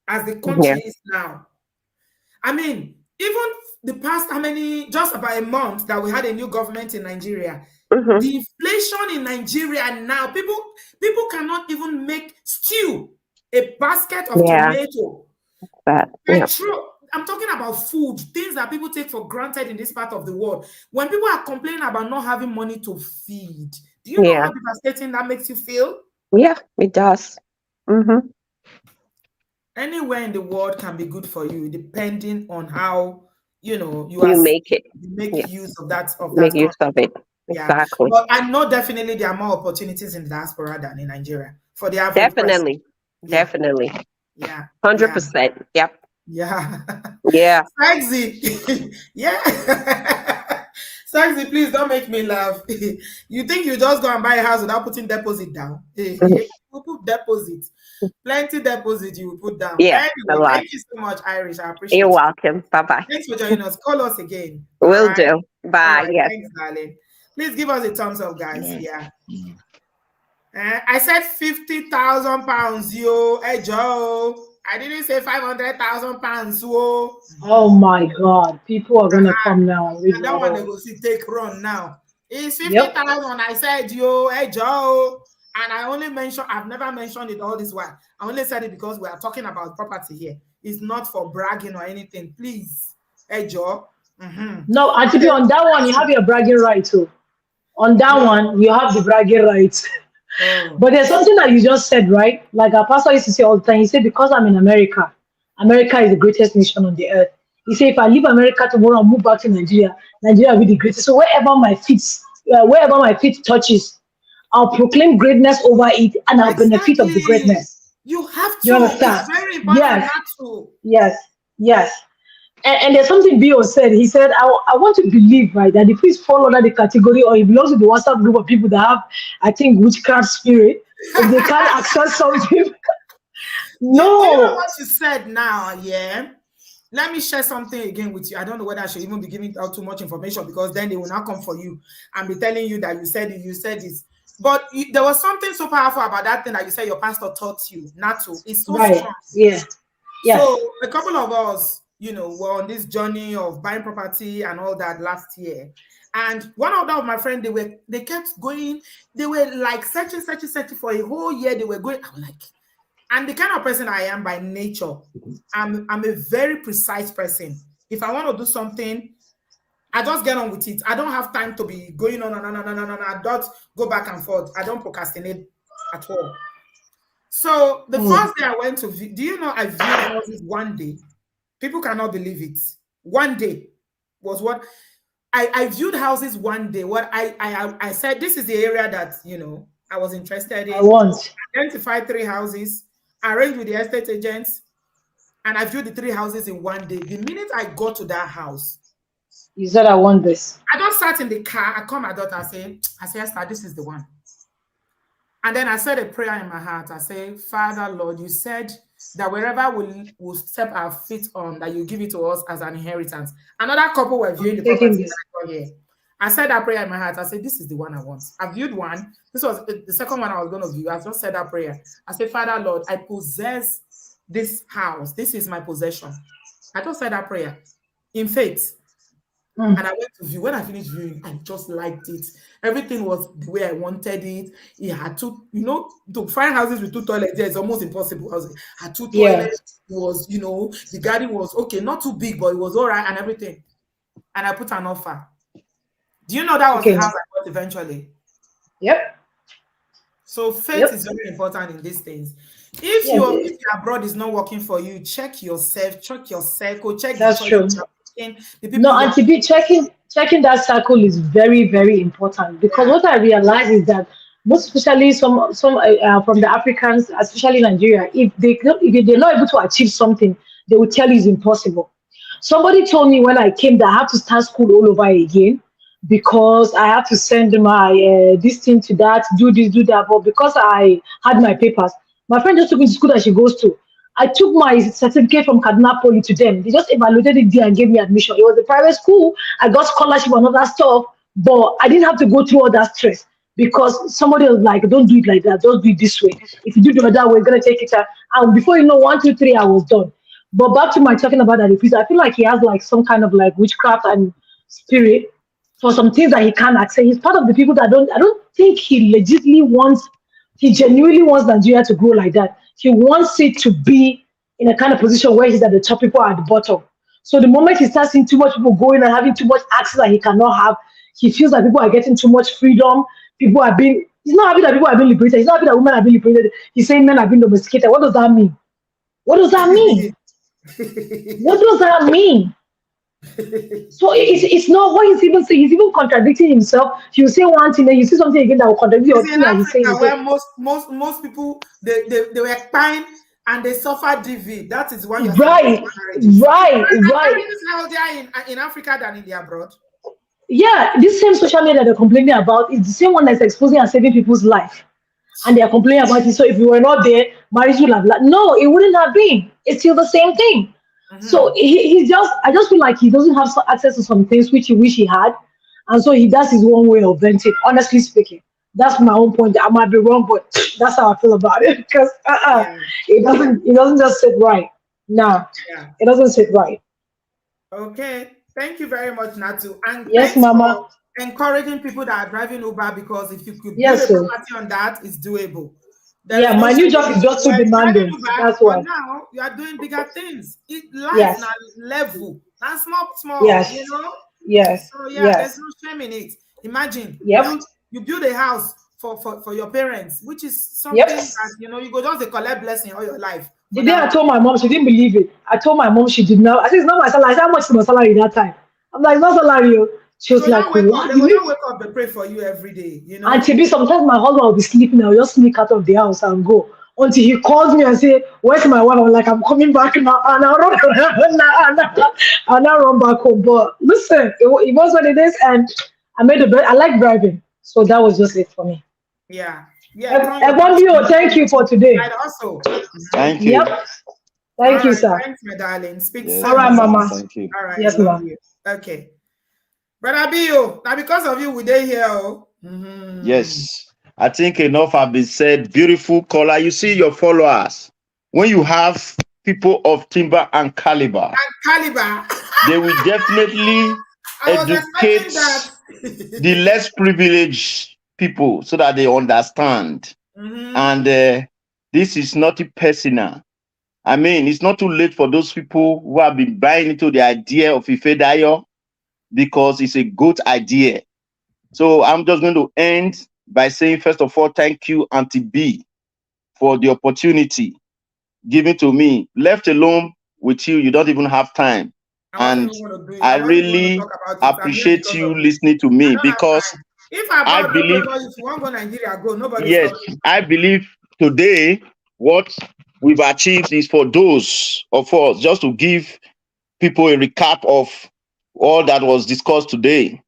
As the country is now? I mean, even the past just about a month that we had a new government in Nigeria, the inflation in Nigeria now, people cannot even make stew, a basket of tomato. Petrol, I'm talking about food, things that people take for granted in this part of the world. When people are complaining about not having money to feed, do you know how devastating that makes you feel? Yeah, it does. Anywhere in the world can be good for you, depending on how you make use of that. Make use of it. Exactly. But I know definitely there are more opportunities in the diaspora than in Nigeria for the average person. Definitely. Yeah. 100%. Yep. Yeah. Yeah. Sexy. Yeah. Sexy, please don't make me laugh. You think you just go and buy a house without putting deposit down? You put deposit. Plenty deposit you will put down. Yeah. Anyway, thank you so much, Irish. I appreciate it. You're welcome. Bye-bye. Thanks for joining us. Call us again. Will do. Bye. Right. Yes. Thanks, darling. Please give us a thumbs up, guys. Yeah. I said 50,000 pounds, yo. Hey, Joe. I didn't say 500,000 pounds, whoa. Oh my God. People are going to come now and read I don't want to go see take run now. It's 50,000. I said, yo, hey, Joe. And I've never mentioned it all this while. I only said it because we are talking about property here. It's not for bragging or anything. Please. Hey, Joe. No, and to be on that one, you have your bragging right too. On that one, you have the bragging rights. But there's something that you just said, right? Like our pastor used to say all the time. He said, because I'm in America, America is the greatest nation on the earth. He said, if I leave America tomorrow and move back to Nigeria, Nigeria will be the greatest. So wherever my feet touches, I'll proclaim greatness over it and I'll benefit of the greatness. You have to. You understand? It's very important to. Yes. And there's something Bio said. He said, I want to believe, right, that if we fall under the category or he belongs to the WhatsApp group of people that have, I think, witchcraft spirit, if they can't access something. No. You know what you said now, yeah? Let me share something again with you. I don't know whether I should even be giving out too much information because then they will not come for you and be telling you that you said it. But there was something so powerful about that thing that you said your pastor taught you not to. It's so strong. Yeah. So a couple of us, were on this journey of buying property and all that last year. And one of my friends, they kept going. They were like searching for a whole year. They were going. I'm like, and the kind of person I am by nature, I'm a very precise person. If I want to do something, I just get on with it. I don't have time to be going on. I don't go back and forth. I don't procrastinate at all. So the first day I went to, do you know I viewed houses one day? People cannot believe it. One day was what I viewed houses one day. What I said, this is the area that, you know, I was interested in. I want. Identified 3 houses, arranged with the estate agents, and I viewed the 3 houses in one day. The minute I got to that house, You said I want this. I just sat in the car. I called my daughter. I said, Esther, this is the one. And then I said a prayer in my heart. I say, Father, Lord, you said that wherever we'll step our feet on, that you give it to us as an inheritance. Another couple were viewing the property that I got here. I said that prayer in my heart. I said, this is the one I want. I viewed one. This was the second one I was going to view. I just said that prayer. I said, Father, Lord, I possess this house. This is my possession. I just said that prayer in faith. And I went to view. When I finished viewing, I just liked it. Everything was the way I wanted it. It had 2, you know, to find houses with 2 toilets there is almost impossible. I had 2 toilets. It was, you know, the garden was okay, not too big, but it was all right and everything. And I put an offer. Do you know that was the house I got eventually? Yep. So faith is very important in these things. If your abroad is not working for you, check yourself, check your circle, check That's true. The people No, and to be checking that circle is very, very important, because what I realize is that most especially some from the Africans, especially Nigeria, if they're not able to achieve something, they will tell you it's impossible. Somebody told me when I came that I have to start school all over again because I have to send my this thing to that, do this, do that. But because I had my papers, my friend just took me to school that she goes to. I took my certificate from Kaduna Poly to them. They just evaluated it there and gave me admission. It was a private school. I got scholarship and all that stuff, but I didn't have to go through all that stress because somebody was like, don't do it like that. Just do it this way. If you do it that way, it's going to take it time. And before you know, 1, 2, 3, I was done. But back to my talking about that, I feel like he has like some kind of like witchcraft and spirit for some things that he can't access. He's part of the people that I don't think he genuinely wants Nigeria to grow like that. He wants it to be in a kind of position where he's at the top, people are at the bottom. So the moment he starts seeing too much people going and having too much access that he cannot have, he feels like people are getting too much freedom. He's not happy that people are being liberated. He's not happy that women are being liberated. He's saying men are being domesticated. What does that mean? What does that mean? What does that mean? So it's not what he's even saying. He's even contradicting himself. You say one thing, then you see something again that will contradict your thing that he's saying. Where most people they were fine and they suffer DV. That is why you're right. It's healthier in Africa than in the abroad. Yeah, this same social media they're complaining about is the same one that's exposing and saving people's life, and they're complaining about it. So if you were not there, marriage would have no, it wouldn't have been. It's still the same thing. So I just feel like he doesn't have access to some things which he wish he had, and so he does his own way of venting. Honestly speaking, that's my own point. I might be wrong, but that's how I feel about it. Because it doesn't just sit right. It doesn't sit right. Okay, thank you very much, Natu. And yes, Mama. Encouraging people that are driving Uber, because if you could build a party on that, it's doable. My new job is just too demanding. That's why. Now you are doing bigger things. Life now level. That's small. Yes. You know. Yes. So there's no shame in it. Imagine you build a house for your parents, which is something that you go just collect blessing all your life. The day I told my mom, she didn't believe it. I told my mom she did not. I said, it's not my salary. I said, how much is my salary that time? I'm like, no salary. She was like, what? They will wake up, they pray for you every day, you know. And sometimes my husband will be sleeping. I'll just sneak out of the house and go until he calls me and say, "Where's my wife?" I'm like, "I'm coming back now," and I'll run back home. But listen, it was what it is, and I made the best. I like driving, so that was just it for me. Yeah. Thank you for today. Also, thank you. Yep. Thank you, sir. Thanks, my darling. Speak soon. All right, Mama. Thank you. All right. Yes, ma'am. Okay. Brother Bio, now because of you, we dey here. Yes, I think enough have been said. Beautiful caller. You see your followers. When you have people of timber and caliber, they will definitely educate the less privileged people so that they understand. And this is not personal. I mean, it's not too late for those people who have been buying into the idea of Ifedayo because it's a good idea. So I'm just going to end by saying, first of all, thank you, Auntie B, for the opportunity given to me. Left alone with you, you don't even have time. And I really appreciate you listening to me because I believe, if you want to go Nigeria, go. Nobody yes, I believe today what we've achieved is for those of us, just to give people a recap of all that was discussed today.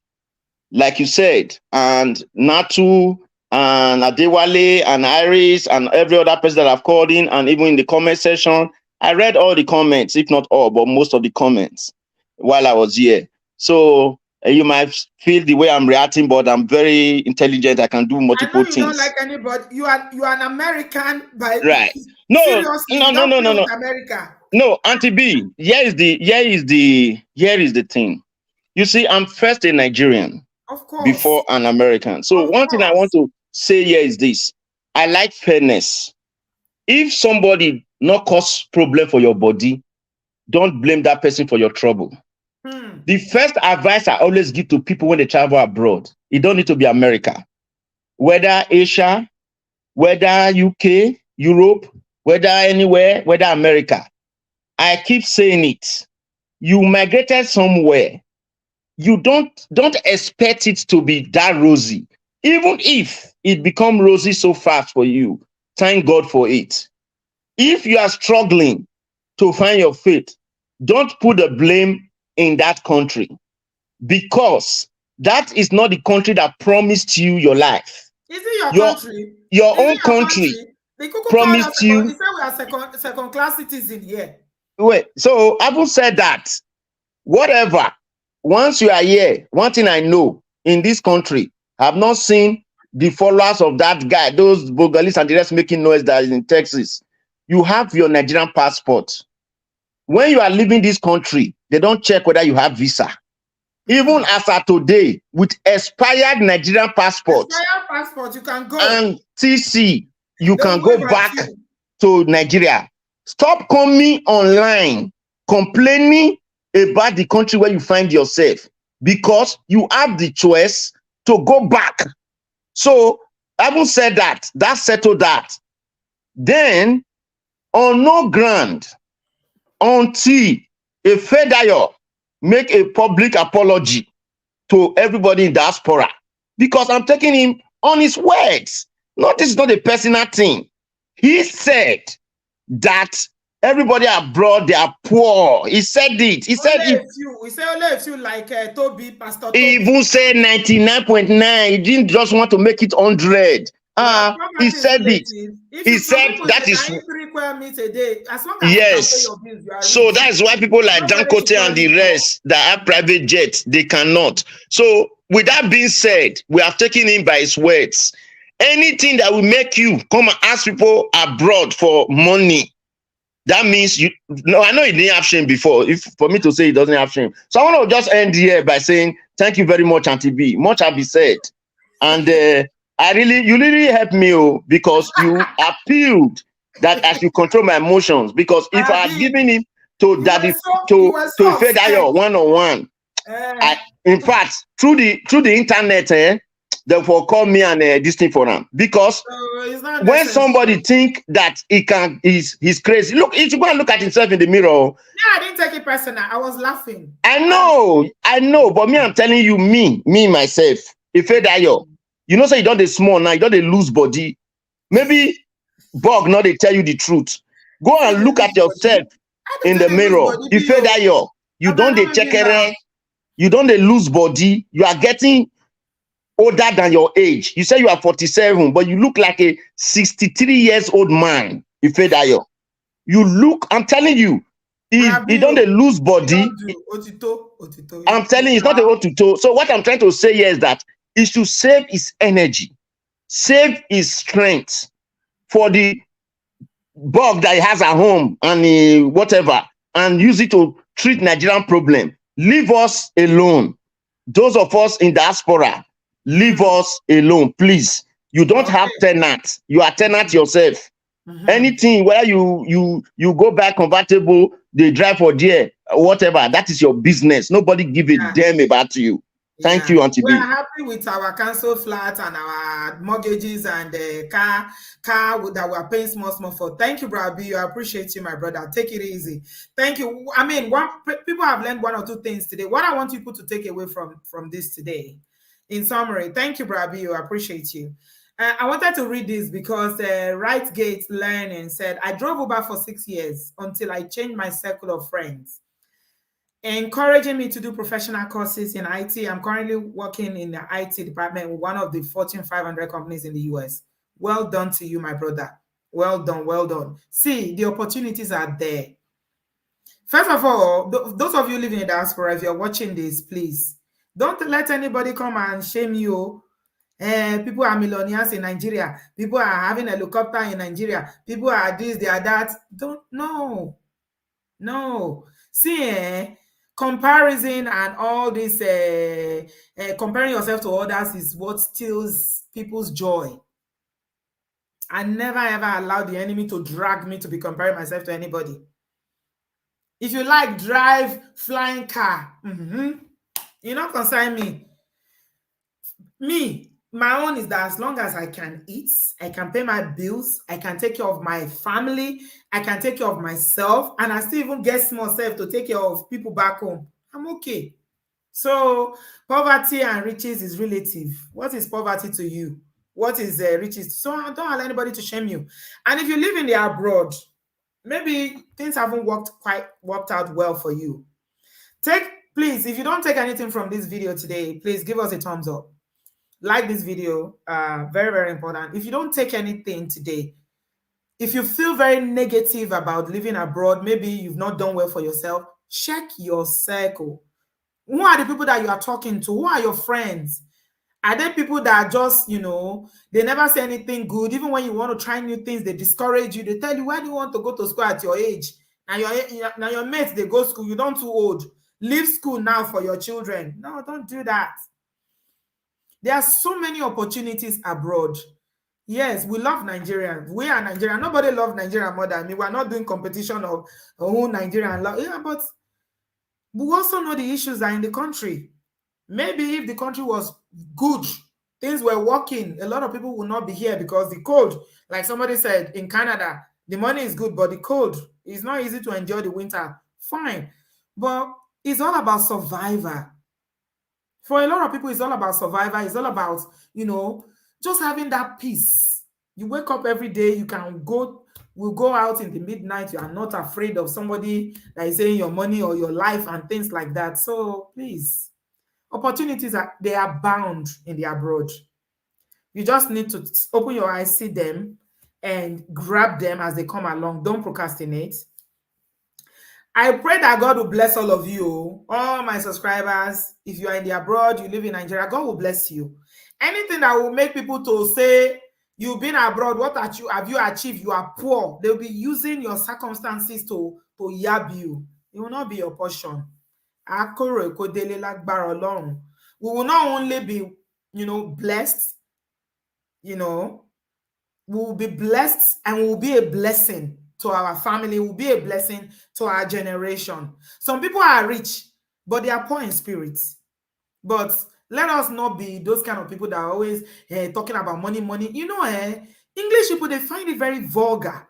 Like you said, and Natu and Adewale and Iris and every other person that I've called in, and even in the comment section, I read all the comments, if not all, but most of the comments while I was here. So you might feel the way I'm reacting, but I'm very intelligent. I can do multiple things. Don't like anybody. You are an American, by right? No, seriously, no. America. No, Auntie B. Here is the thing. You see, I'm first a Nigerian, of course, before an American. So one thing I want to say here is this: I like fairness. If somebody not cause problem for your body, don't blame that person for your trouble. The first advice I always give to people when they travel abroad, it don't need to be America, whether Asia, whether UK, Europe, whether anywhere, whether America. I keep saying it. You migrated somewhere. You don't expect it to be that rosy. Even if it become rosy so fast for you, thank God for it. If you are struggling to find your faith, don't put the blame in that country, because that is not the country that promised you your life. Is it your country? Your own country promised you. They say we are second class citizens here. Wait, so having said that, whatever, once you are here, one thing I know in this country, I've not seen the followers of that guy, those Bogalis and the rest making noise that is in Texas. You have your Nigerian passport. When you are leaving this country, they don't check whether you have visa. Even as of today, with expired Nigerian passport, you can go. And TC, you can go back to Nigeria. Stop coming online complaining about the country where you find yourself, because you have the choice to go back. So, having said that, that settled that. Then, on no ground, until a Fedayo make a public apology to everybody in diaspora, because I'm taking him on his words. No, this is not a personal thing. He said that everybody abroad, they are poor. He said it. He said it. We say only if you like Toby, Pastor Toby. He even said 99.9. He didn't just want to make it 100. He said it. He said that is yes. So that's why people like Dangote and the rest that have private jets, they cannot. So with that being said, we have taken him by his words. Anything that will make you come and ask people abroad for money, that means you. No, I know he didn't have shame before. If for me to say he doesn't have shame, so I want to just end here by saying thank you very much, Auntie B. Much have been said, and you really helped me, because you appealed that I should control my emotions. Because if I had given him to Daddy to Fedayo one-on-one, in fact through the internet, they will call me and this thing for him. Because when somebody think that he's crazy, look, he should go and look at himself in the mirror. Yeah, I didn't take it personal. I was laughing. I know, but me, I'm telling you, me myself, if Fedayo, you know, say you don't dey small now, you don't dey lose body. Maybe Bog not they tell you the truth. Go and look at yourself in the mirror. If Fedayo, you don't dey check, you don't dey lose body. You are getting older than your age. You say you are 47, but you look like a 63 years old man. If Fedayo, you look. I'm telling you, he don't dey lose body. I'm telling you, it's not a otito. So what I'm trying to say here is that is to save his energy, save his strength for the bug that he has at home and whatever, and use it to treat Nigerian problem. Leave us alone. Those of us in diaspora, leave us alone, please. You don't have tenants. You are tenant yourself. Anything where you go buy convertible, they drive for there, whatever. That is your business. Nobody give a damn about you. Thank you, Auntie We're B. happy with our council flat and our mortgages and the car that we're paying small for. Thank you, Brother B. I appreciate you, my brother. Take it easy. Thank you. I mean, people have learned one or two things today. What I want people to take away from this today, in summary, thank you, Brother B. I appreciate you. I wanted to read this because Right Gate Learning said, I drove Uber for 6 years until I changed my circle of friends, encouraging me to do professional courses in IT. I'm currently working in the IT department with one of the Fortune 500 companies in the US. Well done to you, my brother. Well done, well done. See, the opportunities are there. First of all, those of you living in diaspora, if you're watching this, please, don't let anybody come and shame you. People are millionaires in Nigeria. People are having a helicopter in Nigeria. People are this, they are that. No. See, comparison and all this comparing yourself to others is what steals people's joy. I never ever allow the enemy to drag me to be comparing myself to anybody. If you like, drive flying car, you not concern me. My own is that as long as I can eat, I can pay my bills, I can take care of my family, I can take care of myself, and I still even get small self to take care of people back home, I'm okay. So poverty and riches is relative. What is poverty to you? What is riches? So don't allow anybody to shame you. And if you live in the abroad, maybe things haven't worked out well for you. Please, if you don't take anything from this video today, please give us a thumbs up. Like this video, very, very important. If you don't take anything today, if you feel very negative about living abroad, maybe you've not done well for yourself, check your circle. Who are the people that you are talking to? Who are your friends? Are there people that are just, they never say anything good? Even when you want to try new things, they discourage you. They tell you, why do you want to go to school at your age? Now your mates, they go to school. You don't too old. Leave school now for your children. No, don't do that. There are so many opportunities abroad. Yes, we love Nigeria. We are Nigerian. Nobody loves Nigeria more than me. We're not doing competition of who Nigerian love. Yeah, but we also know the issues are in the country. Maybe if the country was good, things were working, a lot of people will not be here because the cold, like somebody said, in Canada, the money is good, but the cold is not easy to enjoy the winter. Fine. But it's all about survivor. For a lot of people, it's all about survivor. It's all about, just having that peace. You wake up every day, we'll go out in the midnight. You are not afraid of somebody that is saying your money or your life and things like that. So please, opportunities they are bound in the abroad. You just need to open your eyes, see them, and grab them as they come along. Don't procrastinate. I pray that God will bless all of you, all my subscribers. If you are in the abroad, you live in Nigeria, God will bless you. Anything that will make people to say, you've been abroad, what have you achieved? You are poor. They'll be using your circumstances to yab you. It will not be your portion. We will not only be, blessed, we will be blessed and we will be a blessing to our family, will be a blessing to our generation. Some people are rich, but they are poor in spirit. But let us not be those kind of people that are always talking about money. English people, they find it very vulgar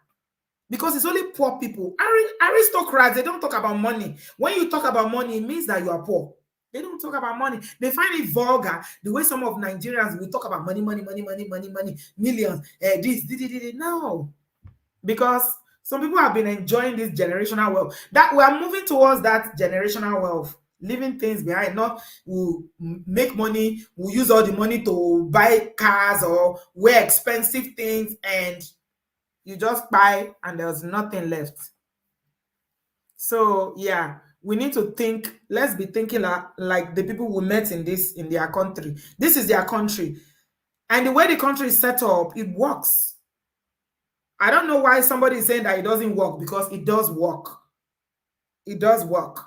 because it's only poor people. Aristocrats, they don't talk about money. When you talk about money, it means that you are poor. They don't talk about money. They find it vulgar. The way some of Nigerians will talk about money, millions, this. No. Because some people have been enjoying this generational wealth. That we are moving towards that generational wealth, leaving things behind. Not we'll make money, we'll use all the money to buy cars or wear expensive things, and you just buy and there's nothing left. So yeah, we need to think. Let's be thinking like the people we met in their country. This is their country, and the way the country is set up, it works. I don't know why somebody is saying that it doesn't work, because it does work. It does work.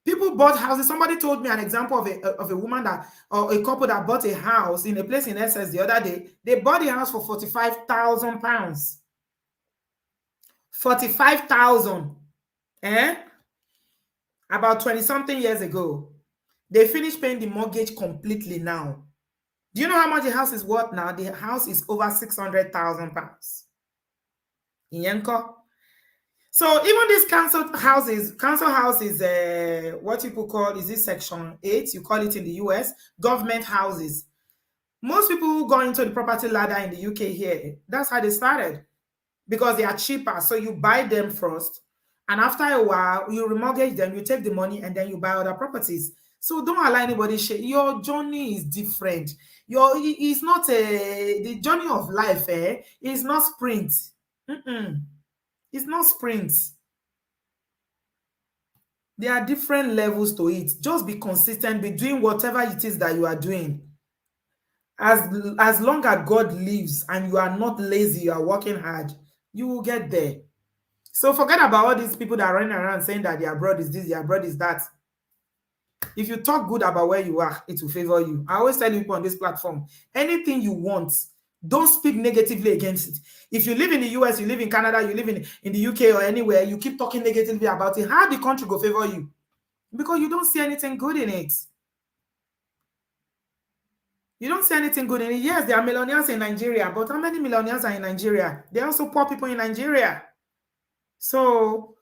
People bought houses. Somebody told me an example of a woman or a couple that bought a house in a place in Essex the other day. They bought the house for £45,000. 45,000. About 20-something years ago. They finished paying the mortgage completely now. Do you know how much the house is worth now? The house is over 600,000 pounds. In Yenko. So even these council houses, what people call, is this Section 8? You call it in the US, government houses. Most people who go into the property ladder in the UK here, that's how they started. Because they are cheaper. So you buy them first. And after a while, you remortgage them, you take the money, and then you buy other properties. So don't allow anybody share. Your journey is different. It's not the journey of life, it's not sprint. It's not sprint. There are different levels to it. Just be consistent, be doing whatever it is that you are doing. As long as God lives and you are not lazy, you are working hard, you will get there. So forget about all these people that are running around saying that their abroad is this, their abroad is that. If you talk good about where you are, it will favor you. I always tell people on this platform, anything you want, don't speak negatively against it. If you live in the US, you live in Canada, you live in the UK or anywhere, you keep talking negatively about it, how the country will favor you? Because you don't see anything good in it. You don't see anything good in it. Yes, there are millionaires in Nigeria, but how many millionaires are in Nigeria? There are also poor people in Nigeria. So,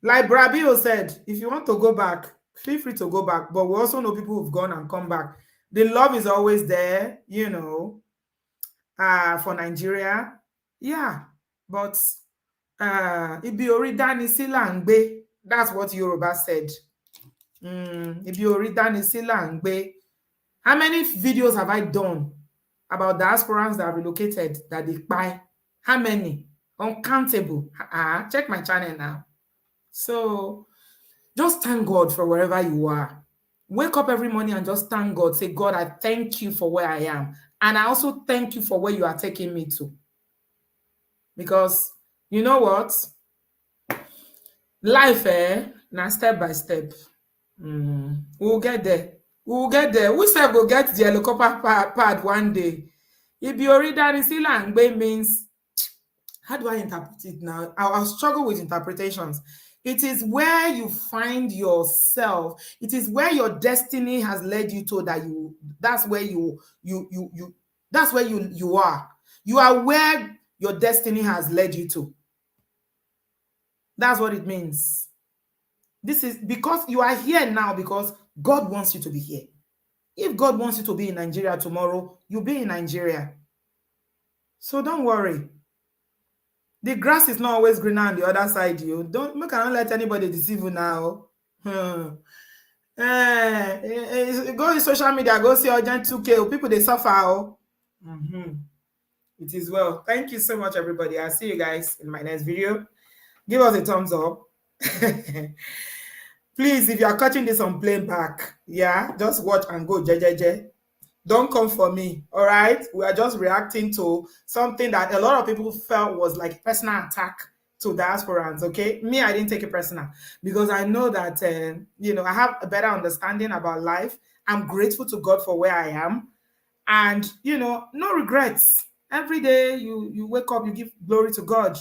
like Brabio said, if you want to go back, feel free to go back. But we also know people who've gone and come back. The love is always there, you know, for Nigeria. Yeah, but Ibi ori dani si la ngbe. That's what Yoruba said. Ibi ori dani si la ngbe. How many videos have I done about diasporans that are relocated that they buy? How many? Uncountable. Check my channel now. So just thank God for wherever you are. Wake up every morning and just thank God. Say, God, I thank you for where I am. And I also thank you for where you are taking me to. Because you know what? Life, now step by step. We'll get there. We'll get there. We said we'll get the helicopter pad one day. If you already done it, means, how do I interpret it now? I'll struggle with interpretations. It is where you find yourself. It is where your destiny has led you to that's where you are. You are where your destiny has led you to. That's what it means. This is because you are here now because God wants you to be here. If God wants you to be in Nigeria tomorrow, you'll be in Nigeria. So don't worry. The grass is not always greener on the other side. You cannot let anybody deceive you now. Go in social media, go see urgent 2K. People they suffer. It is well. Thank you so much, everybody. I'll see you guys in my next video. Give us a thumbs up. Please, if you are catching this on playback, just watch and go. Don't come for me, all right? We are just reacting to something that a lot of people felt was like personal attack to diasporans, okay? Me, I didn't take it personal because I know that, I have a better understanding about life. I'm grateful to God for where I am. And, no regrets. Every day you wake up, you give glory to God.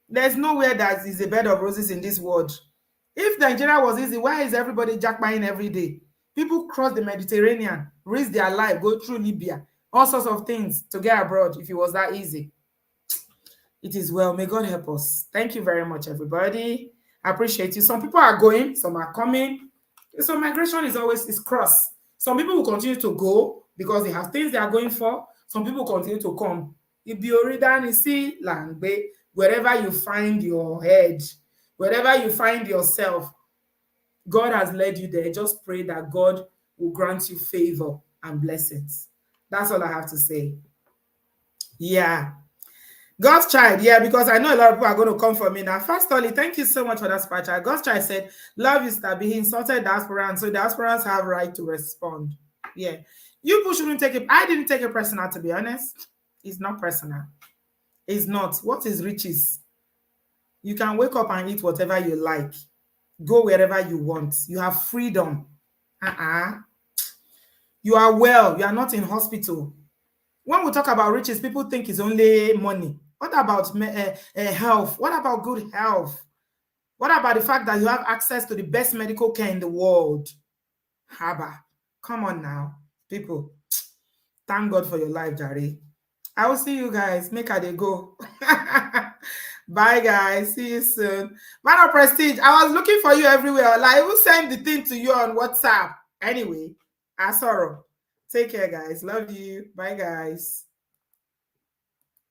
There's nowhere that is a bed of roses in this world. If Nigeria was easy, why is everybody jackpotting every day? People cross the Mediterranean, risk their life, go through Libya, all sorts of things to get abroad if it was that easy. It is well. May God help us. Thank you very much, everybody. I appreciate you. Some people are going, some are coming. So migration is cross. Some people will continue to go because they have things they are going for. Some people continue to come. Wherever you find your head, wherever you find yourself, God has led you there. Just pray that God will grant you favor and blessings. That's all I have to say. Yeah. God's child, because I know a lot of people are going to come for me now. First, Oli, thank you so much for that speech. God's child said, love you, Stabby. He insulted diasporans, so diasporans have right to respond. Yeah. You people shouldn't take it. I didn't take it personal, to be honest. It's not personal. It's not. What is riches? You can wake up and eat whatever you like. Go wherever you want. You have freedom. You are well. You are not in hospital. When we talk about riches, people think it's only money. What about health? What about good health? What about the fact that you have access to the best medical care in the world? Haba, come on now, people. Thank God for your life, Jare. I will see you guys. Make a day go. Bye, guys. See you soon. Man of Prestige, I was looking for you everywhere. Like, I will send the thing to you on WhatsApp. Anyway, Asoro. Take care, guys. Love you. Bye, guys.